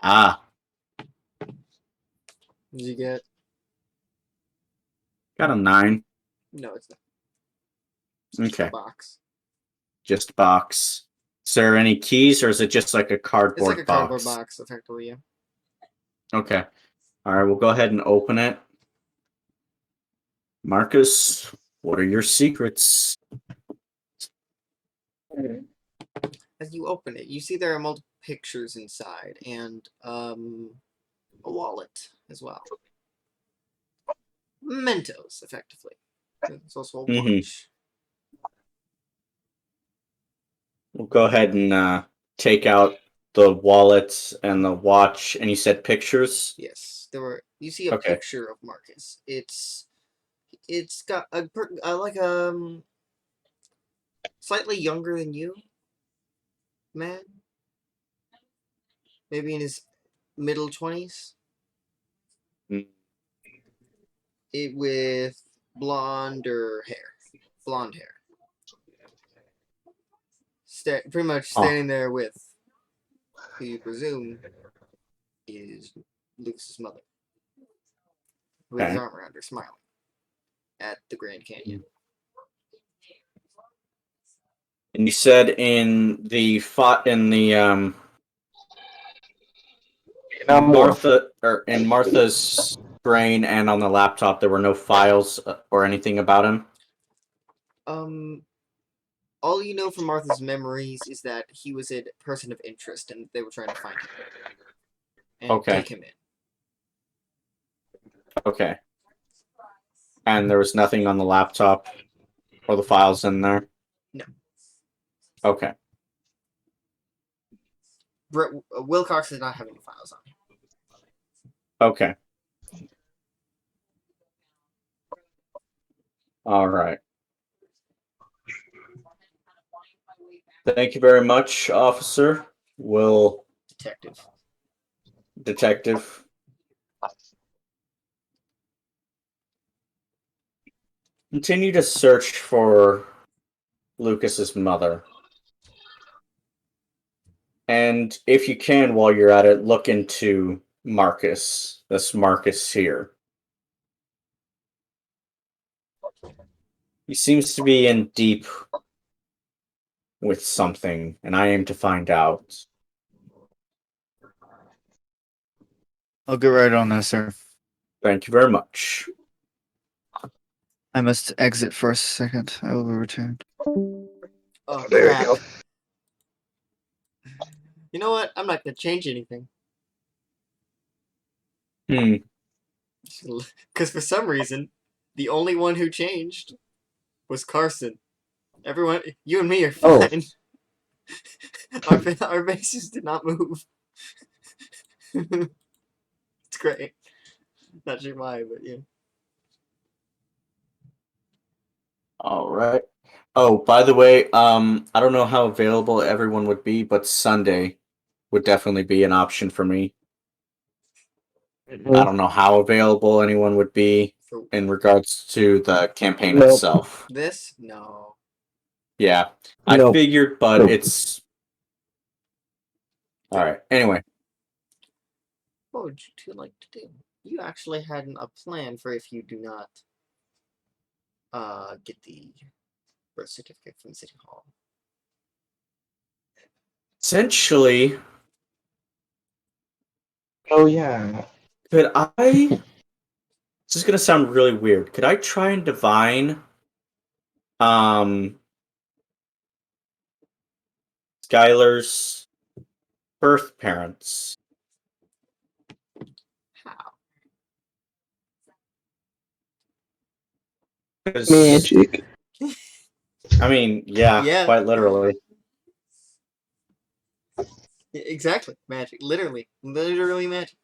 Ah, Did you get? got a 9. No, it's not. It's just Okay. a box. Just box. Is there any keys or is it just like a It's cardboard like a box? cardboard box, effectively, yeah. Okay. All right, we'll go ahead and open it. Marcus, what are your secrets? As you open it, you see there are multiple pictures inside and a wallet as well. Mementos, effectively. There's also a watch. We'll go ahead and take out the wallet and the watch. And you said pictures? Yes, there were. You see a Okay. picture of Marcus. It's got like slightly younger than you, man. Maybe in his middle 20s. Mm. It with blonde hair. Pretty much standing there with who you presume is Lucas's mother, with his Okay. arm around her, smiling at the Grand Canyon. And you said in the Martha's brain and on the laptop there were no files or anything about him. All you know from Martha's memories is that he was a person of interest, and they were trying to find him and take him in. Okay. And there was nothing on the laptop or the files in there? No. Okay. Wilcox did not have any files on him. Okay. All right. Thank you very much, officer. Detective. Continue to search for Lucas's mother. And if you can, while you're at it, look into Marcus. This Marcus here. He seems to be in deep with something, and I aim to find out. I'll get right on that, sir. Thank you very much. I must exit for a second. I will return. Oh, There you crap. go. You know what? I'm not gonna change anything. Because for some reason, the only one who changed was Carson. Everyone, you and me are fine. Our bases did not move. It's great. Not sure why, but yeah. All right. Oh, by the way, I don't know how available everyone would be, but Sunday would definitely be an option for me. I don't know how available anyone would be in regards to the campaign Nope. itself. This? No. Yeah, I Nope. figured, but Nope. it's all right. Anyway, What would you two like to do? You actually had a plan for if you do not get the birth certificate from City Hall. essentially, Oh yeah. could I? This is gonna sound really weird. Could I try and divine, Skylar's birth parents? How? 'Cause- Magic. I mean, yeah, quite literally. Exactly. Magic. Literally magic.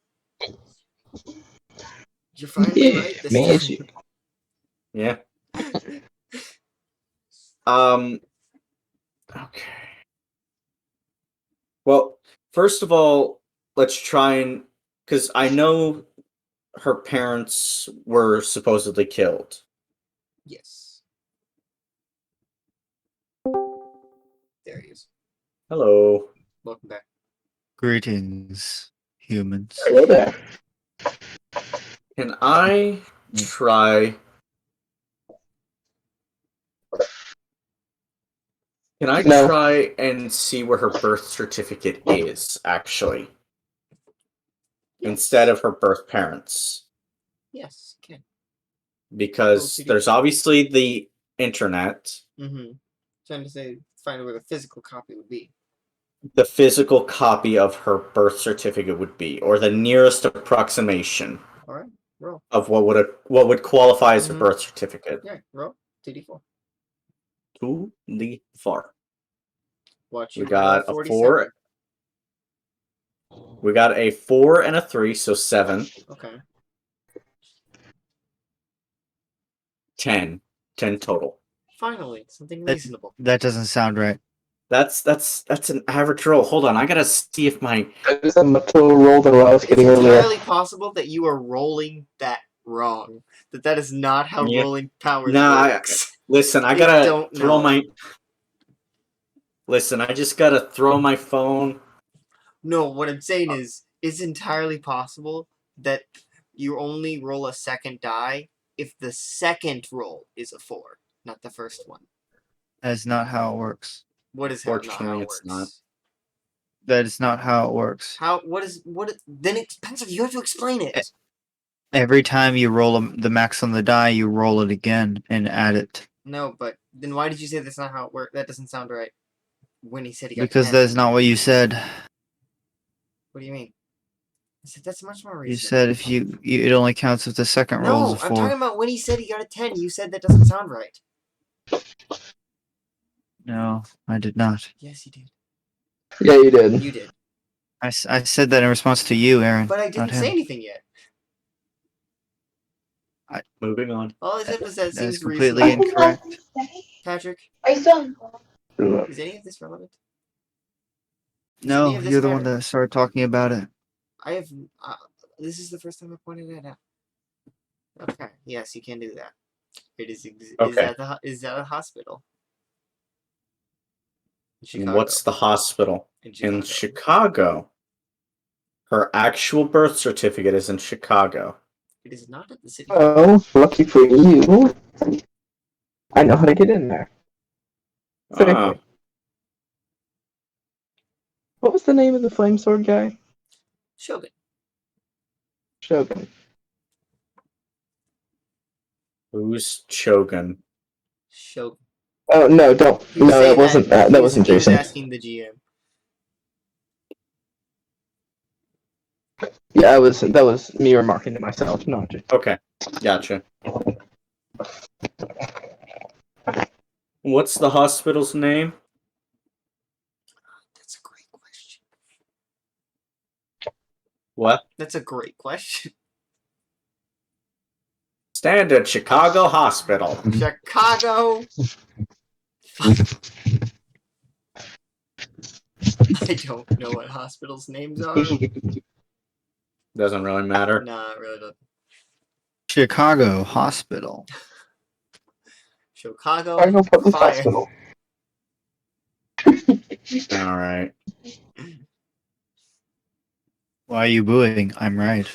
You're finally right this Magic. time. Yeah. Okay. Well, first of all, let's try and because I know her parents were supposedly killed. Yes. There he is. Hello. Welcome back. Greetings, humans. Hello there. Can I try? Can I No. try and see where her birth certificate is, actually, Yes. instead of her birth parents? Yes, you can. because Oh, there's obviously the internet, Mm-hmm. Trying to say, find out where the physical copy would be. the physical copy of her birth certificate would be, or the nearest approximation All right, roll. of what would qualify as a Mhm. birth certificate. Yeah, roll. 2d4. To the far. Watch We you got roll a 4. We got a 4 and a 3, so 7. Okay. 10. 10 total. Finally, something That, reasonable. that doesn't sound right. That's an average roll. Hold on, I gotta see if my There's a much lower roll than what I was It's getting earlier. entirely possible that you are rolling that wrong. That is not how Yeah. rolling powers Nah, works. listen. I I gotta don't throw know. my. Listen, I just gotta throw my phone. No, what I'm saying is, it's entirely possible that you only roll a second die if the second roll is a 4, not the first one. That's not how it works. What is not how Fortunately, it it's works? not. That is not how it works. Then it's Spencer, you have to explain it. Every time you roll the max on the die, you roll it again and add it. No, but then why did you say that's not how it works? That doesn't sound right. When he said he got Because 10. that's not what you said. What do you mean? I said that's much more You reasonable. said if it only counts if the second roll is No, a I'm 4. talking about when he said he got a 10. You said that doesn't sound right. No, I did not. Yes, you did. Yeah, you did. You did. I said that in response to you, Aaron. But I not didn't him. say anything yet. Moving on. All I said was that That is seems completely reasonable. incorrect. Patrick, is any of this relevant? Does any No, of this you're the one matter? that started talking about it. I have. This is the first time I pointed it out. Okay. Yes, you can do that. It is. Is Okay. that a hospital? In And Chicago. what's the hospital? In Chicago. In Chicago. Her actual birth certificate is in Chicago. It is not at the city. Oh, lucky for you. I know how to get in there. Ah, What was the name of the flame sword guy? Shogun. Shogun. who's Shogun? Shogun. Oh no, don't. He was No, that saying wasn't that. that. That wasn't He was Jason. asking the GM. Yeah, that was me remarking to myself, not Jason. Okay, gotcha. What's the hospital's name? That's a great question. What? That's a great question. Standard Chicago Hospital. Chicago. I don't know what hospitals' names are. Doesn't really matter. Nah, it really doesn't. Chicago Hospital. Chicago Chicago Public Fire. Hospital. All right. Why are you booing? I'm right.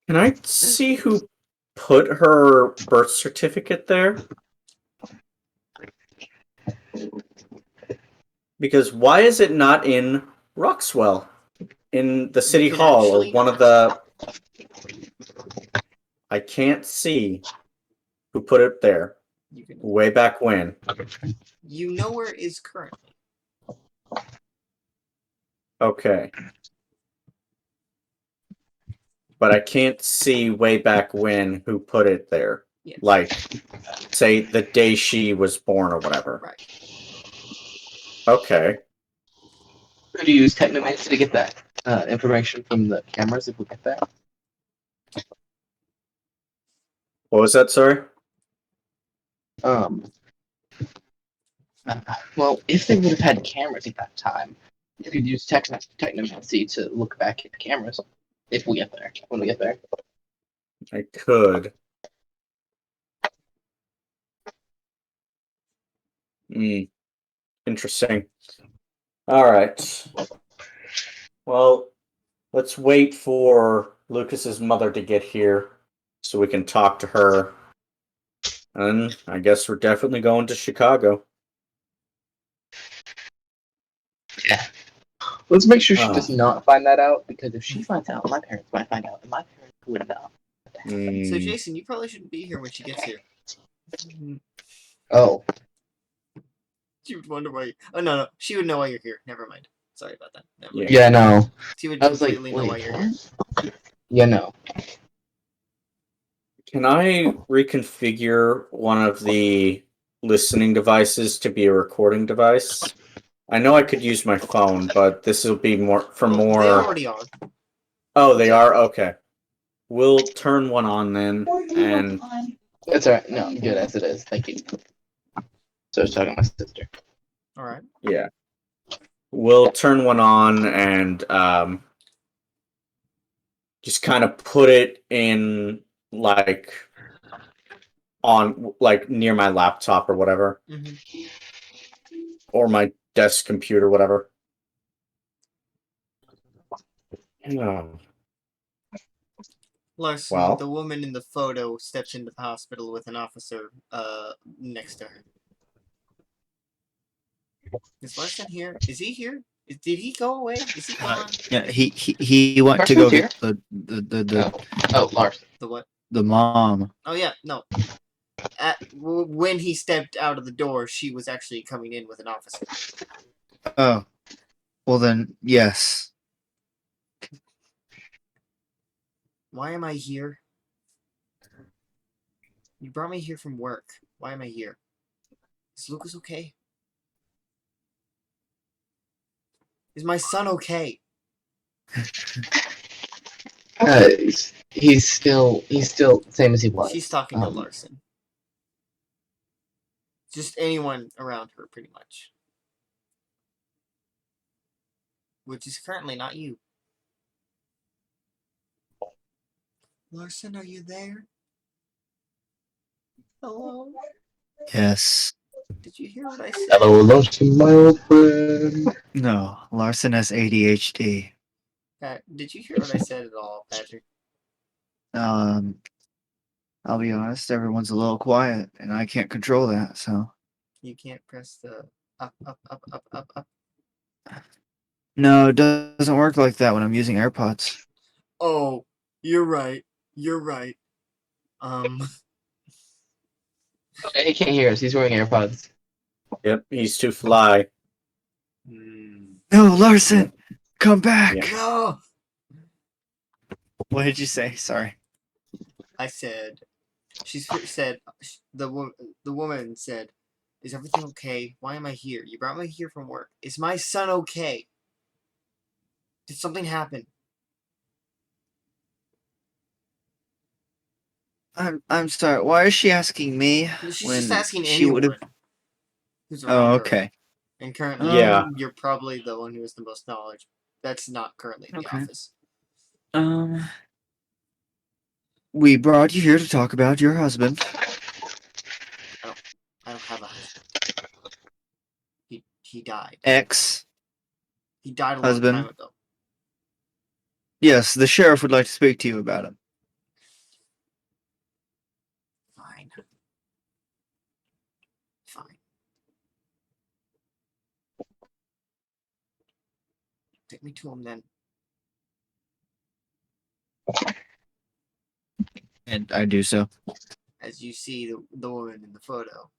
Can I see who put her birth certificate there? Because why is it not in Roxwell? In the city can hall or actually one of the... I can't see who put it there. You can. Way back when. You know where it is currently. Okay. But I can't see way back when who put it there. Yes. Like, say, the day she was born or whatever. Right. Okay. Could you use Technomancy to get that information from the cameras if we get that? What was that, sorry? Well, if they would have had cameras at that time, you could use Technomancy to look back at the cameras if we get there. When we get there. I could. Interesting. Alright. Well, let's wait for Lucas's mother to get here so we can talk to her. And I guess we're definitely going to Chicago. Yeah. Let's make sure she Oh. does not find that out, because if she finds out, my parents might find out, and my parents would not So Jason, you probably shouldn't be here when she gets here. Oh, She would wonder why. Oh no, she would know why you're here. Never mind. Sorry about that. Never mind. yeah, no. She would I was like, completely know why wait, you're here. what? Yeah, no. Can I reconfigure one of the listening devices to be a recording device? I know I could use my phone, but this will be more for Well, more. they already are. Oh, they are? Okay. We'll turn one on then, and It's alright. No, I'm good as it is. Thank you. So I was talking to my sister. All right. yeah. We'll turn one on and just kind of put it in like on like near my laptop or whatever, or my desk computer, whatever. Oh. Larson, Well. the woman in the photo, steps into the hospital with an officer next to her. Is Larson here? Is he here? Did he go away? Is he gone? Yeah, he went to Carson's go here? get the Oh, Lars. The what? the mom. Oh yeah, no. When he stepped out of the door, she was actually coming in with an officer. Oh, well then, yes. Why am I here? You brought me here from work. Why am I here? Is Lucas okay? Is my son okay? He's still same as he was. She's talking to Larson. Just anyone around her, pretty much. Which is currently not you. Larson, are you there? Hello? Yes. Did you hear what I said? Hello, Larson, my old friend. No, Larson has ADHD. Did you hear what I said at all, Patrick? I'll be honest, everyone's a little quiet, and I can't control that, so. You can't press the up, up, up, up, up, up. No, it doesn't work like that when I'm using AirPods. Oh, you're right. You're right. He can't hear us. He's wearing AirPods. Yep, he's too fly. No, Larson! Come back! Yeah. No! What did you say? Sorry. I said, the woman said, is everything okay? Why am I here? You brought me here from work. Is my son okay? Did something happen? I'm sorry. Why is she asking me? She's when just asking she would anyone have. who's around Oh, her. okay. And currently, Yeah. you're probably the one who has the most knowledge. That's not currently in the Okay. office. We brought you here to talk about your husband. I don't have a husband. He died. Ex. He died a long Husband. time ago. Yes, the sheriff would like to speak to you about him. Fine. Fine. Take me to him then. And I do so. As you see the woman in the photo.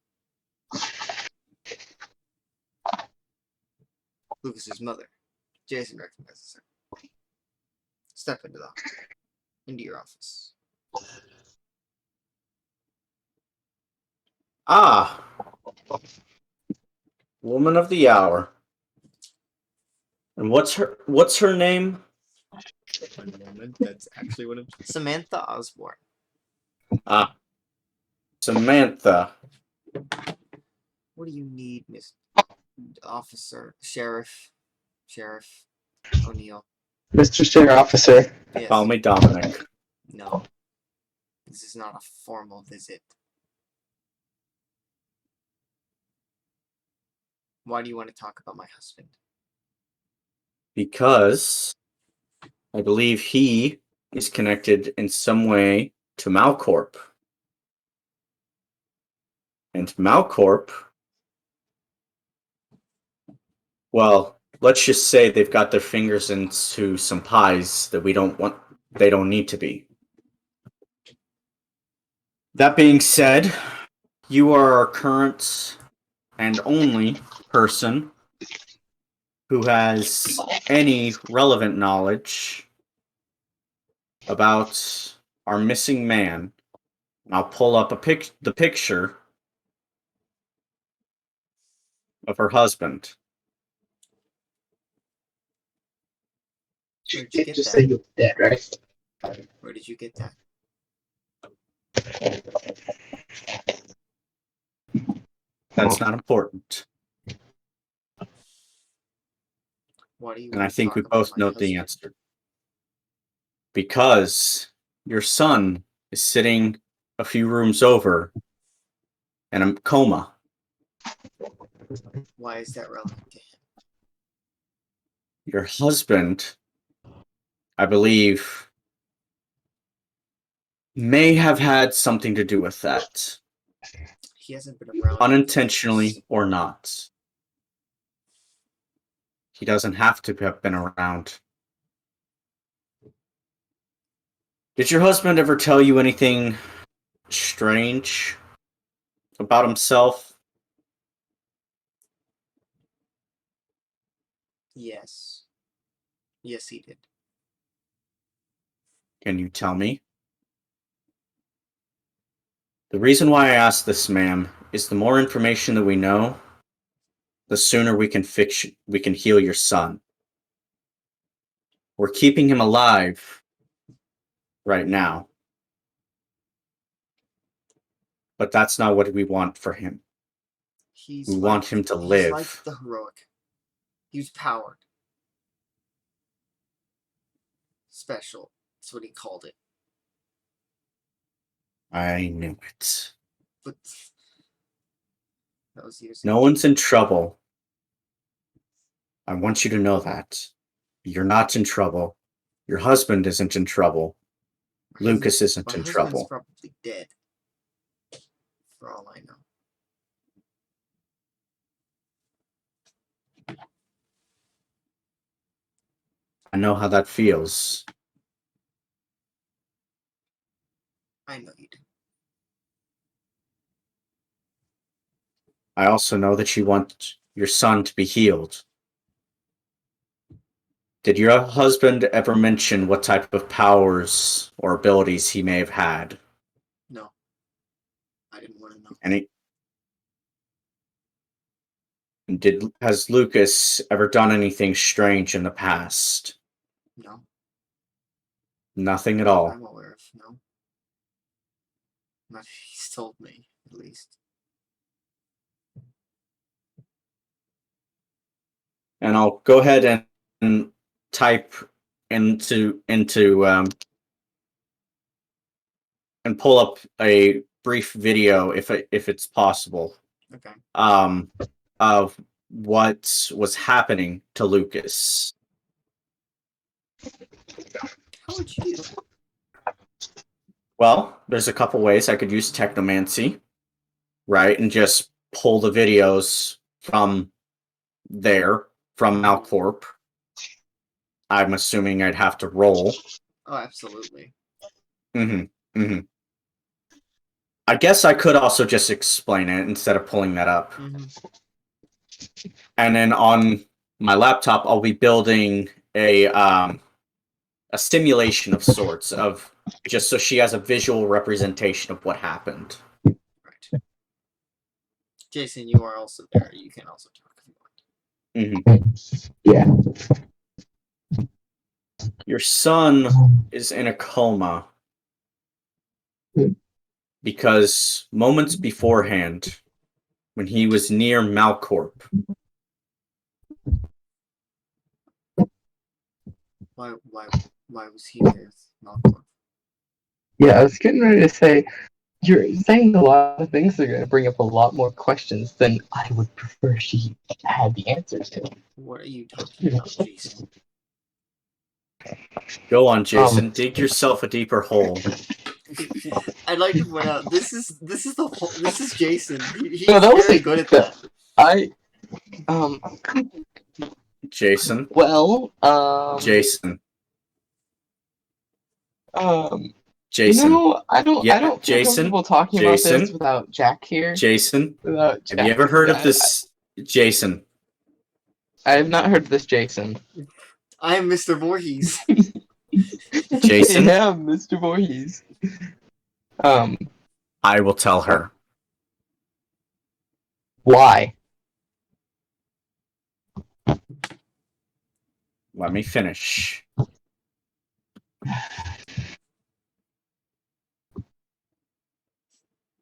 Lucas's mother. Jason recognizes her. Step into your office. Ah, woman of the hour. And what's her name? One moment, that's actually what I'm... Samantha Osborne. Ah, Samantha. What do you need, Miss Officer? Sheriff O'Neill. Mr. Sheriff Officer. Yes. Call me Dominic. No. This is not a formal visit. Why do you want to talk about my husband? Because I believe he is connected in some way to Malcorp. And Malcorp, well, let's just say they've got their fingers into some pies that they don't need to be. That being said, you are our current and only person who has any relevant knowledge about our missing man. I'll pull up the picture of her husband. Where did you get Just that? say you're dead, right? Where did you get that? That's not important. Why do you And I want to think we talk about both my know the husband? answer. Because your son is sitting a few rooms over in a coma. Why is that relevant to him? Your husband, I believe, may have had something to do with that, He hasn't been around in unintentionally years. or not. He doesn't have to have been around. Did your husband ever tell you anything strange about himself? Yes. Yes, he did. Can you tell me? The reason why I ask this, ma'am, is the more information that we know, the sooner we can heal your son. We're keeping him alive right now. But that's not what we want for him. He's We like, want him to he's live. like the heroic. He's powered. Special. That's what he called it. I knew it. But that was years No ago. one's in trouble. I want you to know that. You're not in trouble. Your husband isn't in trouble. Lucas isn't My in husband's trouble. probably dead. For all I know. I know how that feels. I know you do. I also know that you want your son to be healed. Did your husband ever mention what type of powers or abilities he may have had? No. I didn't want to know. Has Lucas ever done anything strange in the past? No. Nothing at all. I'm aware of. No. Not he's told me, at least. And I'll go ahead and type into and pull up a brief video if it's possible. Okay. Of what was happening to Lucas. How would you do that? Well, there's a couple ways I could use technomancy, right, and just pull the videos from there from Malcorp. I'm assuming I'd have to roll. Oh, absolutely. Mm-hmm. Mm-hmm. I guess I could also just explain it instead of pulling that up. Mm-hmm. And then on my laptop, I'll be building a simulation of sorts of just so she has a visual representation of what happened. Right. Jason, you are also there. You can also talk if you want. Mm-hmm. Yeah. Your son is in a coma because moments beforehand, when he was near Malcorp, Why was he there? Malcolm? Yeah, I was getting ready to say, you're saying a lot of things that are going to bring up a lot more questions than I would prefer she had the answers to. What are you talking about, Jason? go on, Jason, dig yourself a deeper hole. I'd like to point out this is Jason. He's No, that was very a- good at that. Jason, well, Jason. Jason. I don't Yeah, feel Jason. comfortable talking about this Jason. without Jack here. Jason. Without Jack. Have you ever heard of this? Jason. I have not heard of this, Jason. I am Mr. Voorhees. Jason? Yeah, Mr. Voorhees. I will tell her. Why? Let me finish.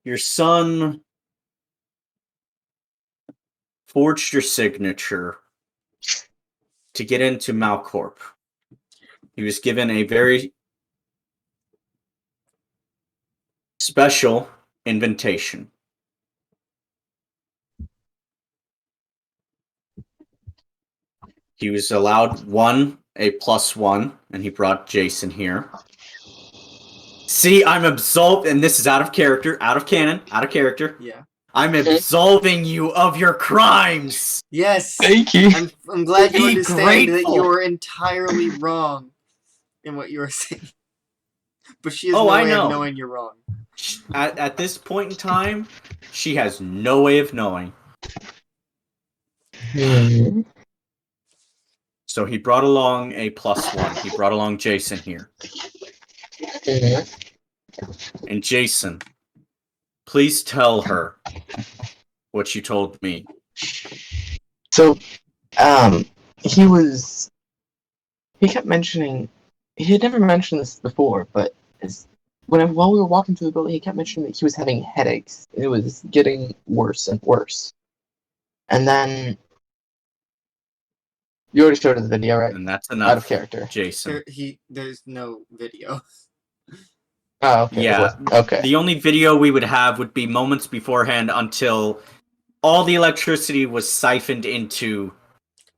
Your son forged your signature to get into Malcorp. He was given a very special invitation. He was allowed a +1, and he brought Jason here. See, I'm absolved, and this is out of character, out of canon, out of character. Yeah. I'm absolving you of your crimes. Yes. Thank you. I'm glad you Be understand that grateful. you're entirely wrong in what you are saying. But she has Oh, no I way know. of knowing you're wrong. At this point in time, she has no way of knowing. So he brought along a +1. He brought along Jason here. And Jason, please tell her what you told me. So, he kept mentioning, he had never mentioned this before, but while we were walking through the building, he kept mentioning that he was having headaches. It was getting worse and worse. And then, you already showed us the video, right? And that's enough. Out of character. Jason. There's no video. Oh, okay. Yeah. Okay. The only video we would have would be moments beforehand until all the electricity was siphoned into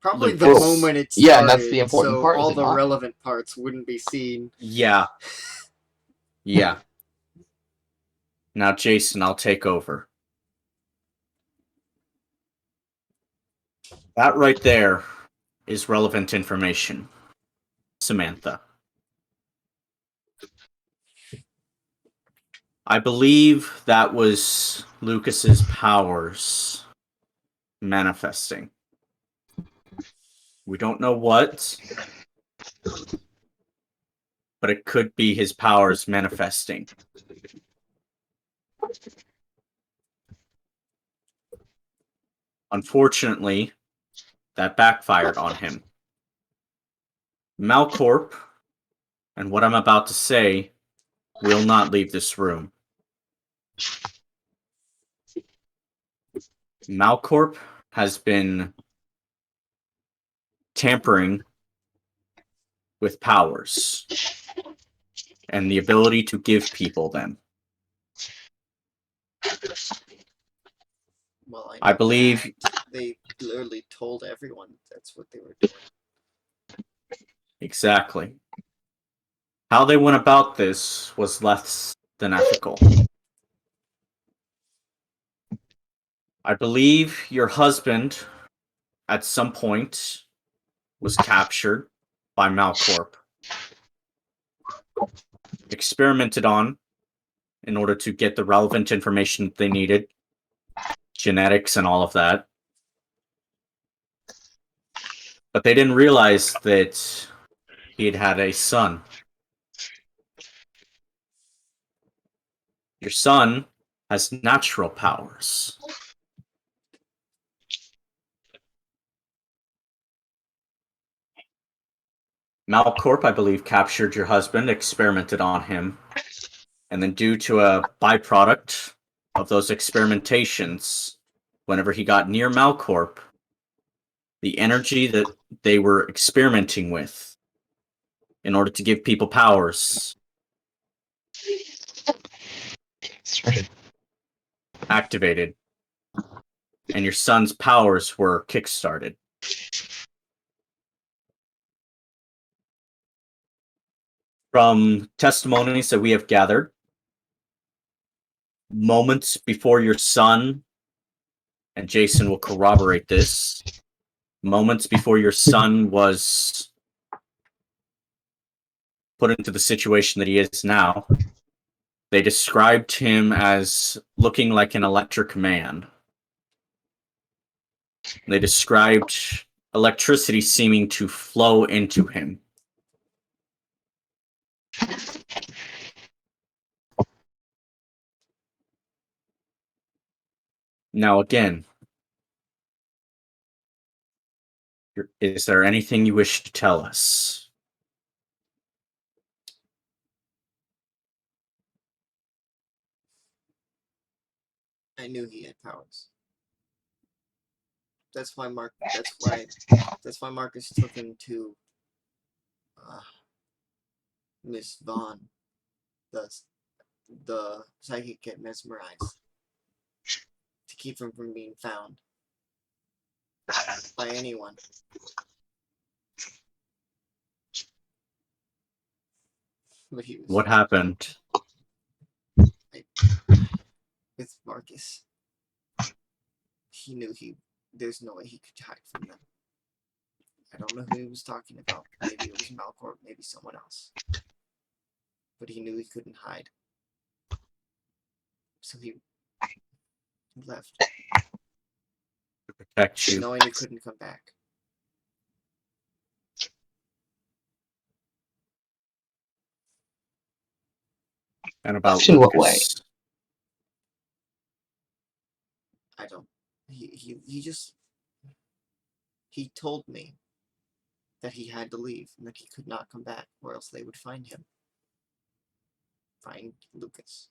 Probably Lucas. the moment it started. Yeah, and that's the important so part, is all it the not? relevant parts wouldn't be seen. Yeah. Yeah. Now, Jason, I'll take over. That right there is relevant information. Samantha. I believe that was Lucas's powers manifesting. We don't know what, but it could be his powers manifesting. Unfortunately, that backfired on him. Malcorp, and what I'm about to say, will not leave this room. Malcorp has been tampering with powers and the ability to give people them. Well, I believe they literally told everyone that's what they were doing. exactly. How they went about this was less than ethical. I believe your husband, at some point, was captured by Malcorp, experimented on in order to get the relevant information they needed, genetics and all of that. But they didn't realize that he had had a son. Your son has natural powers. Malcorp, I believe, captured your husband, experimented on him, and then due to a byproduct of those experimentations, whenever he got near Malcorp, the energy that they were experimenting with in order to give people powers activated, and your son's powers were kickstarted. From testimonies that we have gathered, moments before your son, and Jason will corroborate this, moments before your son was put into the situation that he is now, They described him as looking like an electric man. They described electricity seeming to flow into him. Now again, is there anything you wish to tell us? I knew he had powers. That's why Marcus took him to Miss Vaughn, the psychic get mesmerized, to keep him from being found by anyone. But he was What happened? with Marcus. He knew there's no way he could hide from them. I don't know who he was talking about. Maybe it was Malcorp, maybe someone else. But he knew he couldn't hide. So he left, Protect you. knowing he couldn't come back. And about In what way? Lucas. I don't. He told me that he had to leave and that he could not come back, or else they would find him. Find Lucas.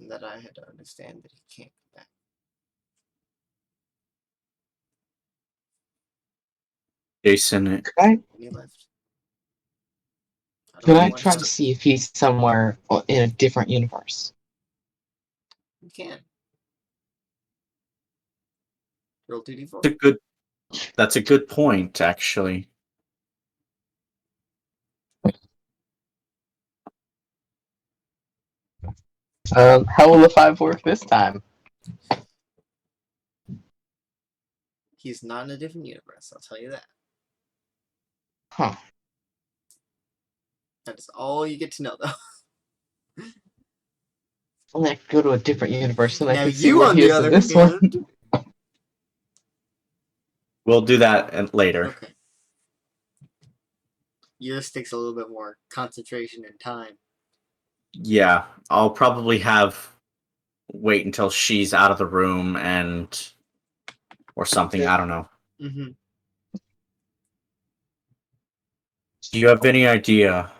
And that I had to understand that he can't come back. Jason, And he left. Can know I what try to- to see if he's somewhere in a different universe? You can. Roll 2d4. that's a good point, actually. How will the 5 work this time? He's not in a different universe, I'll tell you that. Huh. That is all you get to know, though. Well, I go to a different universe and I Now can see you, where on he the is in other this one. hand... We'll do that later. Okay. Yours takes a little bit more concentration and time. Yeah, I'll probably wait until she's out of the room or something. Okay. I don't know. Mm-hmm. Do you have any idea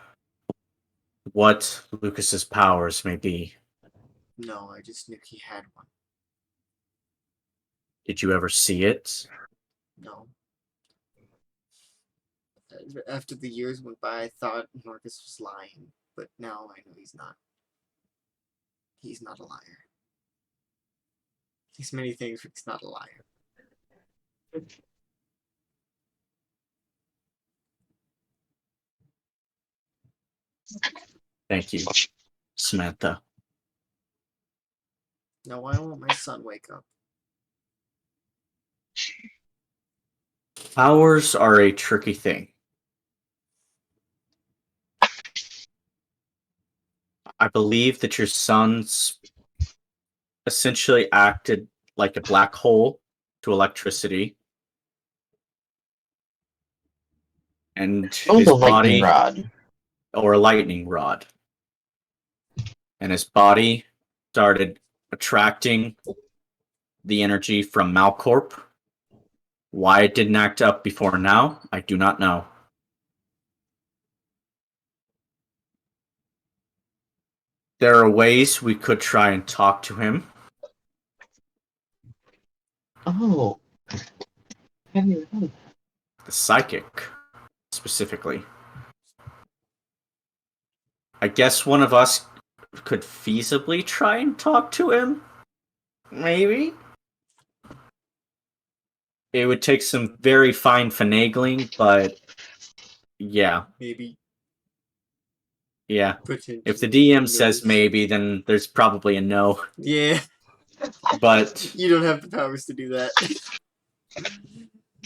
what Lucas's powers may be? No, I just knew he had one. Did you ever see it? No. After the years went by, I thought Marcus was lying, but now I know he's not. He's not a liar. He's many things, but he's not a liar. Thank you, Samantha. Now why won't my son wake up? Powers are a tricky thing. I believe that your son's essentially acted like a black hole to electricity. And Oh, his the lightning body, rod. or a lightning rod. And his body started attracting the energy from Malcorp. Why it didn't act up before now, I do not know. There are ways we could try and talk to him. Oh. I hadn't even thought of that. The psychic, specifically. I guess one of us could feasibly try and talk to him. Maybe. It would take some very fine finagling, but yeah. Maybe. Yeah. Potentially. If the DM Who says knows? maybe, then there's probably a no. Yeah. But You don't have the powers to do that.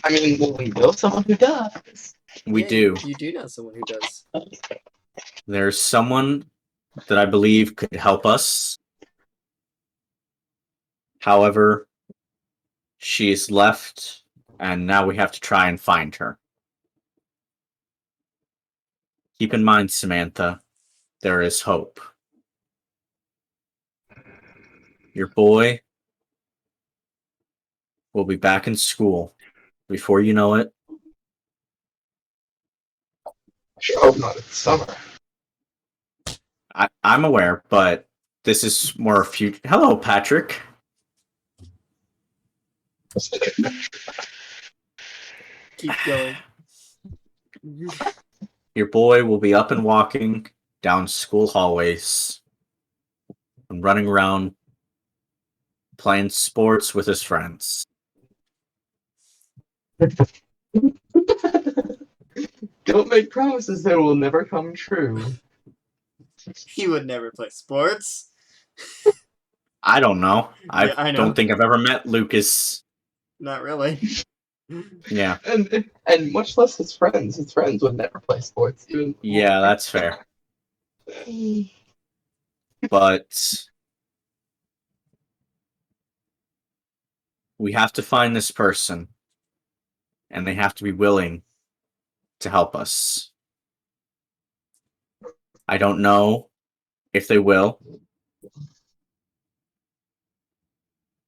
I mean, well, we know someone who does. we Yeah, do. You do know someone who does. There's someone that I believe could help us. However, she is left, and now we have to try and find her. Keep in mind, Samantha, there is hope. Your boy will be back in school before you know it. I sure hope not. It's summer. I'm aware, but this is more future. Hello, Patrick. Keep going. Your boy will be up and walking down school hallways and running around playing sports with his friends. Don't make promises that will never come true. He would never play sports. I don't know. Yeah, I know. don't think I've ever met Lucas. Not really. Yeah. And much less his friends. His friends would never play sports. Even Yeah, that's fair. But we have to find this person, and they have to be willing to help us. I don't know if they will,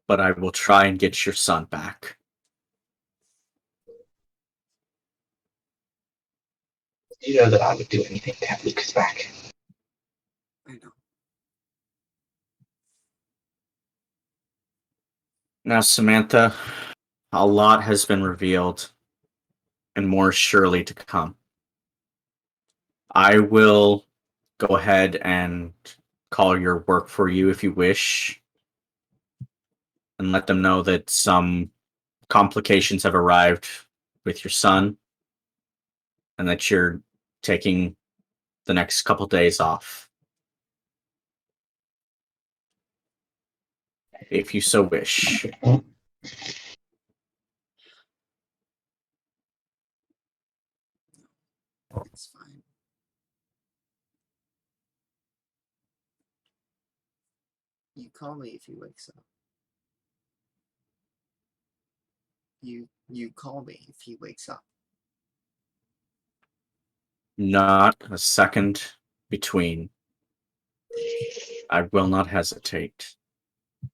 but I will try and get your son back. You know that I would do anything to have Lucas back. I know. Now, Samantha, a lot has been revealed, and more surely to come. I will go ahead and call your work for you if you wish, and let them know that some complications have arrived with your son, and that you're taking the next couple days off, if you so wish. It's fine. You call me if he wakes up. You call me if he wakes up. Not a second between. I will not hesitate.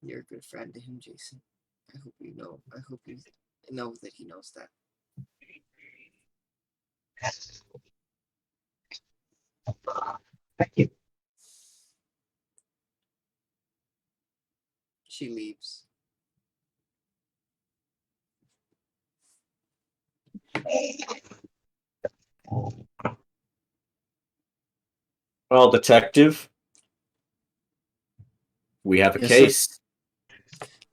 You're a good friend to him, Jason. I hope you know. I hope you know that he knows that. Thank you. She leaves. Well, detective, we have a Yes, sir. case.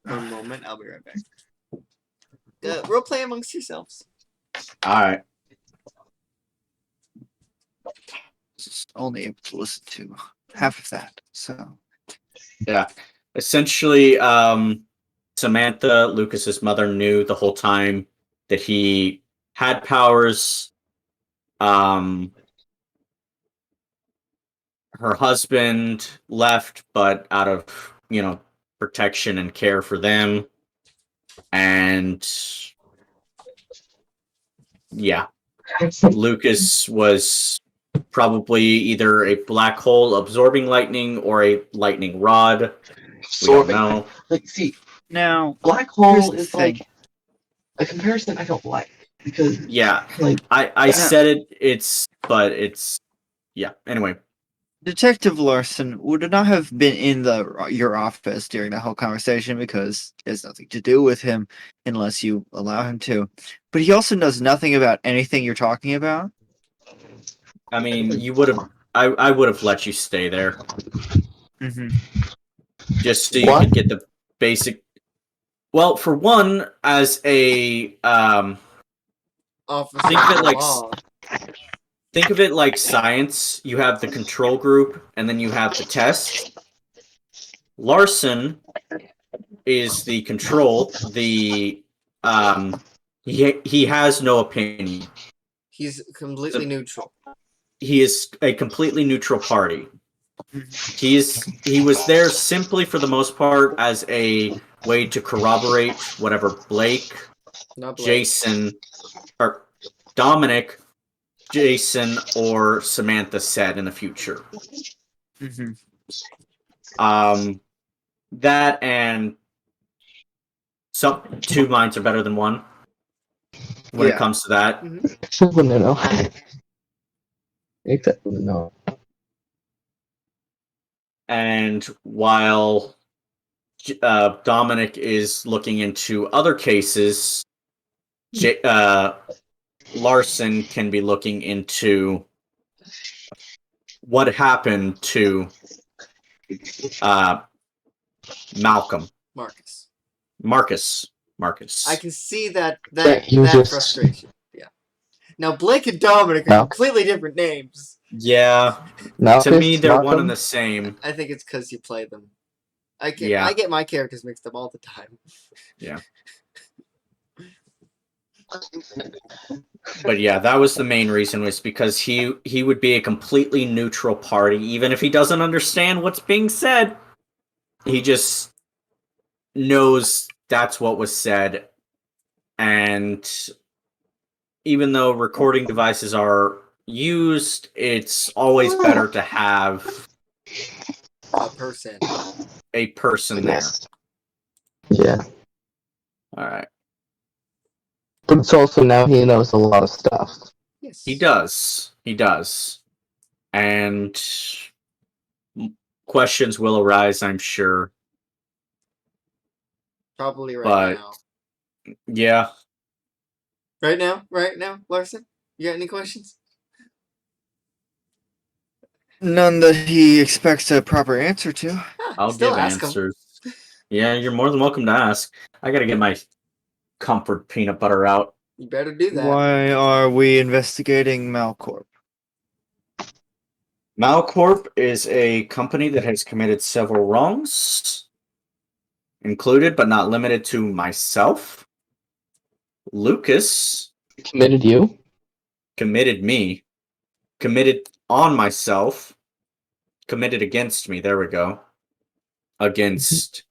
One moment, I'll be right back. Role play amongst yourselves. All right. Just only able to listen to half of that. So Yeah. Essentially, Samantha, Lucas's mother, knew the whole time that he had powers. Her husband left, but out of, protection and care for them. And yeah, Lucas was probably either a black hole absorbing lightning or a lightning rod. We don't Absorbing. know. Like, see, now black here's hole the is thing. like a comparison I don't like because Yeah, like I said it. It's yeah. Anyway, Detective Larson would not have been in your office during that whole conversation because it has nothing to do with him unless you allow him to. But he also knows nothing about anything you're talking about. I mean, you would have. I would have let you stay there Mm-hmm. just so you What? could get the basic. Well, for one, as a Officer think of it of like law. think of it like science. You have the control group, and then you have the test. Larson is the control. He has no opinion. He's completely neutral. He is a completely neutral party. He was there simply for the most part as a way to corroborate whatever Blake, Not Blake. Jason, or Dominic, Jason, or Samantha said in the future. Mhm. That and two minds are better than one when it Yeah. comes to that. Except when they know. Except when they know. And while Dominic is looking into other cases, Larson can be looking into what happened to Malcolm. Marcus. I can see that You just- frustration. Yeah. Now Blake and Dominic are Mal- completely different names. Yeah, Malchus, to me they're one Markham? and the same. I think it's because you play them. I Yeah. get my characters mixed up all the time. Yeah. But yeah, that was the main reason, was because he would be a completely neutral party, even if he doesn't understand what's being said. He just knows that's what was said, and even though recording devices are used, it's always better to have A person. a person there. Yeah. All right. But it's also now he knows a lot of stuff. Yes. He does. He does. And questions will arise, I'm sure. Probably right But now. yeah. Right now, Larson? You got any questions? None that he expects a proper answer to. I'll Still give ask 'em. answers. Yeah, you're more than welcome to ask. I gotta get my comfort peanut butter out. You better do that. Why are we investigating Malcorp? Malcorp is a company that has committed several wrongs, included but not limited to myself, Lucas, Committed you? committed me, committed on myself, committed against me. There we go. Against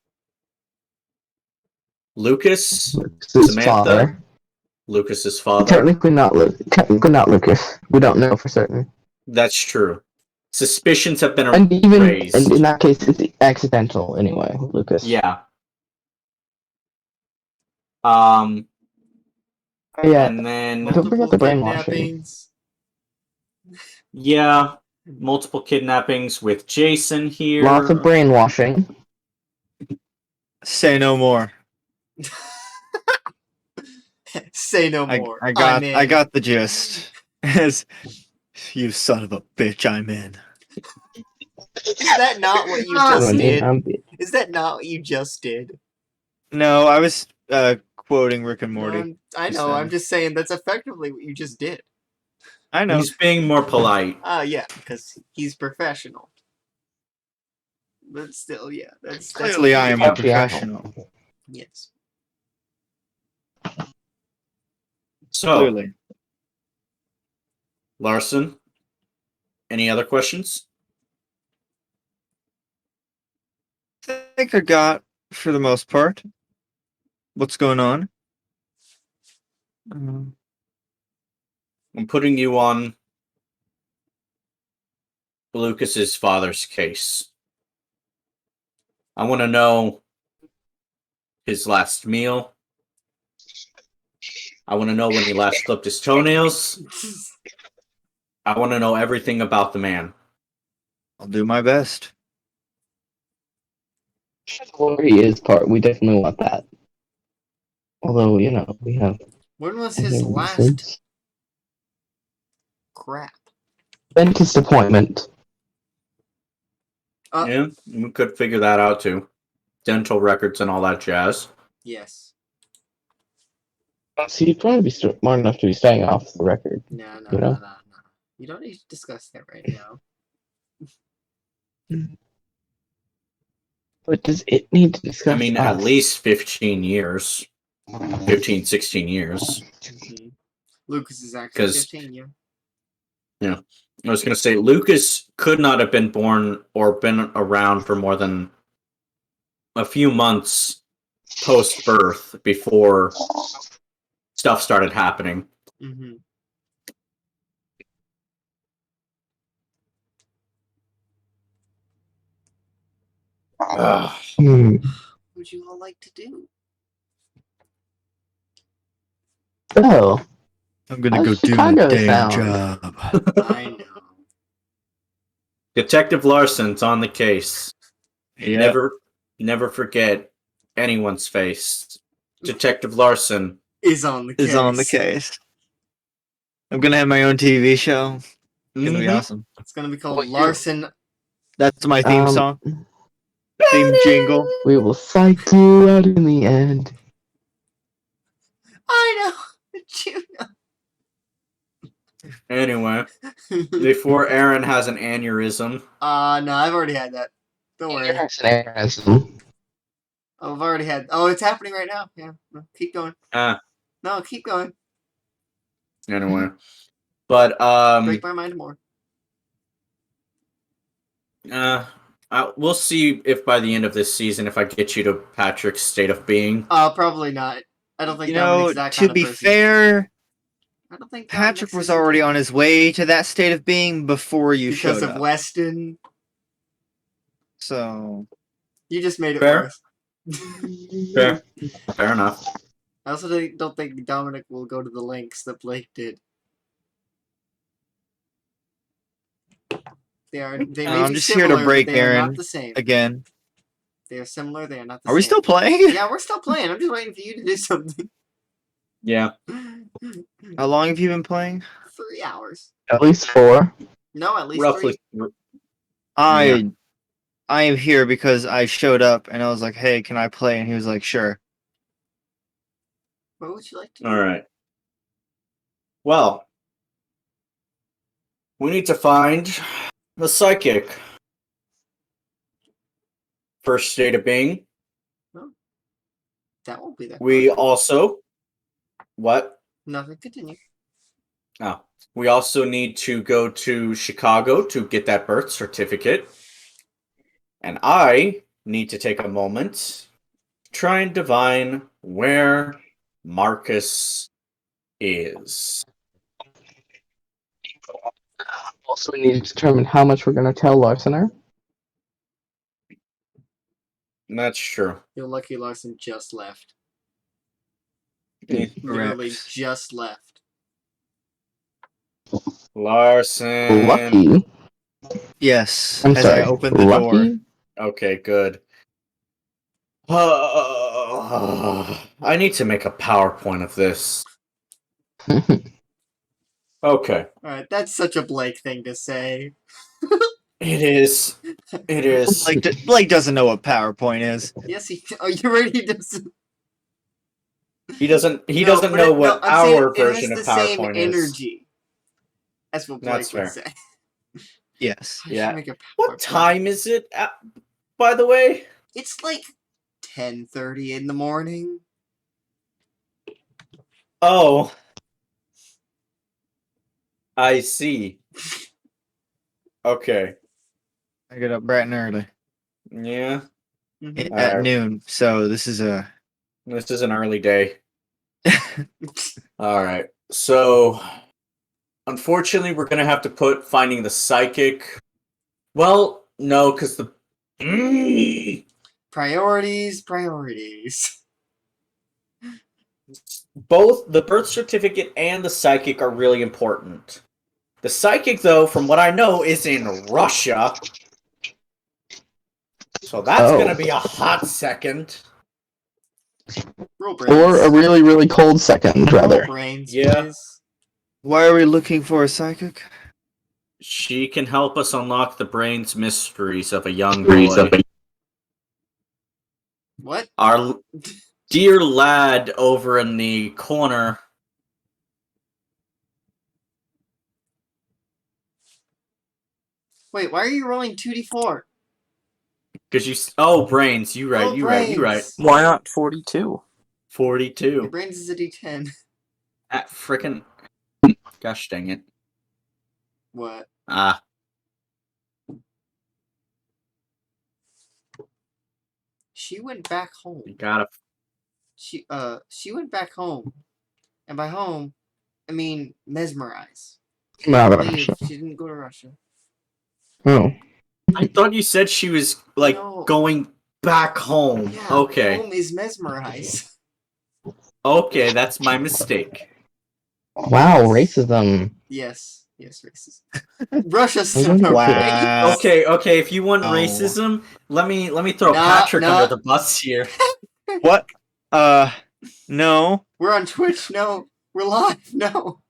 Lucas, Lucas's Samantha, father. Lucas's father. Technically not Lucas. We don't know for certain. That's true. Suspicions have been And even raised. and in that case, it's accidental anyway, Lucas. Yeah. Yeah. And then Don't forget the brainwashing. kidnappings. yeah, multiple kidnappings with Jason here. Lots of brainwashing. Say no more. Say no more. I I'm got the gist. As you son of a bitch, I'm in. Is that not what you just did? Is that not what you just did? No, I was quoting Rick and No, Morty. I just know. then. I'm just saying that's effectively what you just did. I know. He's being more polite. Yeah, because he's professional. But still, yeah, that's Clearly, I am a Yeah. professional. Yes. So, Clearly. Larson, any other questions? I think I got, for the most part, what's going on. I'm putting you on Lucas's father's case. I want to know his last meal. I want to know when he last clipped his toenails. I want to know everything about the man. I'll do my best. Where he is part, we definitely want that. Although, we have When was his last reasons. crap? Dentist appointment. Yeah, we could figure that out too. Dental records and all that jazz. Yes. So you'd probably be smart enough to be staying off the record. No. know? You don't need to discuss that right now. But does it need to discuss I mean, us? at least 15 years. 15, 16 years. Lucas is actually 15, yeah. Yeah. I was going to say, Lucas could not have been born or been around for more than a few months post-birth before stuff started happening. Mm-hmm. Ugh. Hmm. What would you all like to do? Oh, I'm gonna I go do my Chicago damn sound. job. I know. Detective Larson's on the case. Yeah. Never forget anyone's face. Detective Larson. Is on the case. Is on the case. I'm gonna have my own TV show. It's gonna be Mhm. awesome. It's gonna be called What year? Larson. That's my theme song. Theme jingle. We will fight you out in the end. I know. You Anyway, know. before Aaron has an aneurysm. No, I've already had that. Don't worry. Aneurysm. I've already had. Oh, it's happening right now. Yeah. No, keep going. No, keep going. Anyway. But Break my mind more. we'll see if by the end of this season if I get you to Patrick's state of being. Probably not. I don't think You Dominic's know, that to kind of be person. fair, I don't think Patrick Dominic's was the already type- on his way to that state of being before you because showed of up. Weston. So You just made it Fair. worse. Fair enough. I also don't think Dominic will go to the lengths that Blake did. They may I'm be just here to similar, break but they are Aaron not the same. again. They are similar, they are not the Are same. we still playing? Yeah, we're still playing. I'm just waiting for you to do something. Yeah. How long have you been playing? 3 hours. At least 4. No, at least Roughly. 3. I am here because I showed up and I was like, "Hey, can I play?" And he was like, "Sure." What would you like to do? All right. Well, we need to find the psychic. First state of being. That won't be that We hard. also what? Nothing. Continue. Oh, we also need to go to Chicago to get that birth certificate. And I need to take a moment to try and divine where Marcus is. Also, we need to determine how much we're going to tell Larsoner. That's true. You're lucky Larson just left. Eh, Literally Correct. just left. Larson. Lucky. Yes. I'm as sorry. I opened the door. Lucky? Okay, good. I need to make a PowerPoint of this. Okay. Alright, that's such a Blake thing to say. It is. It is. Blake doesn't know what PowerPoint is. Yes, he. Oh, you're right. He doesn't. He doesn't. He No, doesn't but know it- what no, I'm saying our it has version of the same PowerPoint is. energy. That's what Blake That's would fair. say. Yes. I should Yeah. make a What PowerPoint. time is it? By the way. It's like 10:30 in the morning. Oh. I see. Okay. I get up bright and early Yeah. Mhm. at Alright. noon. So this is a. This is an early day. All right. So, unfortunately, we're gonna have to put finding the psychic. Well, no, because the Priorities. both the birth certificate and the psychic are really important. The psychic, though, from what I know, is in Russia. So that's gonna be a hot second. Roll brains. Or a really, really cold second, Roll rather. brains, Yeah. please. Why are we looking for a psychic? She can help us unlock the brain's mysteries of a young boy. What? Our dear lad over in the corner. Wait, why are you rolling 2d4? Because you. Oh, brains. You right. Roll You right. You right. brains. Why not 42? Your 42. brains is a d10. At frickin'. Gosh dang it. What? Ah, She went back home. you gotta. She went back home, and by home, I mean mesmerize. Not Leave. Russia. She didn't go to Russia. Oh. I thought you said she was like No. going back home. Yeah. Okay. Home is mesmerize. Okay, that's my mistake. Wow, racism. Yes. Yes, racist. Russia's I not wonder a if it- Wow. race. Okay. If you want Oh. racism, let me throw Nah, Patrick nah. under the bus here. What? No. We're on Twitch. No. We're live. No.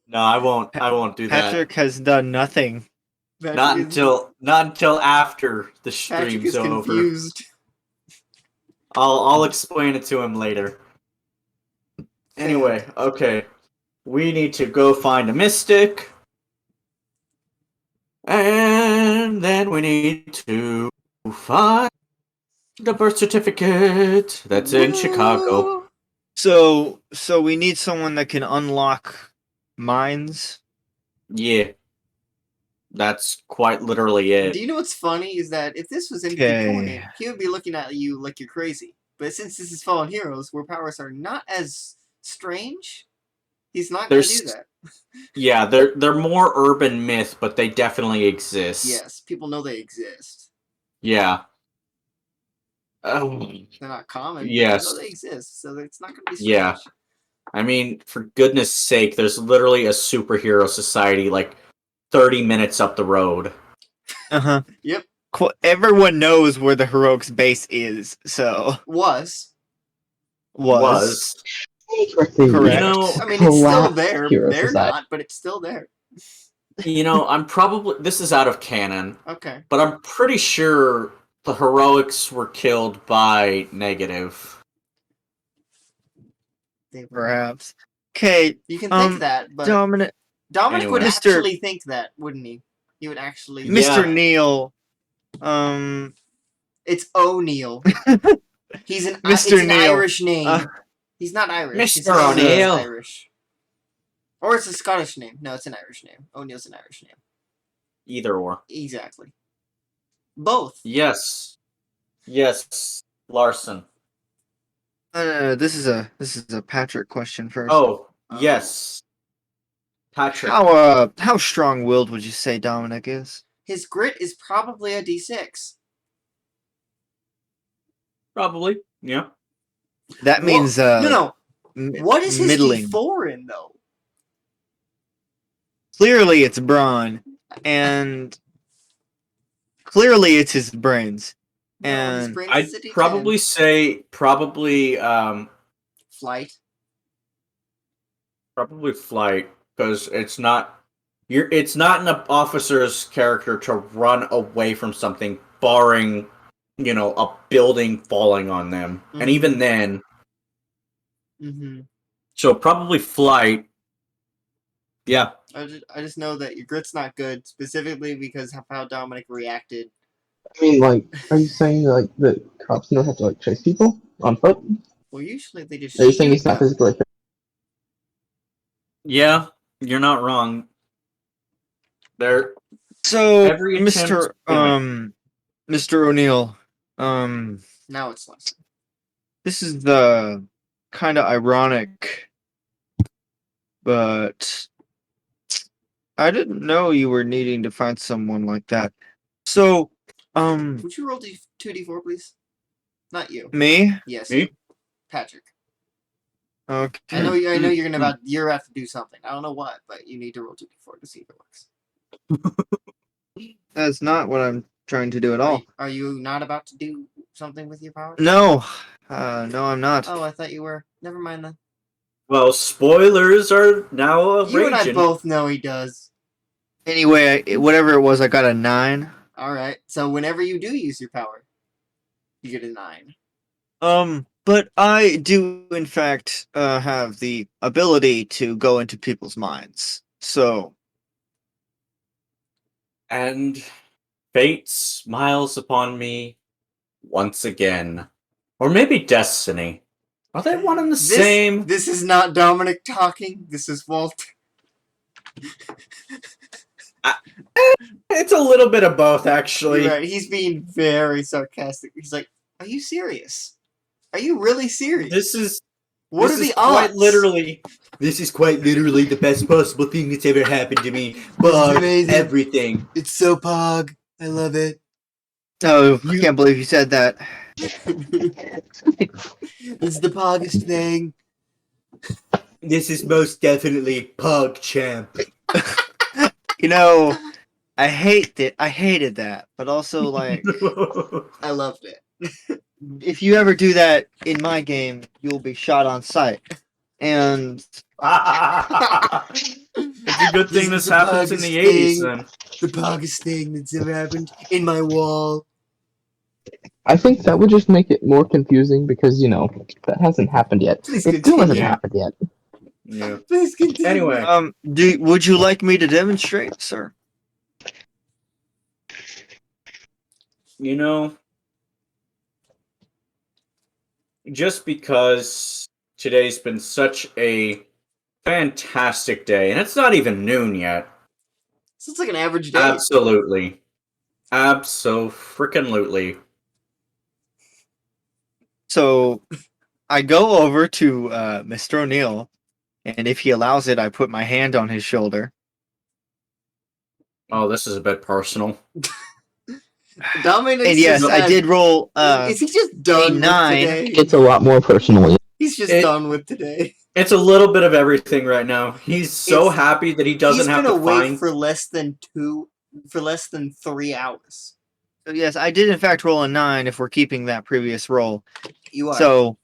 No, I won't. I won't do that. Patrick has done nothing. Not until after the Patrick stream's is over. confused. I'll explain it to him later. Anyway, okay. We need to go find a mystic. And then we need to find the birth certificate that's in Chicago. So we need someone that can unlock minds. Yeah. That's quite literally it. Do you know what's funny is that if this was in Okay. Bitcoin, he would be looking at you like you're crazy. But since this is Fallen Heroes, where powers are not as strange, he's not going to do There's- that. Yeah, they're more urban myth, but they definitely exist. Yes, people know they exist. Yeah. They're not common, but Yes. they know they exist, so it's not going to be strange. Yeah. I mean, for goodness sake, there's literally a superhero society like 30 minutes up the road. Uh-huh. Yep. Everyone knows where the heroics base is, so Was. Was. Correct. I mean, it's still there. Hero They're Society. not, but it's still there. I'm probably... This is out of canon, Okay. but I'm pretty sure the heroics were killed by Negative. They were. Perhaps. Okay, You can think that, but Dominic, Dominic would Anyway. Mr. actually think that, wouldn't he? He would actually. Yeah. Mr. Neil, It's O'Neill. He's an Mr. It's an Neil. Irish name. He's not Irish. His Mr. name is O'Neill. Irish. Or it's a Scottish name. No, it's an Irish name. O'Neill's an Irish name. Either or. Exactly. Both. Yes. Yes, Larson. this is a Patrick question first. Oh, yes. Patrick. How strong-willed would you say Dominic is? His grit is probably a D6. Probably. Yeah. That means no. What is his middling. D4 in though? Clearly, it's brawn, and clearly it's his brains. No, his And brain I'd is a D10. probably say Flight. probably flight, because it's not an officer's character to run away from something, barring a building falling on them, and even then, Mm-hmm. so probably flight. Yeah. I just know that your grit's not good, specifically because of how Dominic reacted. I mean, like, are you saying like that cops don't have to like chase people on foot? Well, usually they just. Are you saying shoot he's not them. physically fit? Yeah, you're not wrong. There. so, Every attempt Mr. O'Neill, Now it's less. this is the kind of ironic, but I didn't know you were needing to find someone like that. So, Would you roll 2d4, please? Not you. me? Yes, Me? you. Patrick. Okay. I know you're about to do something. I don't know what, but you need to roll 2d4 to see if it works. That's not what I'm trying to do at all. Are you not about to do something with your power? No, no, I'm not. Oh, I thought you were. Never mind then. Well, spoilers are now You and I raging. both know he does. Anyway, whatever it was, I got a 9. Alright, so whenever you do use your power, you get a 9. But I do, in fact, have the ability to go into people's minds. So, And fate smiles upon me once again. Or maybe destiny. Are they one and the same? This is not Dominic talking. This is Walt. It's a little bit of both, actually. You're right. He's being very sarcastic. He's like, "Are you serious? Are you really serious? This is what this are is the quite odds?" literally. This is quite literally the best possible thing that's ever happened to me. This is But amazing. everything. It's so pog. I love it. Oh, I can't believe you said that. It's the poggest thing. This is most definitely Pug Champ. You know, I hated that, but also like, I loved it. if you ever do that in my game, you'll be shot on sight. And It's a good thing this is the happens in poggest the 80s, thing. then. The poggest thing that's ever happened in my wall. I think that would just make it more confusing because that hasn't happened yet. Please It still hasn't continue. happened yet. Yeah. Please continue. Anyway. would you like me to demonstrate, sir? You know, just because today's been such a fantastic day, and it's not even noon yet. Sounds like an average day. Absolutely. Abso-freaking-lutely. So, I go over to Mr. O'Neill, and if he allows it, I put my hand on his shoulder. Oh, this is a bit personal. Dominic And yes, I did roll is he just done with 9. today? It's a lot more personally. He's just done with today. It's a little bit of everything right now. He's so It's- happy that he doesn't have to He's gonna wait find... for less than 3 hours. So yes, I did in fact roll a 9 if we're keeping that previous roll. You are. So,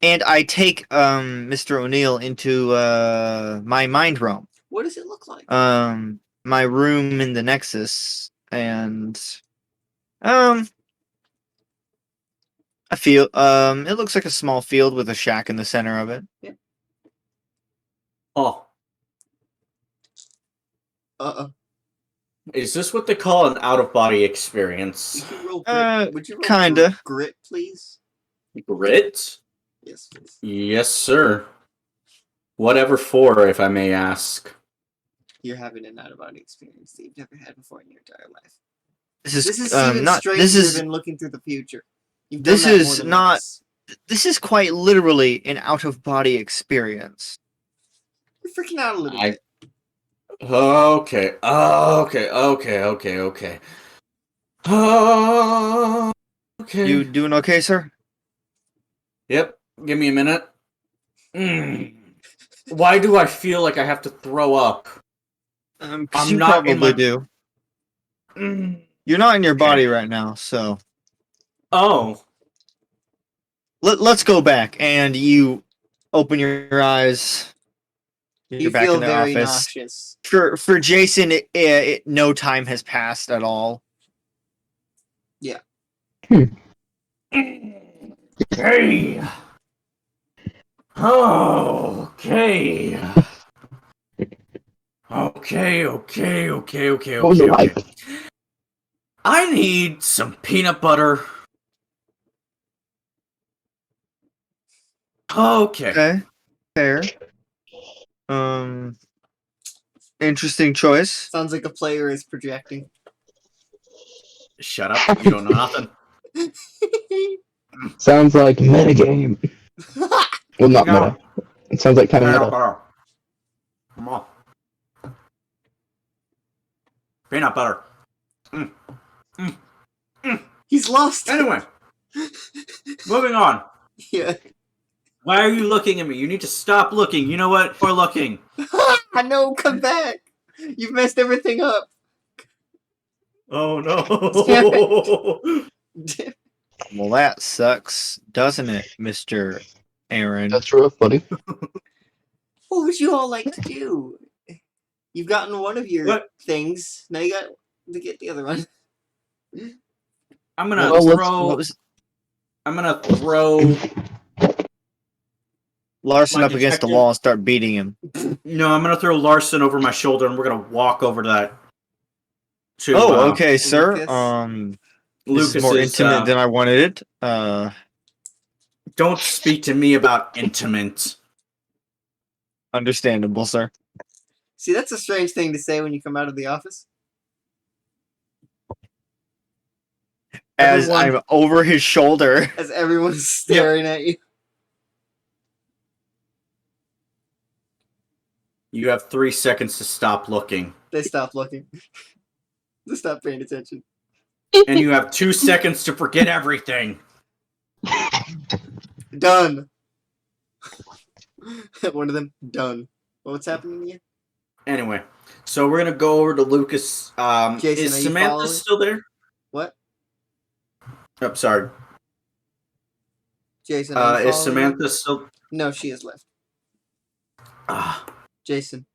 and I take Mr. O'Neill into my mind realm. What does it look like? My room in the Nexus, and I feel it looks like a small field with a shack in the center of it. Oh, is this what they call an out-of-body experience? Would you roll grit? Kinda. Grit, please. Grit? Yes, please. Yes, sir. Whatever for, if I may ask. You're having an out-of-body experience that you've never had before in your entire life. This is This is even not. stranger This is than looking through the future. You've this done that is more than not- once. this is quite literally an out of body experience. You're freaking out a little I- bit. Okay. Okay. You doing okay, sir? Yep. Give me a minute. Why do I feel like I have to throw up? 'Cause I'm you not in probably my- do. Mm. You're not in your Okay. body right now, so Oh. let's go back. And you open your eyes. You're You back feel in the very office. nauseous. For Jason, no time has passed at all. Hey. Okay. Okay. What was it like? I need some peanut butter. Okay. Okay, fair. Interesting choice. Sounds like a player is projecting. Shut up. You don't know nothing. Sounds like metagame. Well, not No. meta. It sounds like kind of Peanut meta. butter. Come on. Peanut butter. He's lost. Anyway, moving on. Yeah. Why are you looking at me? You need to stop looking. You know what? We're looking. I know. Come back. You've messed everything up. Oh no. Well, that sucks, doesn't it, Mr. Aaron? That's rough, buddy. What would you all like to do? You've gotten one of your What? things. Now you got to get the other one. I'm gonna Well, let's- throw. What was I'm gonna throw. Larson My up against the detective- wall and start beating him? No, I'm gonna throw Larson over my shoulder, and we're gonna walk over to that. To, Oh, okay, sir. Lucas? This is more Lucas's, intimate than I wanted it. Don't speak to me about intimate. Understandable, sir. See, that's a strange thing to say when you come out of the office. As Everyone- I'm over his shoulder. As everyone's staring at you. You have 3 seconds to stop looking. They stop looking. They stop paying attention. And you have 2 seconds to forget everything. Done. One of them, done. What's happening to you? Anyway, so we're gonna go over to Lucas. Jason, Is are you Samantha following? still there? What? Oh, sorry. Jason, are you Is following? Samantha still? No, she has left. Ah. Jason.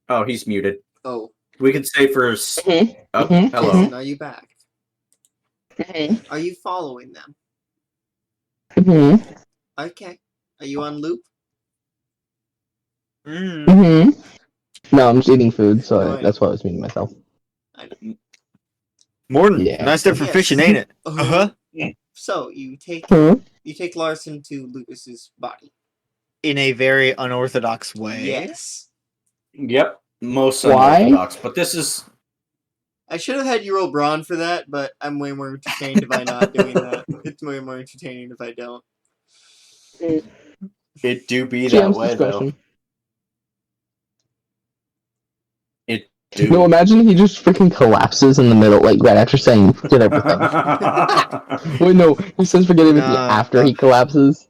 Oh, he's muted. Oh. We can say for. Mhm. Oh, Mhm. hello. Jason, are you back? Mhm. Are you following them? Mhm. Okay. Are you on loop? Mm. Mhm. No, I'm just eating food, so No, I that's why I was muting myself. Morton, Yeah. nice day for Yes. fishing, ain't it? Uh-huh. So you take Hmm? Larson to Lucas's body. In a very unorthodox way. Yes. Yep. Most Why? unorthodox, but this is. I should have had you roll Brawn for that, but I'm way more entertained by not doing that. It's way more entertaining if I don't. It do be that GM's way though. discretion. It do. No, imagine he just freaking collapses in the middle, like right after saying forget everything. Wait, no, he says forget everything after he collapses.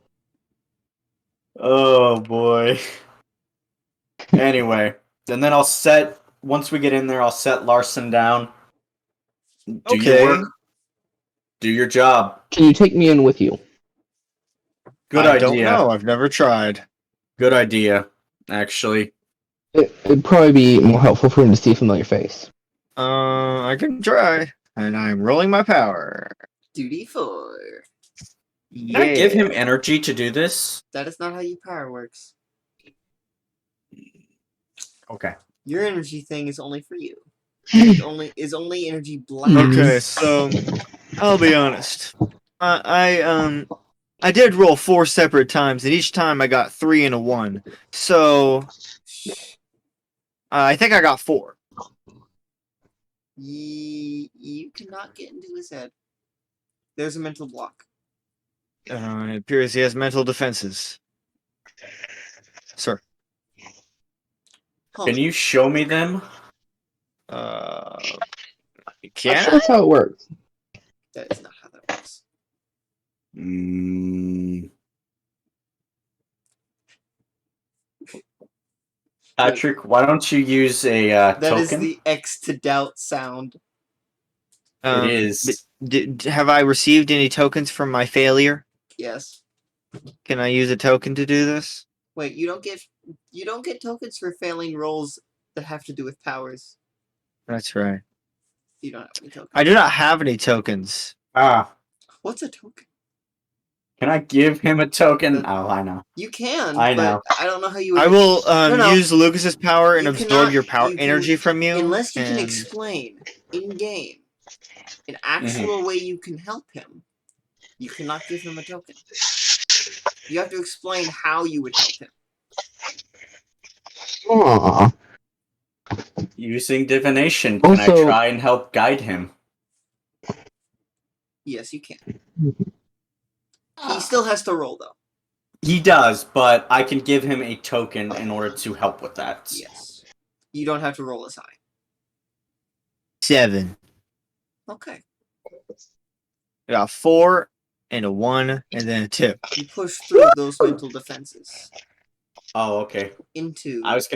Oh boy. Anyway, and then I'll set. Once we get in there, I'll set Larson down. Do your Okay. work. Do your job. Can you take me in with you? Good I idea. don't know. I've never tried. Good idea. Actually. It'd probably be more helpful for him to see a familiar face. I can try. And I'm rolling my power. Duty 4. Can I give him energy to do this? That is not how your power works. Okay. Your energy thing is only for you. Is only energy blast. Okay, so I'll be honest. I did roll 4 separate times, and each time I got 3 and a 1. So I think I got 4. You cannot get into his head. There's a mental block. It appears he has mental defenses. Sir. Huh. Can you show me them? Not Can sure I? that's how it works. That is not how that works. Patrick, why don't you use a That token? is the X to doubt sound. It is. Have I received any tokens from my failure? Yes. Can I use a token to do this? Wait, you don't get tokens for failing rolls that have to do with powers. That's right. You don't have any tokens. I do not have any tokens. What's a token? Can I give him a token? Oh, I know. You can. I but know. I don't know how you would. I will No. use Lucas's power and You absorb cannot- your power you can- energy from you. Unless you can and- explain in game an actual way you can help him, you cannot give him a token. You have to explain how you would help him. Aww. Using divination, can I Also- try and help guide him? Yes, you can. He still has to roll though. He does, but I can give him a token in order to help with that. Yes. You don't have to roll as high. 7. Okay. I got 4 and a 1 and then a 2. You push through those mental defenses Oh, okay. into. I was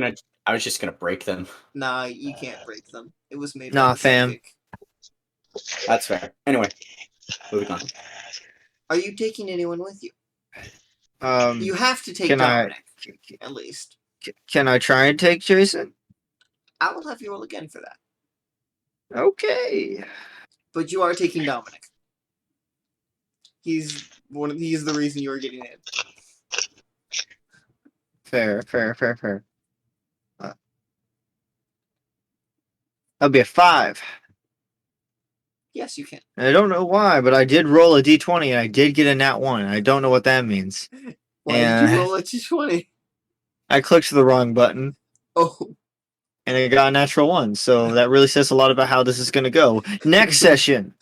just gonna break them. Nah, you can't break them. It was made. Nah, by the fam. psychic. That's fair. Anyway, moving on. Are you taking anyone with you? Um, You have to take can I- Dominic, at least. can I try and take Jason? I will have you roll again for that. Okay. But you are taking Dominic. He's the reason you are getting in. Fair. That'll be a 5. Yes, you can. And I don't know why, but I did roll a d20 and I did get a nat 1. And I don't know what that means. Why did you roll a d20? I clicked the wrong button. Oh. And I got a natural 1, so that really says a lot about how this is going to go. Next session.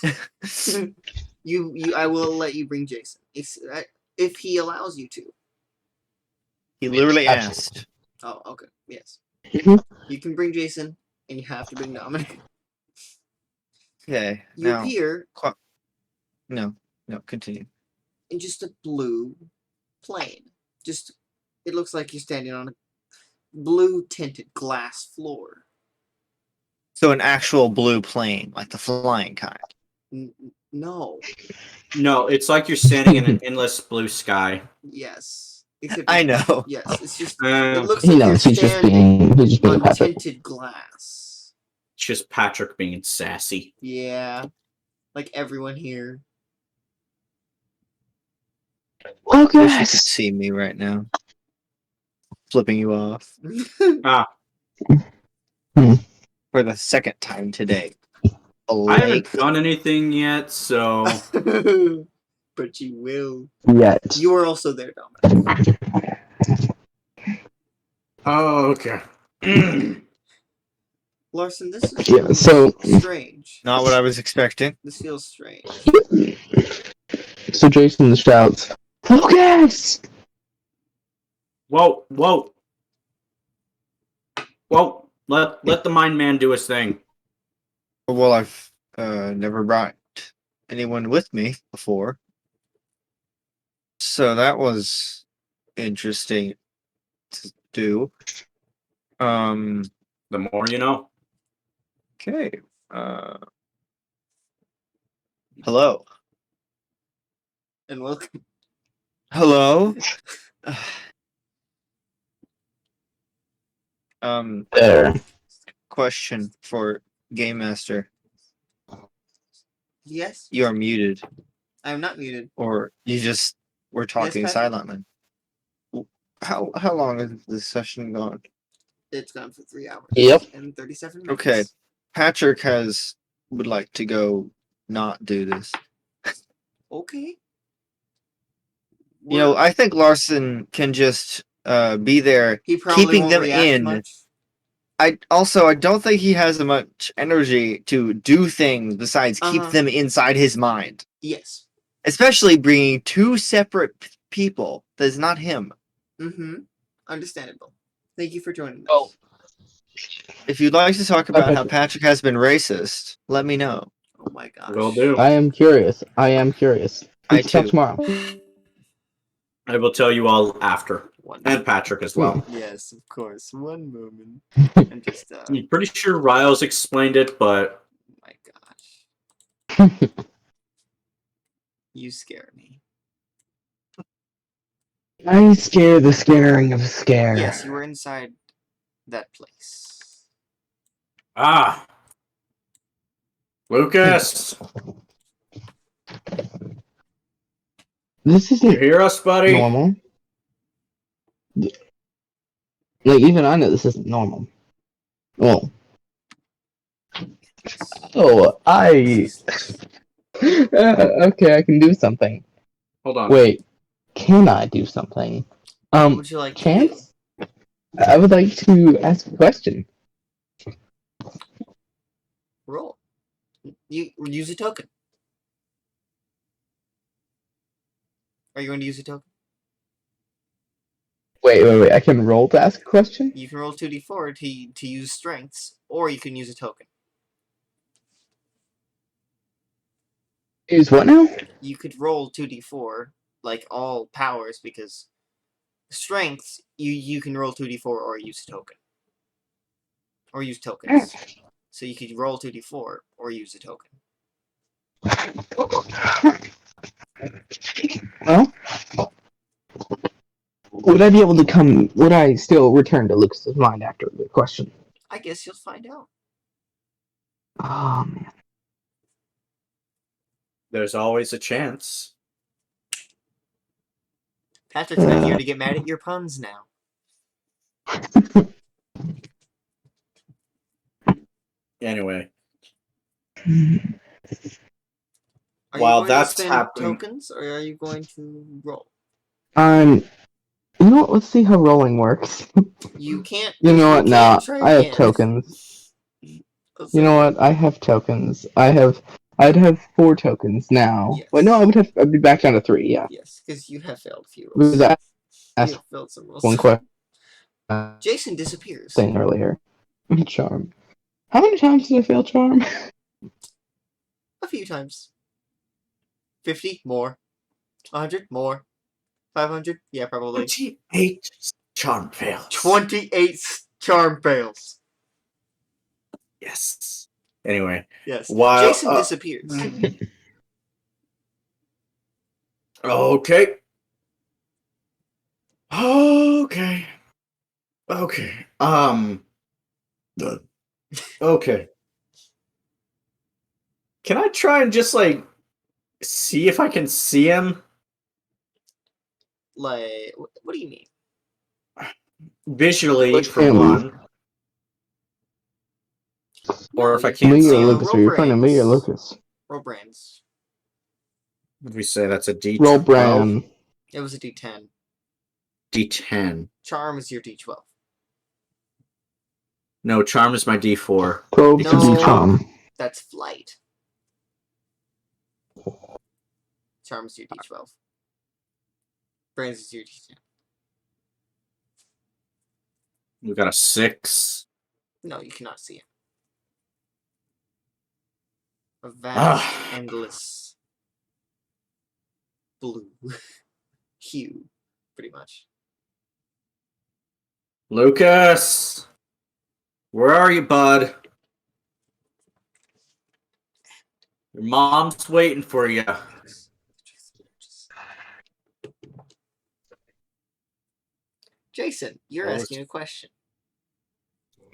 I will let you bring Jason if he allows you to. He literally Absolutely. asked. Oh, okay. Yes. Mhm. You can bring Jason, and you have to bring Dominic. Okay, You now appear no, continue. in just a blue plane. It looks like you're standing on a blue tinted glass floor. So an actual blue plane, like the flying kind. No. No, it's like you're standing in an endless blue sky. Yes. Except I know. yes, it's just it Uh, looks He like you're knows. He's just standing being on Patrick. tinted glass. it's just Patrick being sassy. Yeah. Like everyone here. Wish you could Lucas. see me right now. Flipping you off Ah, for the second time today. I haven't Blake. done anything yet, so But you will. Yet. You are also there, Dominic. oh, okay. Larson, this is Yeah, so strange. Not what I was expecting. This feels strange. so Jason shouts, "Lucas!" Whoa, whoa, whoa! Let the mind man do his thing. Well, I've never brought anyone with me before. So that was interesting to do. The more you know. Okay. Hello. And welcome. Hello. There. Question for Game Master. Yes? You are muted, I am not muted. or you just were talking Patrick. silently. How long has this session gone? It's gone for 3 hours. Yep. And 37 minutes. Okay. Patrick would like to go not do this. Okay. You know, I think Larson can just be there, he probably keeping won't them react in. much. I don't think he has much energy to do things besides keep them inside his mind. Yes. Especially bringing 2 separate people. That is not him. Mm-hmm. Understandable. Thank you for joining us. Oh. If you'd like to talk about how Patrick. Patrick has been racist, let me know. Oh my gosh. Will do. I am curious. I We can talk too. tomorrow. I will tell you all after, One and Patrick as well. Yes, of course. One moment. I'm just I'm pretty sure Riles explained it, but oh my gosh. You scare me. I scare the scaring of a scare. Yes, you were inside that place. Lucas, This you isn't hear us, buddy? normal. Like, even I know this isn't normal. Well. Oh, okay, I can do something. Hold on. Wait, can I do something? What would you like to do? Chance? I would like to ask a question. Roll. You use a token. Are you going to use a token? Wait. I can roll to ask a question? You can roll 2d4 to use strengths, or you can use a token. Use what now? You could roll 2d4, like all powers, because strengths, you can roll 2d4 or use a token. Or use tokens. So you could roll 2d4 or use a token. Well, would I still return to Lucas's mind after the question? I guess you'll find out. Oh, man. There's always a chance. Patrick's not here to get mad at your puns now. Anyway, Are while you going that's to spend happening, tokens, or are you going to roll? You know what? Let's see how rolling works. You can't. You know what? You Nah, can't try I have again. tokens. Let's You say know again. what? I have tokens. I'd have 4 tokens now. Yes. Wait, no, I'd be back down to 3. Yeah, Yes, because you have failed a few because rolls. I You asked have failed some rolls. one question Jason disappears. thing earlier. Charm. How many times did I fail charm? A few times. 50 more. 100 more. 500? Yeah, probably. 28 charm fails. 28 charm fails. Yes. Anyway. Yes. While, Jason disappears. Okay. Okay. Okay. Okay. Can I try and just like see if I can see him Like, what do you mean? visually Which for family? one? Or No, if I you can't Me see or him? Lucas? Are you referring to me or Lucas? Roll brands. What did we say? That's a D12? Roll Bran. It was a D10. D10. Charm is your D12. No, charm is my D4. 12 to Because be No. charm. That's flight. Charm is your D12. Brands is your D10. we got a 6. No, you cannot see it. A vast, Ah. endless blue hue, pretty much. Lucas! Where are you, bud? Your mom's waiting for you. Jason, you're What was- asking a question.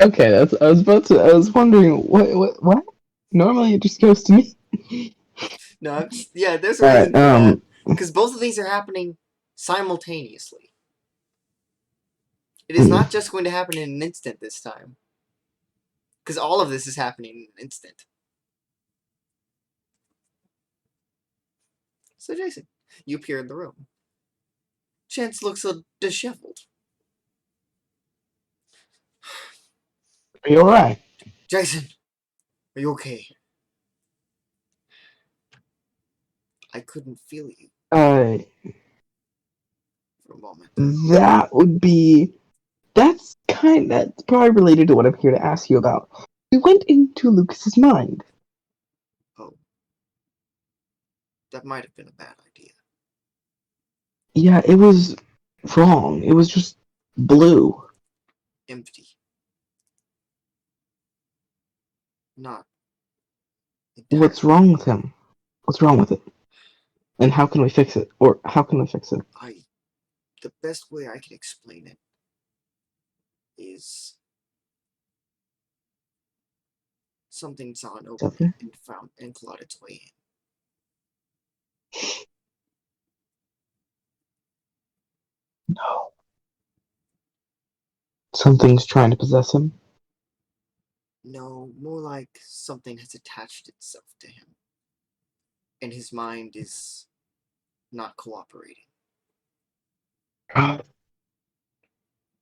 Okay, that's. I was about to. I was wondering what? Normally it just goes to me. No, I'm just, yeah, there's a All reason right. for that. Because both of these are happening simultaneously. It is not just going to happen in an instant this time. Because all of this is happening in an instant. So, Jason, you appear in the room. Chance looks a disheveled. Are you all right? Jason, are you okay? I couldn't feel you for a moment. That would be. That's probably related to what I'm here to ask you about. We went into Lucas's mind. Oh. That might have been a bad idea. Yeah, it was wrong. It was just blue. Empty. Not entirely. What's wrong with him? What's wrong with it? And how can we fix it? Or how can we fix it? The best way I can explain it is something saw an opening and clawed its way in. No. Something's trying to possess him? No, more like something has attached itself to him. And his mind is not cooperating.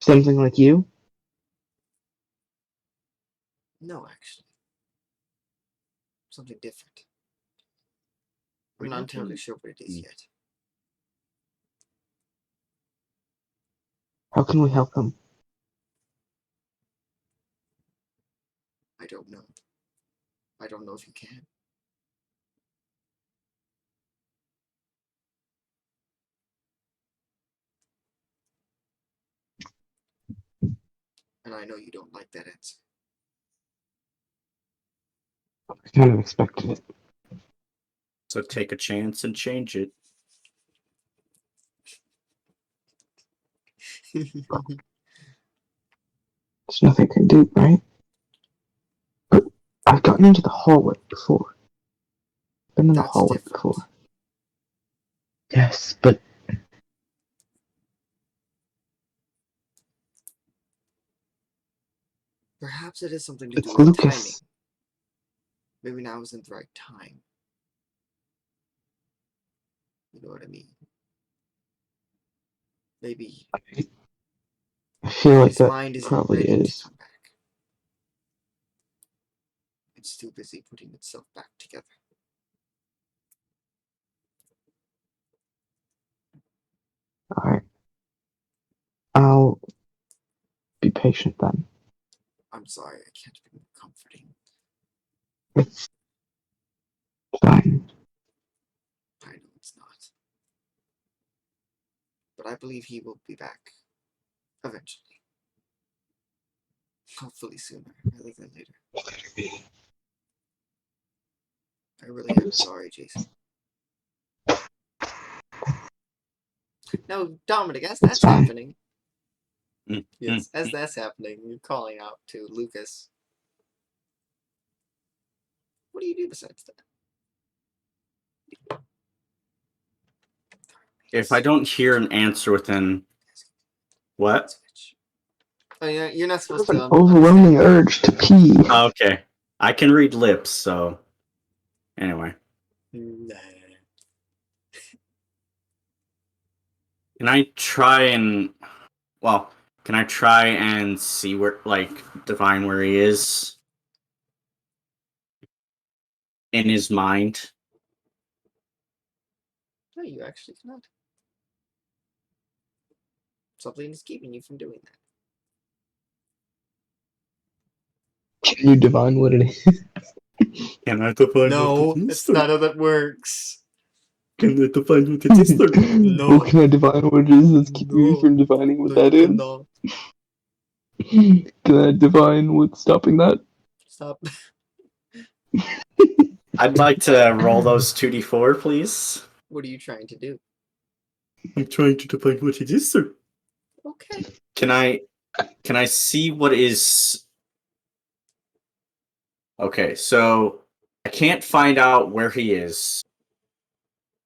Something like you? No, actually. Something different. I'm not entirely sure what it is yet. How can we help him? I don't know. I don't know if you can. And I know you don't like that answer. I kind of expected it. So take a chance and change it. There's nothing I can do, right? But I've gotten into the hallway before. Been in the That's hallway different. before. Yes, but Perhaps it has something to it's do with Lucas. timing. Maybe now isn't the right time. You know what I mean? Maybe. I I feel like His that mind isn't probably ready is. to come back. It's too busy putting itself back together. Alright. I'll be patient then. I'm sorry, I can't be more comforting. It's fine. I know it's not. But I believe he will be back. Eventually. Hopefully sooner, rather than later. I really am sorry, Jason. No, Dominic, as that's fine. happening. Yes, as that's happening, you're calling out to Lucas. What do you do besides that? If I don't hear an answer within what? Oh, yeah, you're not I have supposed an to. overwhelming urge to pee. Oh, okay, I can read lips, so anyway, Nah. can I try and can I try and see where divine where he is in his mind? No, you actually cannot. Something is keeping you from doing that. Can you divine what it is? Can I define No, what it it's is? not how that works. Can I define what it is? No. Well, can I divine what it is that's keeping me No. from divining what No, that you is? cannot. Can I divine what's stopping that? Stop. I'd like to roll those 2d4, please. What are you trying to do? I'm trying to define what it is, sir. Okay. Can I see what is... Okay, so I can't find out where he is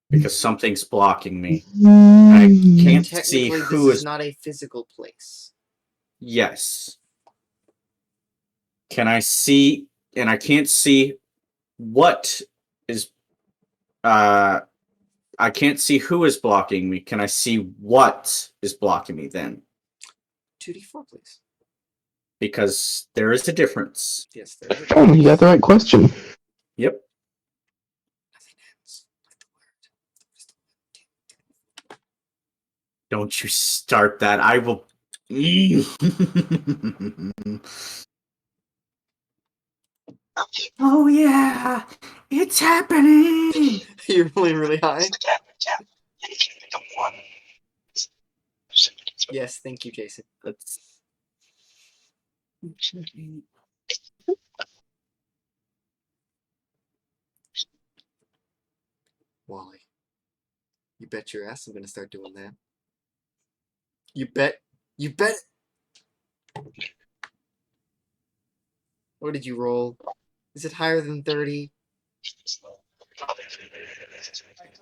because something's blocking me. I can't see Technically, who this is... is not a physical place. Yes. Can I see... And I can't see what is... I can't see who is blocking me. Can I see what is blocking me then? 2d4, please. Because there is a difference. Yes, there is a Oh, you got the right question. Yep. Nothing ends like the word. Don't you start that. I will... Oh yeah, it's happening. You're really, really high. Yes, thank you, Jason. Let's... Wally. You bet your ass I'm gonna start doing that. You bet. You bet. What did you roll? Is it higher than 30? I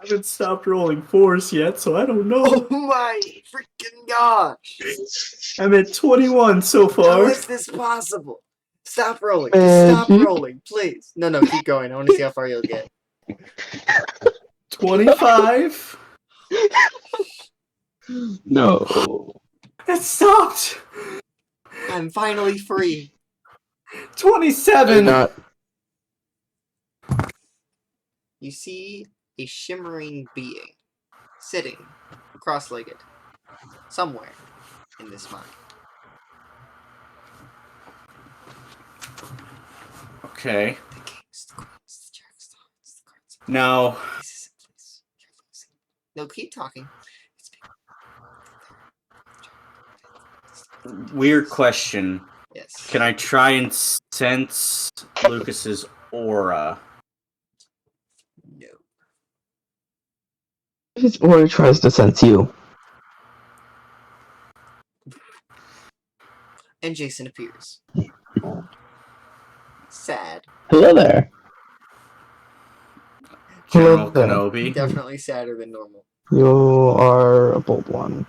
haven't stopped rolling fours yet, so I don't know. Oh my freaking gosh! I'm at 21 so How far. is this possible? Stop rolling. Just stop Magic. rolling, please. No, keep going. I want to see how far you'll get. 25. No. It stopped. I'm finally free. 27. Not. You see a shimmering being sitting cross-legged somewhere in this mine. Okay. The kings, the queens, the jacks, the hearts, the cards. Now, This is a place you're losing. No, keep talking. It's weird question. Yes. Can I try and sense Lucas's aura? No. His aura tries to sense you. And Jason appears. Sad. Hello there. General Hello there. Kenobi. Definitely sadder than normal. You are a bold one.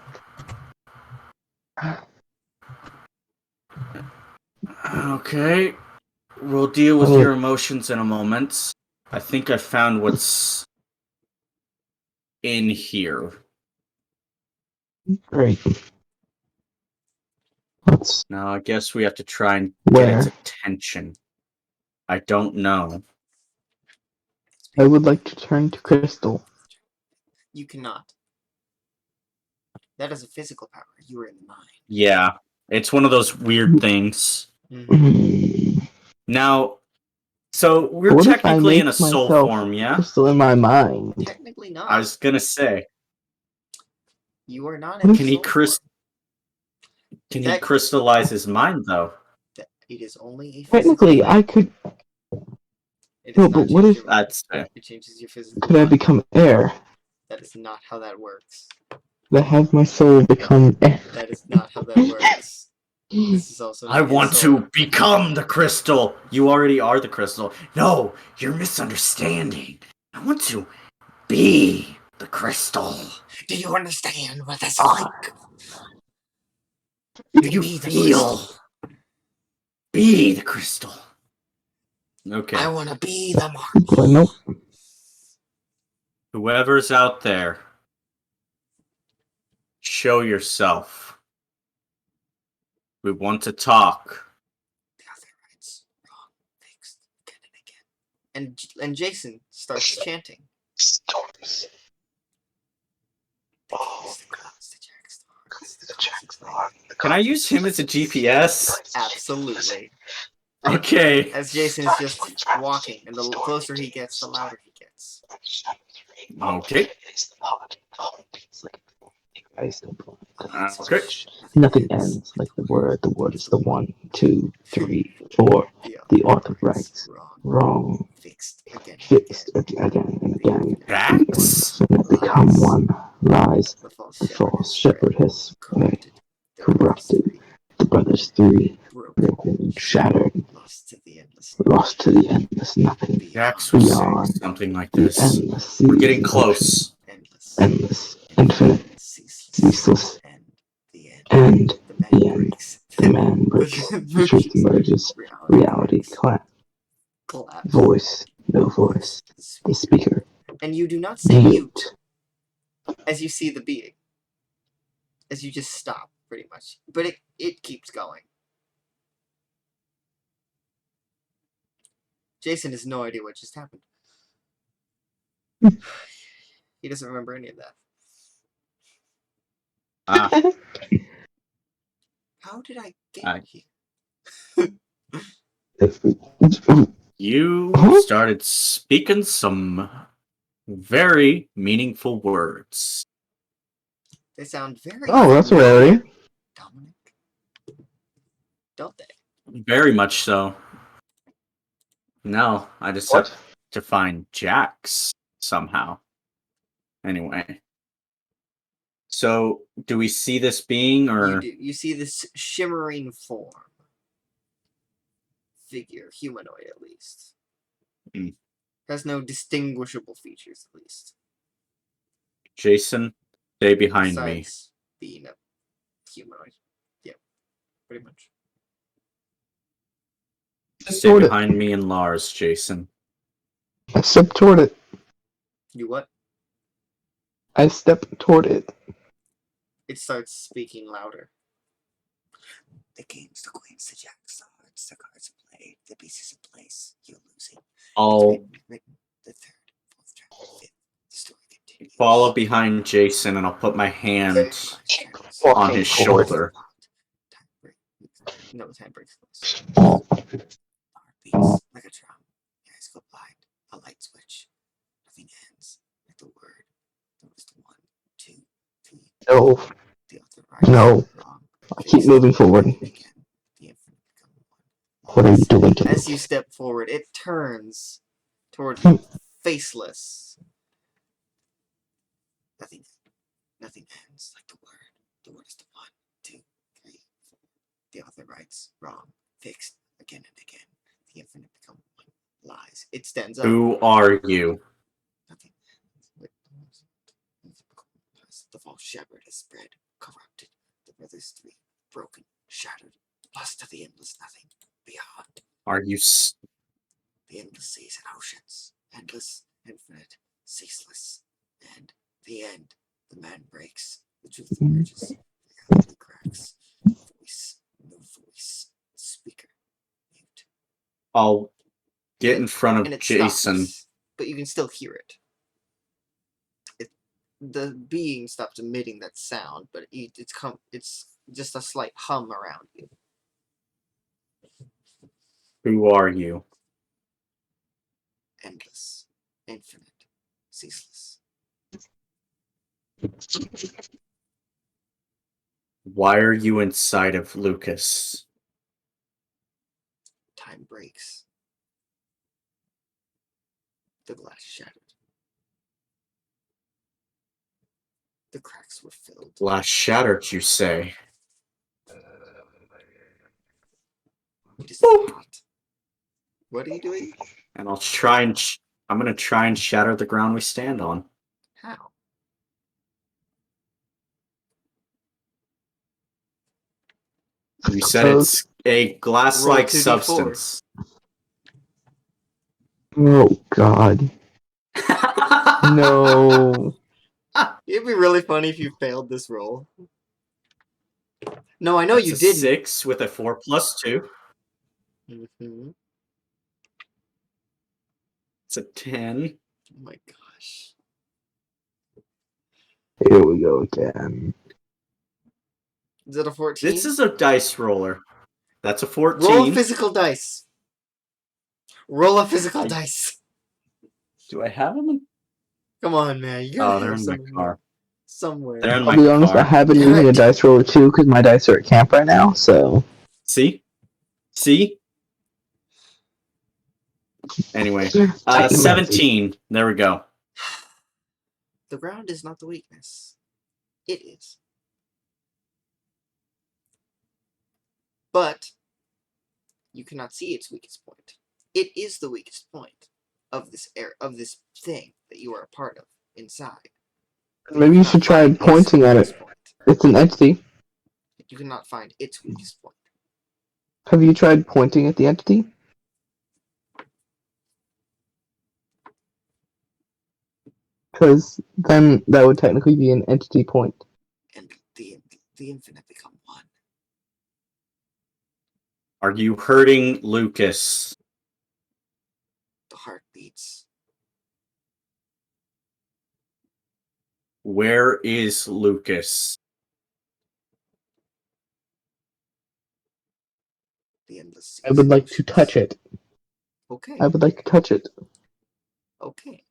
Okay. We'll deal with your emotions in a moment. I think I found what's in here. Great. That's Now I guess we have to try and Where? get its attention. I don't know. I would like to turn to Crystal. You cannot. That is a physical power. You are in the mind. Yeah, it's one of those weird things. Mhm. Now, so we're What if I technically make in a soul myself form, yeah? Crystal in my mind? Technically not. I was gonna say, You are not What in if- the can he soul crys- form. can he That- crystallize his mind though? It is only a physical Technically, thing. I could. It No, does but not what change if- your mind. That's fair. It changes your physical Could I body. become air? That is not how that works. Could I have my soul become air? That is not how that works. This is also I not your want soul. to become the crystal. You already are the crystal. No, you're misunderstanding. I want to be the crystal. Do you understand what that's like? Do you Be the feel? crystal. Be the crystal. Okay. I want to be the But marble. nope. Whoever's out there, show yourself. We want to talk. The other right's wrong, fixed, again and again. And Jason starts chanting. Storms. The Oh, kings, the gods, the jacks, the hearts, the jacks, the heart, the Can I cards, use him as a GPS? Absolutely. Okay. As Jason is just walking, and the closer he gets, the louder he gets. Okay. Okay. Nothing ends like the word. The word is the 1, 2, 3, 4. The author writes wrong, Fixed again. fixed again and again. Jax? And it become one. Lies. The The false shepherd has corrupted. corrupted. The brothers 3, Broken. broken, shattered, Lost to the endless. lost to the endless nothing. Jax was saying Beyond something like the this. endless seas We're getting and close. Endless. endless, infinite, ceaseless, And the end. and The the man end. breaks. The man breaks, the truth emerges, reality Collapse. voice, no voice, the speaker, And you do not say mute. mute as you see the being. As you just stop, pretty much. But it keeps going. Jason has no idea what just happened. He doesn't remember any of that. Ah, How did I get I- here? you Huh? started speaking some very meaningful words. They sound very Oh, that's a familiar, rarity. Dominic. Don't they? Very much so. No, I just What? have to find Jax somehow. Anyway. So, do we see this being You or do. You see this shimmering form. Figure, humanoid at least. Hmm. Has no distinguishable features, at least. Jason, stay behind me. Besides being a humanoid. Yeah, pretty much. Stay Toward it. behind me and Lars, Jason. I step toward it. You what? I step toward it. It starts speaking louder. The kings, the queens, the jacks, the hearts, the cards are played, the pieces in place, you're losing. I'll It's been written, the third, fourth, fifth, the story continues. follow behind Jason and I'll put my hand on his shoulder. No, his hand breaks. Oh, Heart beats like a drum. Your eyes go blind. A light switch. Nothing ends like the word. There was the 1, 2, 3. no, The other right. No. Wrong. I keep moving forward. Again. The infinite become one. What are you doing to me? As you step forward, it turns toward you, faceless. Nothing ends like the word. The word is the 1, 2, 3, 4. The author writes wrong, fixed again and again. The infinite become one. Lies. It stands up. Who are you? Nothing ends. The false shepherd has spread, corrupted. The brothers 3, broken, shattered, lost to the endless nothing. Beyond Are you the endless seas and oceans, endless, infinite, ceaseless, and the end. The man breaks, the truth emerges, reality cracks, voice, I'll get in front and of it Jason. stops, but you can still hear it. The being stops emitting that sound, but it's just a slight hum around you. Who are you? Endless, infinite, ceaseless. Why are you inside of Lucas? Time breaks. The glass shattered. The cracks were filled. Glass shattered, you say? It is not. What are you doing? And I'm gonna try and shatter the ground we stand on. How? You said it's a glass-like Roll 2d4. substance. Oh God. No. It'd be really funny if you failed this roll. No, I know That's you a didn't. 6 with a 4 plus 2. Mm-hmm. It's a 10. Oh my gosh. Here we go again. Is it a 14? This is a dice roller. That's a 14. Roll a physical dice. Roll a physical dice. Do I have them? Come on, man. You Oh, gotta they're have in my some car. somewhere. They're in I'll my be honest, I car. have been Damn using a it. dice roller too because my dice are at camp right now. So See? Anyway, I can imagine. 17. There we go. The ground is not the weakness. It is. But you cannot see its weakest point. It is the weakest point of this thing that you are a part of inside. Maybe you should try pointing at it. It's an entity. You cannot find its weakest point. Have you tried pointing at the entity? Because then that would technically be an entity point. And the infinite become one. Are you hurting Lucas? The heart beats. Where is Lucas? The endless seas. I would like to touch it. Okay. I would like to touch it. Okay.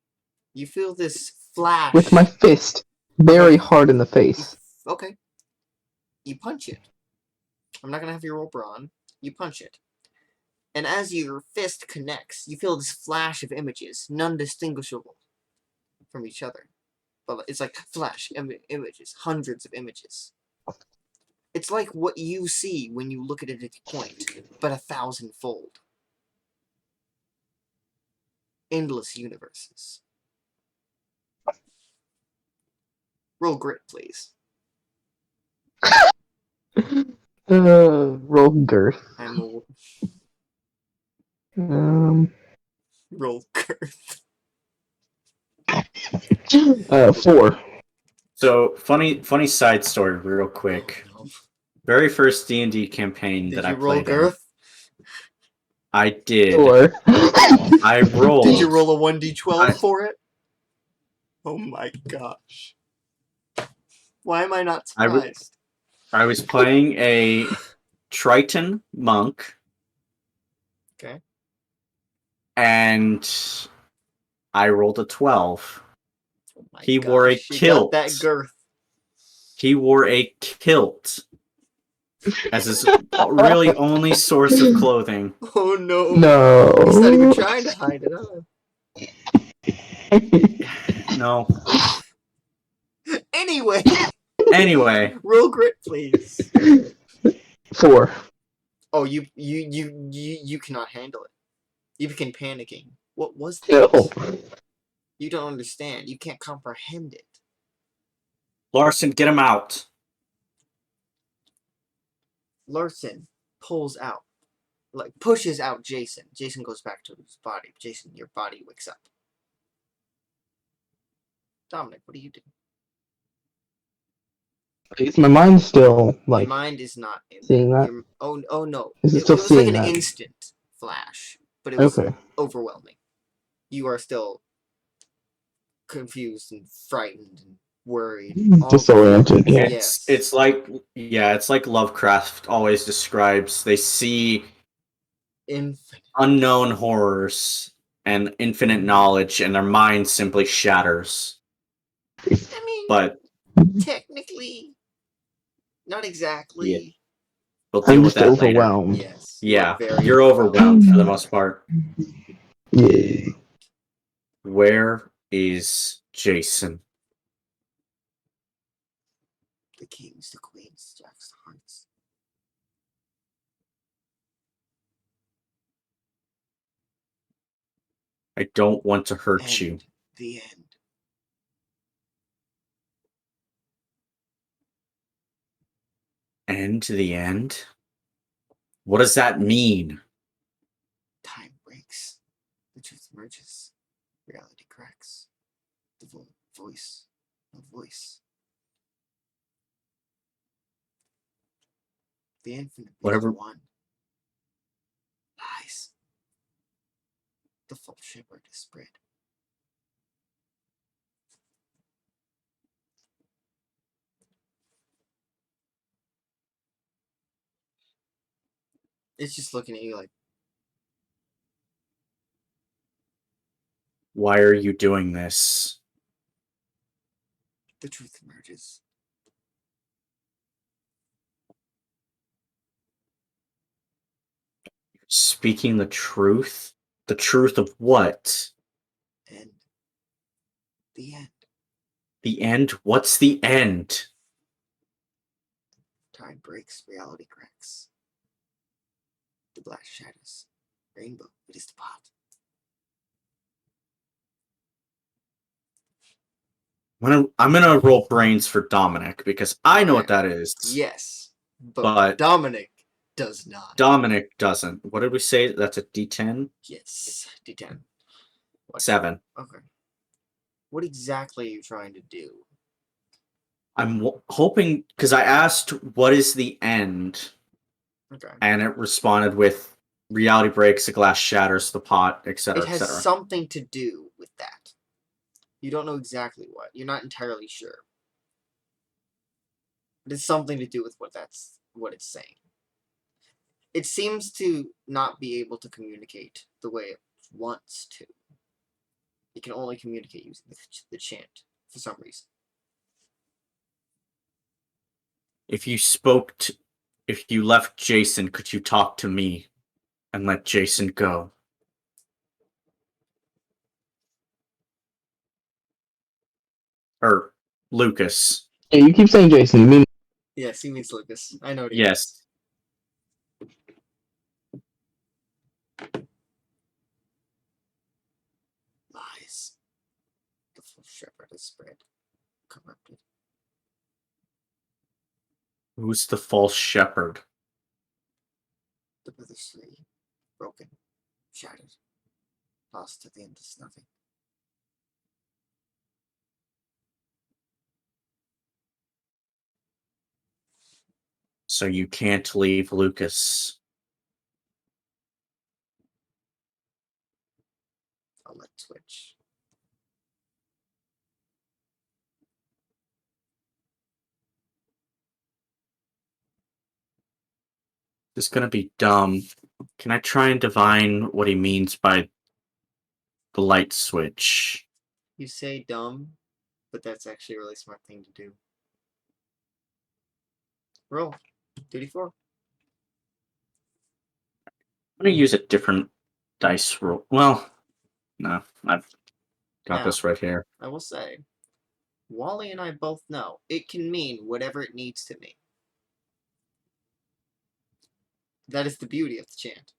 You feel this flash. With my fist. Very hard in the face. Okay. You punch it. I'm not gonna have you roll brawn. You punch it. And as your fist connects, you feel this flash of images, none distinguishable from each other. But it's like flash images, hundreds of images. It's like what you see when you look at it at a point, but 1,000-fold. Endless universes. Roll grit, please. Roll girth. I'm roll girth. 4. So funny side story, real quick. Very first D&D campaign that I Did you roll played girth? in, I did. 4. I rolled. Did you roll a 1d12 for it? Oh my gosh. Why am I not surprised? I was playing a Triton monk. Okay. And I rolled a 12. Oh my He gosh, wore a you kilt. got that girth. He wore a kilt as his really only source of clothing. Oh no. No. He's not even trying to hide it, huh? No. Anyway, roll grit, please. 4. Oh, you cannot handle it. You begin panicking. What was No. that? You don't understand. You can't comprehend it. Larson, get him out. Larson pulls out, like pushes out Jason. Jason goes back to his body. Jason, your body wakes up. Dominic, what do you do? Is my mind still Your like mind is not in seeing there. that? Oh no! Is it It still was like seeing an that? instant flash. but it was Okay. overwhelming. You are still confused and frightened and worried. All the Disoriented, feelings, yeah. Yes. It's like it's like Lovecraft always describes. They see Infinite. unknown horrors and infinite knowledge, and their mind simply shatters. I mean, But technically, not exactly. we'll I'm deal with just that later. overwhelmed. Yes. You are Yeah, very you're overwhelmed for the most part. Yeah. Where is Jason? The kings, the queens, jacks, the hearts. I don't want to hurt End. you. The end. End to the end? What does that mean? Time breaks. The truth emerges. Reality cracks. The voice. No voice. The infinite Whatever. becomes one. Lies. The false shepherd is spread. It's just looking at you like, Why are you doing this? the truth emerges. Speaking the truth? The truth of what? End. The end. The end? What's the end? Time breaks. Reality cracks. The black shatters. Rainbow. It is the pot. I'm gonna roll brains for Dominic because I know what Okay. that is. Yes. But Dominic does not. Dominic doesn't. What did we say? That's a D10? Yes. D10. What? 7. Okay. What exactly are you trying to do? I'm hoping because I asked what is the end, Okay. and it responded with reality breaks, the glass shatters, the pot, It etc., has etc. something to do with that. You don't know exactly what. You're not entirely sure. But it's something to do with what it's saying. It seems to not be able to communicate the way it wants to. It can only communicate using the chant for some reason. If you left Jason, could you talk to me and let Jason go? Or Lucas. Yeah, you keep saying Jason. You mean Yes, he means Lucas. I know what he Yes. means. Lies. The false shepherd is spread. Corrupted. Who's the false shepherd? The brothers three. Broken. Shattered. Lost at the end is nothing. So you can't leave Lucas. I'll let switch. This is gonna be dumb. Can I try and divine what he means by the light switch? You say dumb, but that's actually a really smart thing to do. Roll. 2d4. I'm gonna use a different dice roll. Well, no, I've got Now, this right here. I will say, Wally and I both know it can mean whatever it needs to mean. That is the beauty of the chant.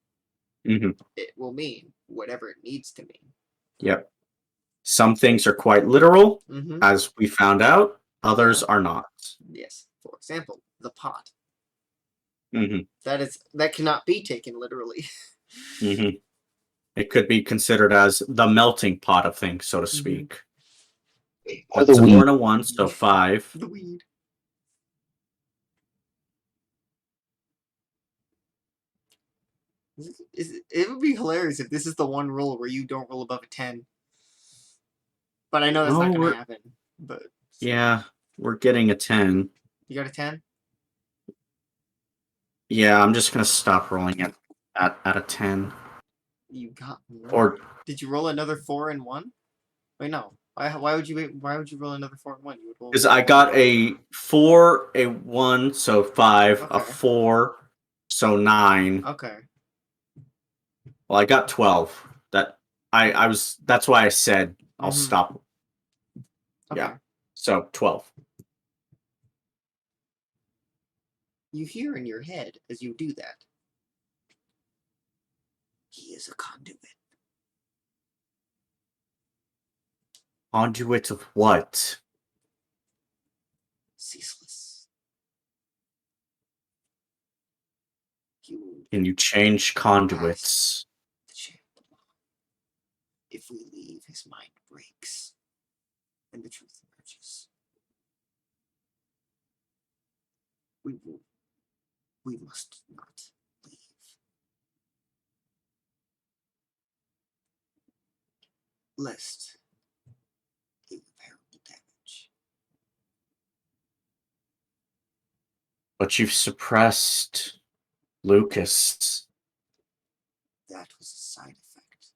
Mm-hmm. It will mean whatever it needs to mean. Yep. Some things are quite literal, Mm-hmm. as we found out. Others Yeah. are not. Yes. For example, the pot. Mm-hmm. That cannot be taken literally. Mm-hmm. It could be considered as the melting pot of things, so to Mhm. speak. or That's the a 4 weed? and a 1, so 5. The weed. It would be hilarious if this is the one roll where you don't roll above a 10. But I know that's not going to happen. But Yeah, we're getting a 10. You got a 10? Yeah, I'm just gonna stop rolling it at a 10. You got one. Or Did you roll another 4 and 1? Wait, no. Why would you roll another 4 and 1? You would roll. because I got a 4, a 1, so 5, a Okay. 4, so 9. Okay. Well, I got 12. I was. That's why I said I'll Mhm. stop. Okay. Yeah. So 12. You hear in your head as you do that. He is a conduit. Conduit of what? Ceaseless. You Can you change conduits? the champ. If we leave, his mind breaks, and the truth emerges. We must not leave. Lest irreparable damage. But you've suppressed Lucas. That was a side effect.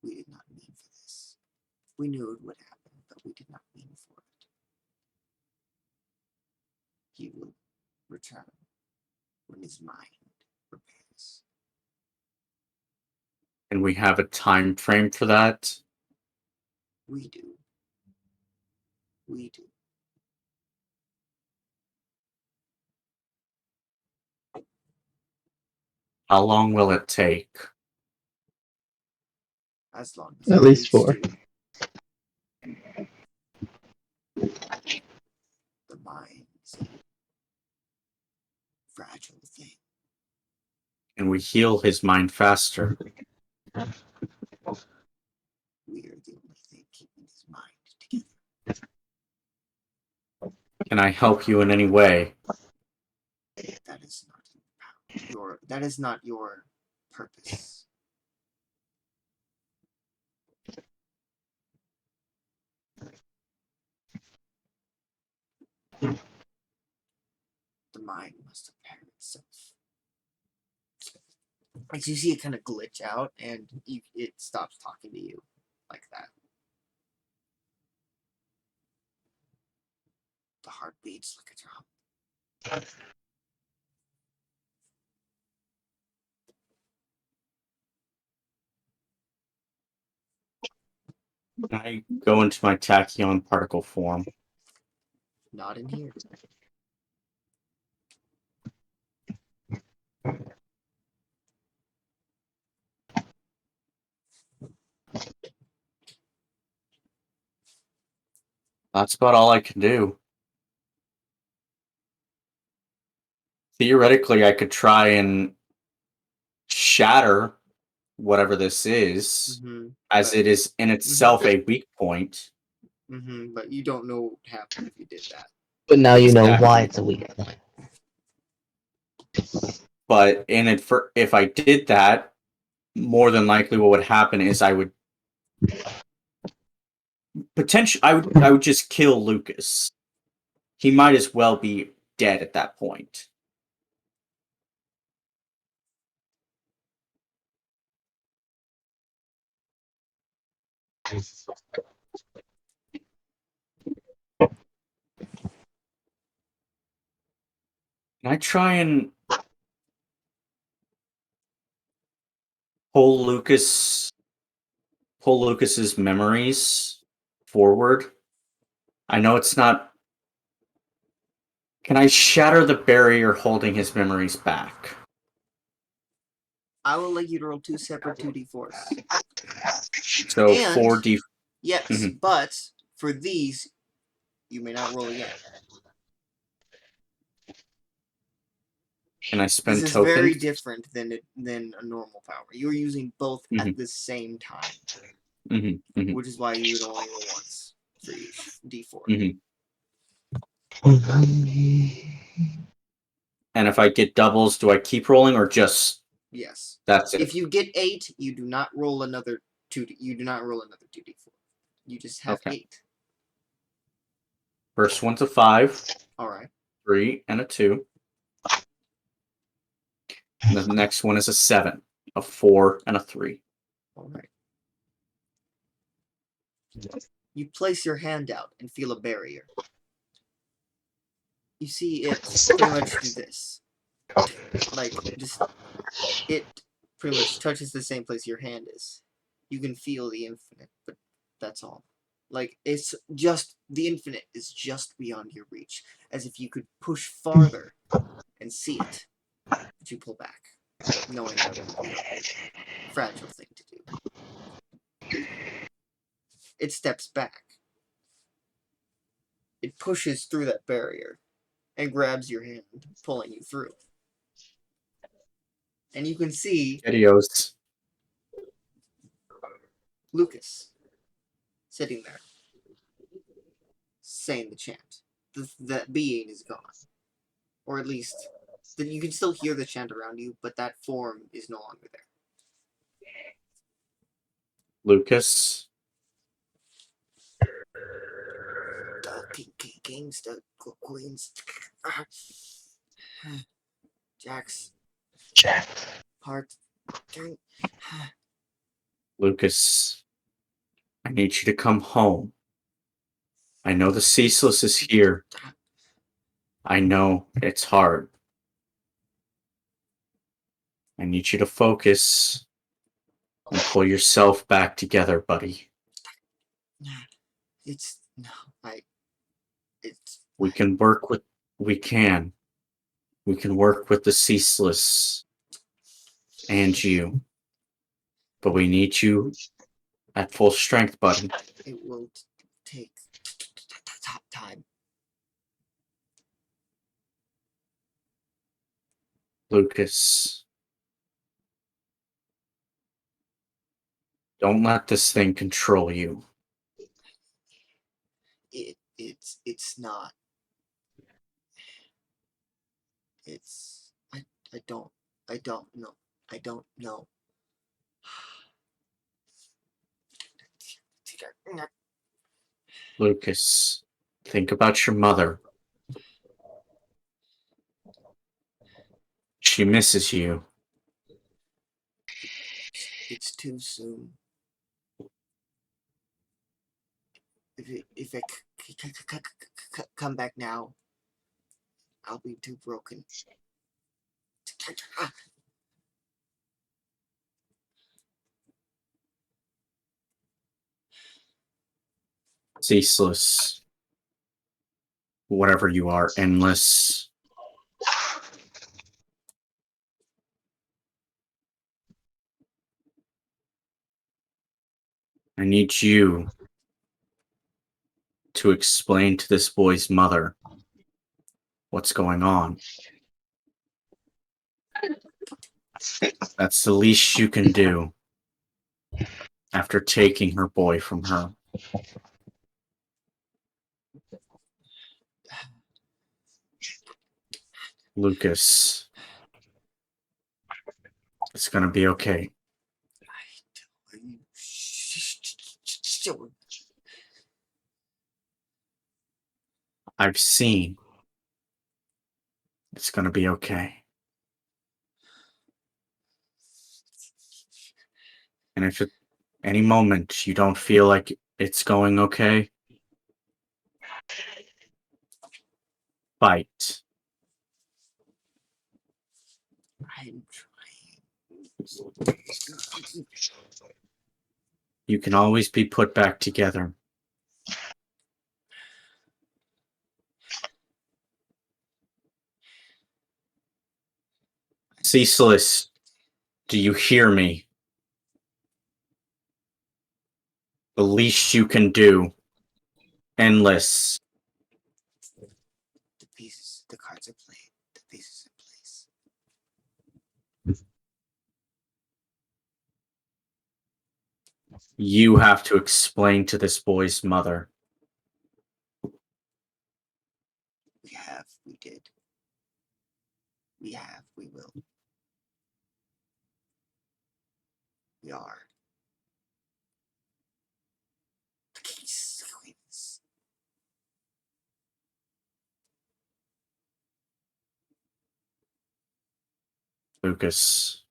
We did not mean for this. We knew it would happen, but we did not mean for it. He will return when his mind repairs. And we have a time frame for that. We do. We do. How long will it take? As long as At it least takes 4. to. The mind's a fragile thing. And we heal his mind faster. We are the only thing keeping his mind together. Can I help you in any way? That is not your purpose. The mind must repair itself. Like you see it kind of glitch out, and it stops talking to you like that. The heart beats like a drum. Can I go into my tachyon particle form? Not in here. That's about all I can do. Theoretically, I could try and shatter whatever this is, as But- it is in itself a weak point. But you don't know what would happen if you did that. But now you know Exactly. why it's a weak point. But if I did that, more than likely what would happen is I would I would just kill Lucas. He might as well be dead at that point. Can I try and pull Lucas's memories forward? I know it's not. Can I shatter the barrier holding his memories back? I will let you to roll 2 separate 2d4s. So And- 4d. Yes, Mhm. but for these, you may not roll again. Can I spend This is tokens? very different than a normal power. You're using both at the same time, which is why you would only roll once for each d4. And if I get doubles, do I keep rolling or just Yes. That's it. If you get 8, you do not roll another 2. You do not roll another 2d4. You just have Okay. 8. First one's a 5, All right. 3, and a 2. And the next one is a 7, a 4, and a 3. All right. You place your hand out and feel a barrier. You see it pretty much do this. Like, just, it pretty much touches the same place your hand is. You can feel the infinite, but that's all. Like, it's just, the infinite is just beyond your reach, as if you could push farther and see it. But you pull back, knowing that would be a fragile thing to do. It steps back. It pushes through that barrier and grabs your hand, pulling you through. And you can see Videos. Lucas sitting there, saying the chant. That being is gone. Or at least, you can still hear the chant around you, but that form is no longer there. Lucas. The kings, the queens, Jack's part. Lucas. I need you to come home. I know the Ceaseless is here. I know it's hard. I need you to focus and pull yourself back together, buddy. It's no, it's. We can work with. We can. We can work with the Ceaseless and you. But we need you at full strength, buddy. It will take time. Lucas. Don't let this thing control you. It's not. It's I don't know. I don't know. Lucas, think about your mother. She misses you. It's too soon. If I come back now, I'll be too broken. Ceaseless. Whatever you are, endless. I need you to explain to this boy's mother what's going on. That's the least you can do after taking her boy from her. Lucas, it's gonna be okay. I've seen. It's gonna be okay. And if at any moment you don't feel like it's going okay, fight. I'm trying. You can always be put back together. Ceaseless, do you hear me? The least you can do. Endless. The pieces, the cards are played. The pieces in place. You have to explain to this boy's mother. We have. We did. We have. We will. we are. The case wins. Lucas.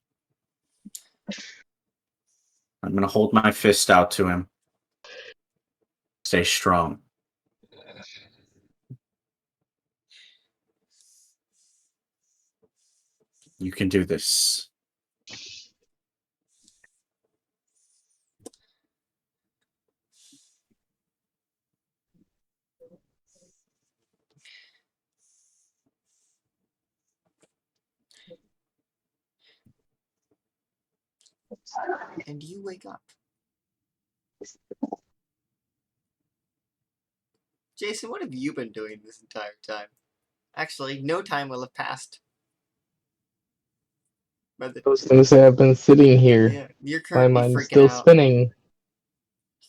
I'm gonna hold my fist out to him. Stay strong. You can do this. And you wake up. Jason, what have you been doing this entire time? Actually, no time will have passed. But I was gonna say I've been sitting here. yeah, you're My currently mind's freaking still out. spinning.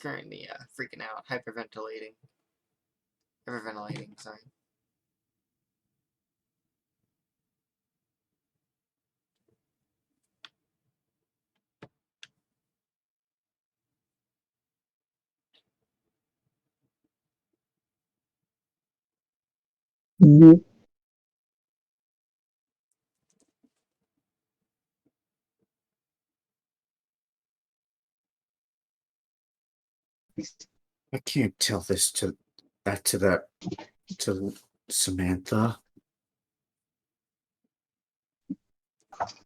Currently, freaking out, hyperventilating. Hyperventilating, sorry. I can't tell this to Samantha.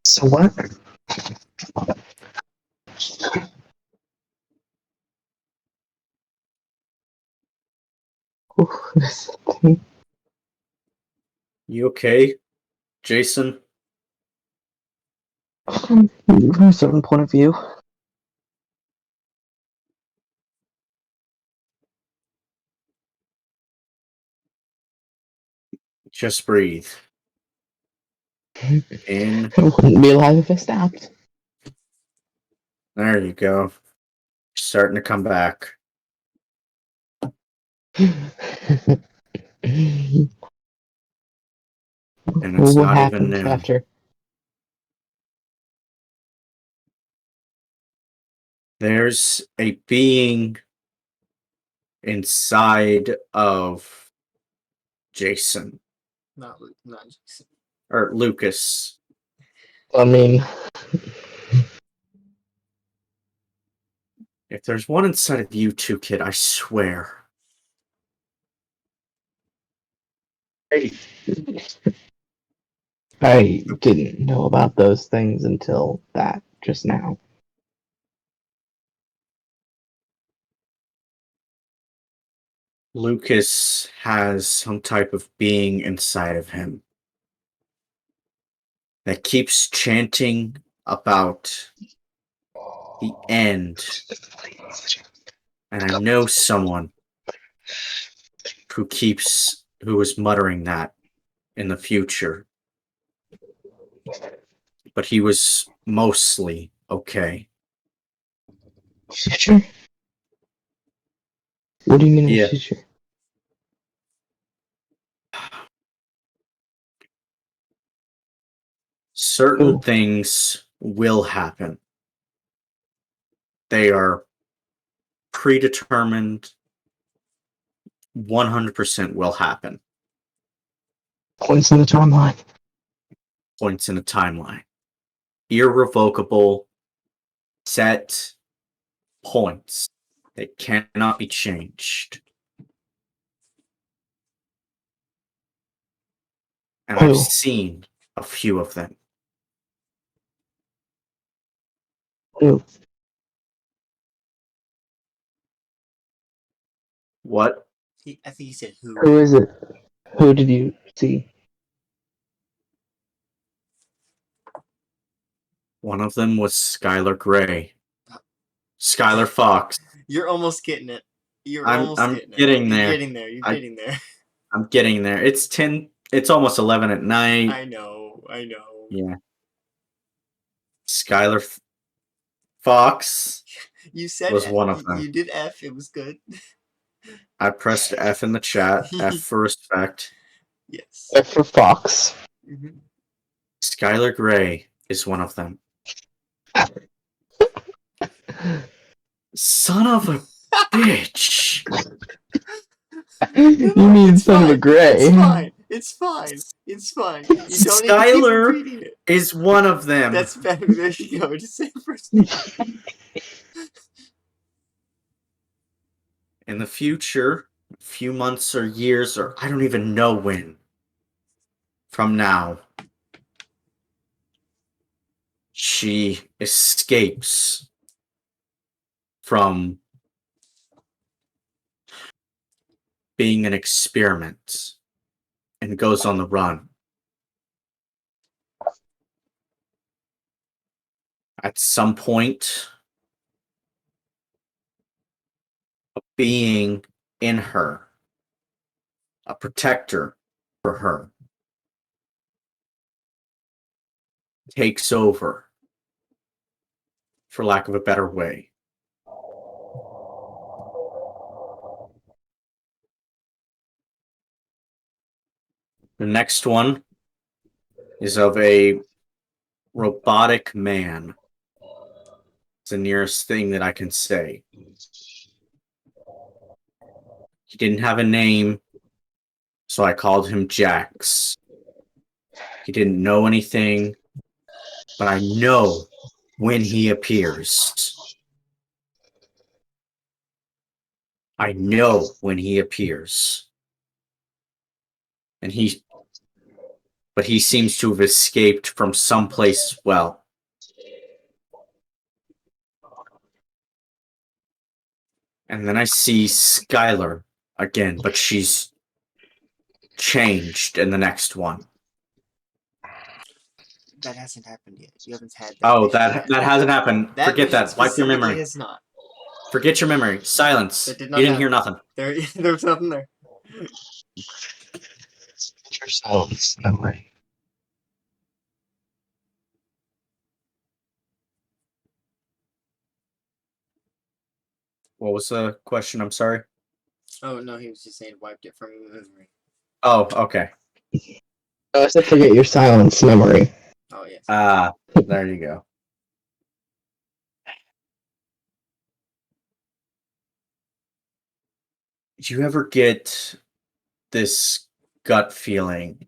So what? Ooh, this thing. You okay, Jason? From a certain point of view. Just breathe. In. I wouldn't be alive if I stopped. There you go. Starting to come back. And it's What not even happens noon. after? There's a being inside of Jason. Not Jason. Or Lucas. I mean, If there's one inside of you too, kid, I swear. I didn't know about those things until that just now. Lucas has some type of being inside of him that keeps chanting about the end. And I know someone who is muttering that in the future. But he was mostly okay. Future? What do you mean in the Yeah. future? Certain Oh. things will happen. They are predetermined, 100% will happen. Points in the timeline. Points in a timeline. Irrevocable, set points. They cannot be changed. And I've Oh. seen a few of them. Oh. What? I think he said who. Who is it? Who did you see? One of them was Skylar Gray. Skylar Fox. You're almost getting it. You're I'm almost getting getting it. there. You're getting there. You're getting there. I'm getting there. It's 10. It's almost 11 at night. I know. Yeah. Skylar Fox You said was F. one of them. You did F. It was good. I pressed F in the chat. F for respect. Yes. F for Fox. Mm-hmm. Skylar Gray is one of them. Son of a bitch. You mean It's son of a fine. gray? It's fine. It's fine. It's fine. You don't need to keep Skylar repeating it. is one of them. That's better. There you go. Just say first name. In the future, a few months or years, or I don't even know when, from now, she escapes from being an experiment and goes on the run. At some point, a being in her, a protector for her, takes over, for lack of a better way. The next one is of a robotic man. It's the nearest thing that I can say. He didn't have a name, so I called him Jax. He didn't know anything, but I know when he appears. I know when he appears. But he seems to have escaped from someplace as well. And then I see Skylar again, but she's changed in the next one. That hasn't happened yet. You haven't had that. Oh, vision that yet. hasn't happened. That Forget vision that. Wipe your specifically memory. has not. Forget your memory. Silence. That did You not didn't hear happen. nothing. There was nothing there. Yourselves, memory. What was the question? I'm sorry. Oh no, he was just saying wiped it from your memory. Oh, okay. No, I said forget your silence, memory. Oh yes. There you go. Do you ever get this gut feeling?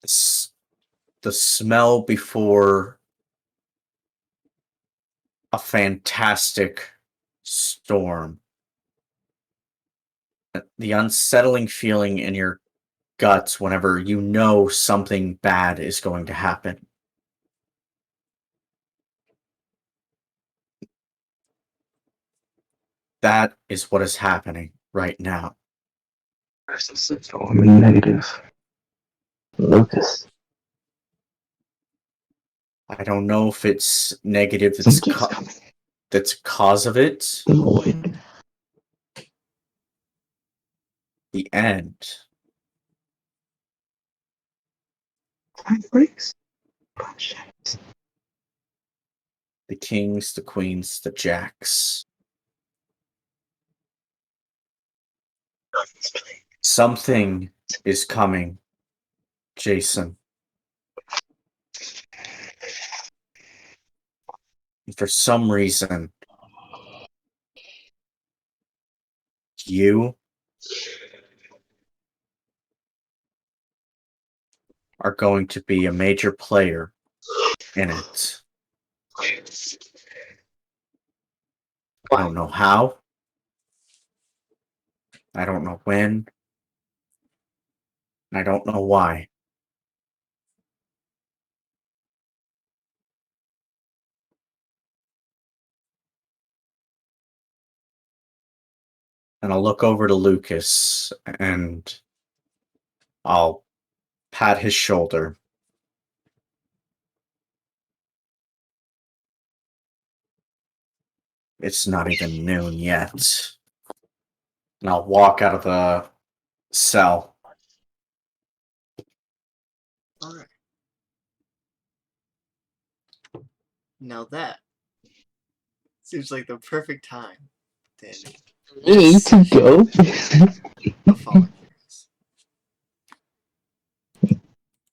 The smell before a fantastic storm. The unsettling feeling in your guts whenever you know something bad is going to happen. That is what is happening right now. I'm in negative. Lucas. I don't know if it's negative Something keeps coming. that's cause of it. Void. The end. Time breaks. The kings, the queens, the jacks. Something is coming, Jason. For some reason, you are going to be a major player in it. I don't know how. I don't know when. I don't know why. And I'll look over to Lucas and I'll pat his shoulder. It's not even noon yet. And I'll walk out of the cell. Alright. Now that seems like the perfect time then Me to go? of falling.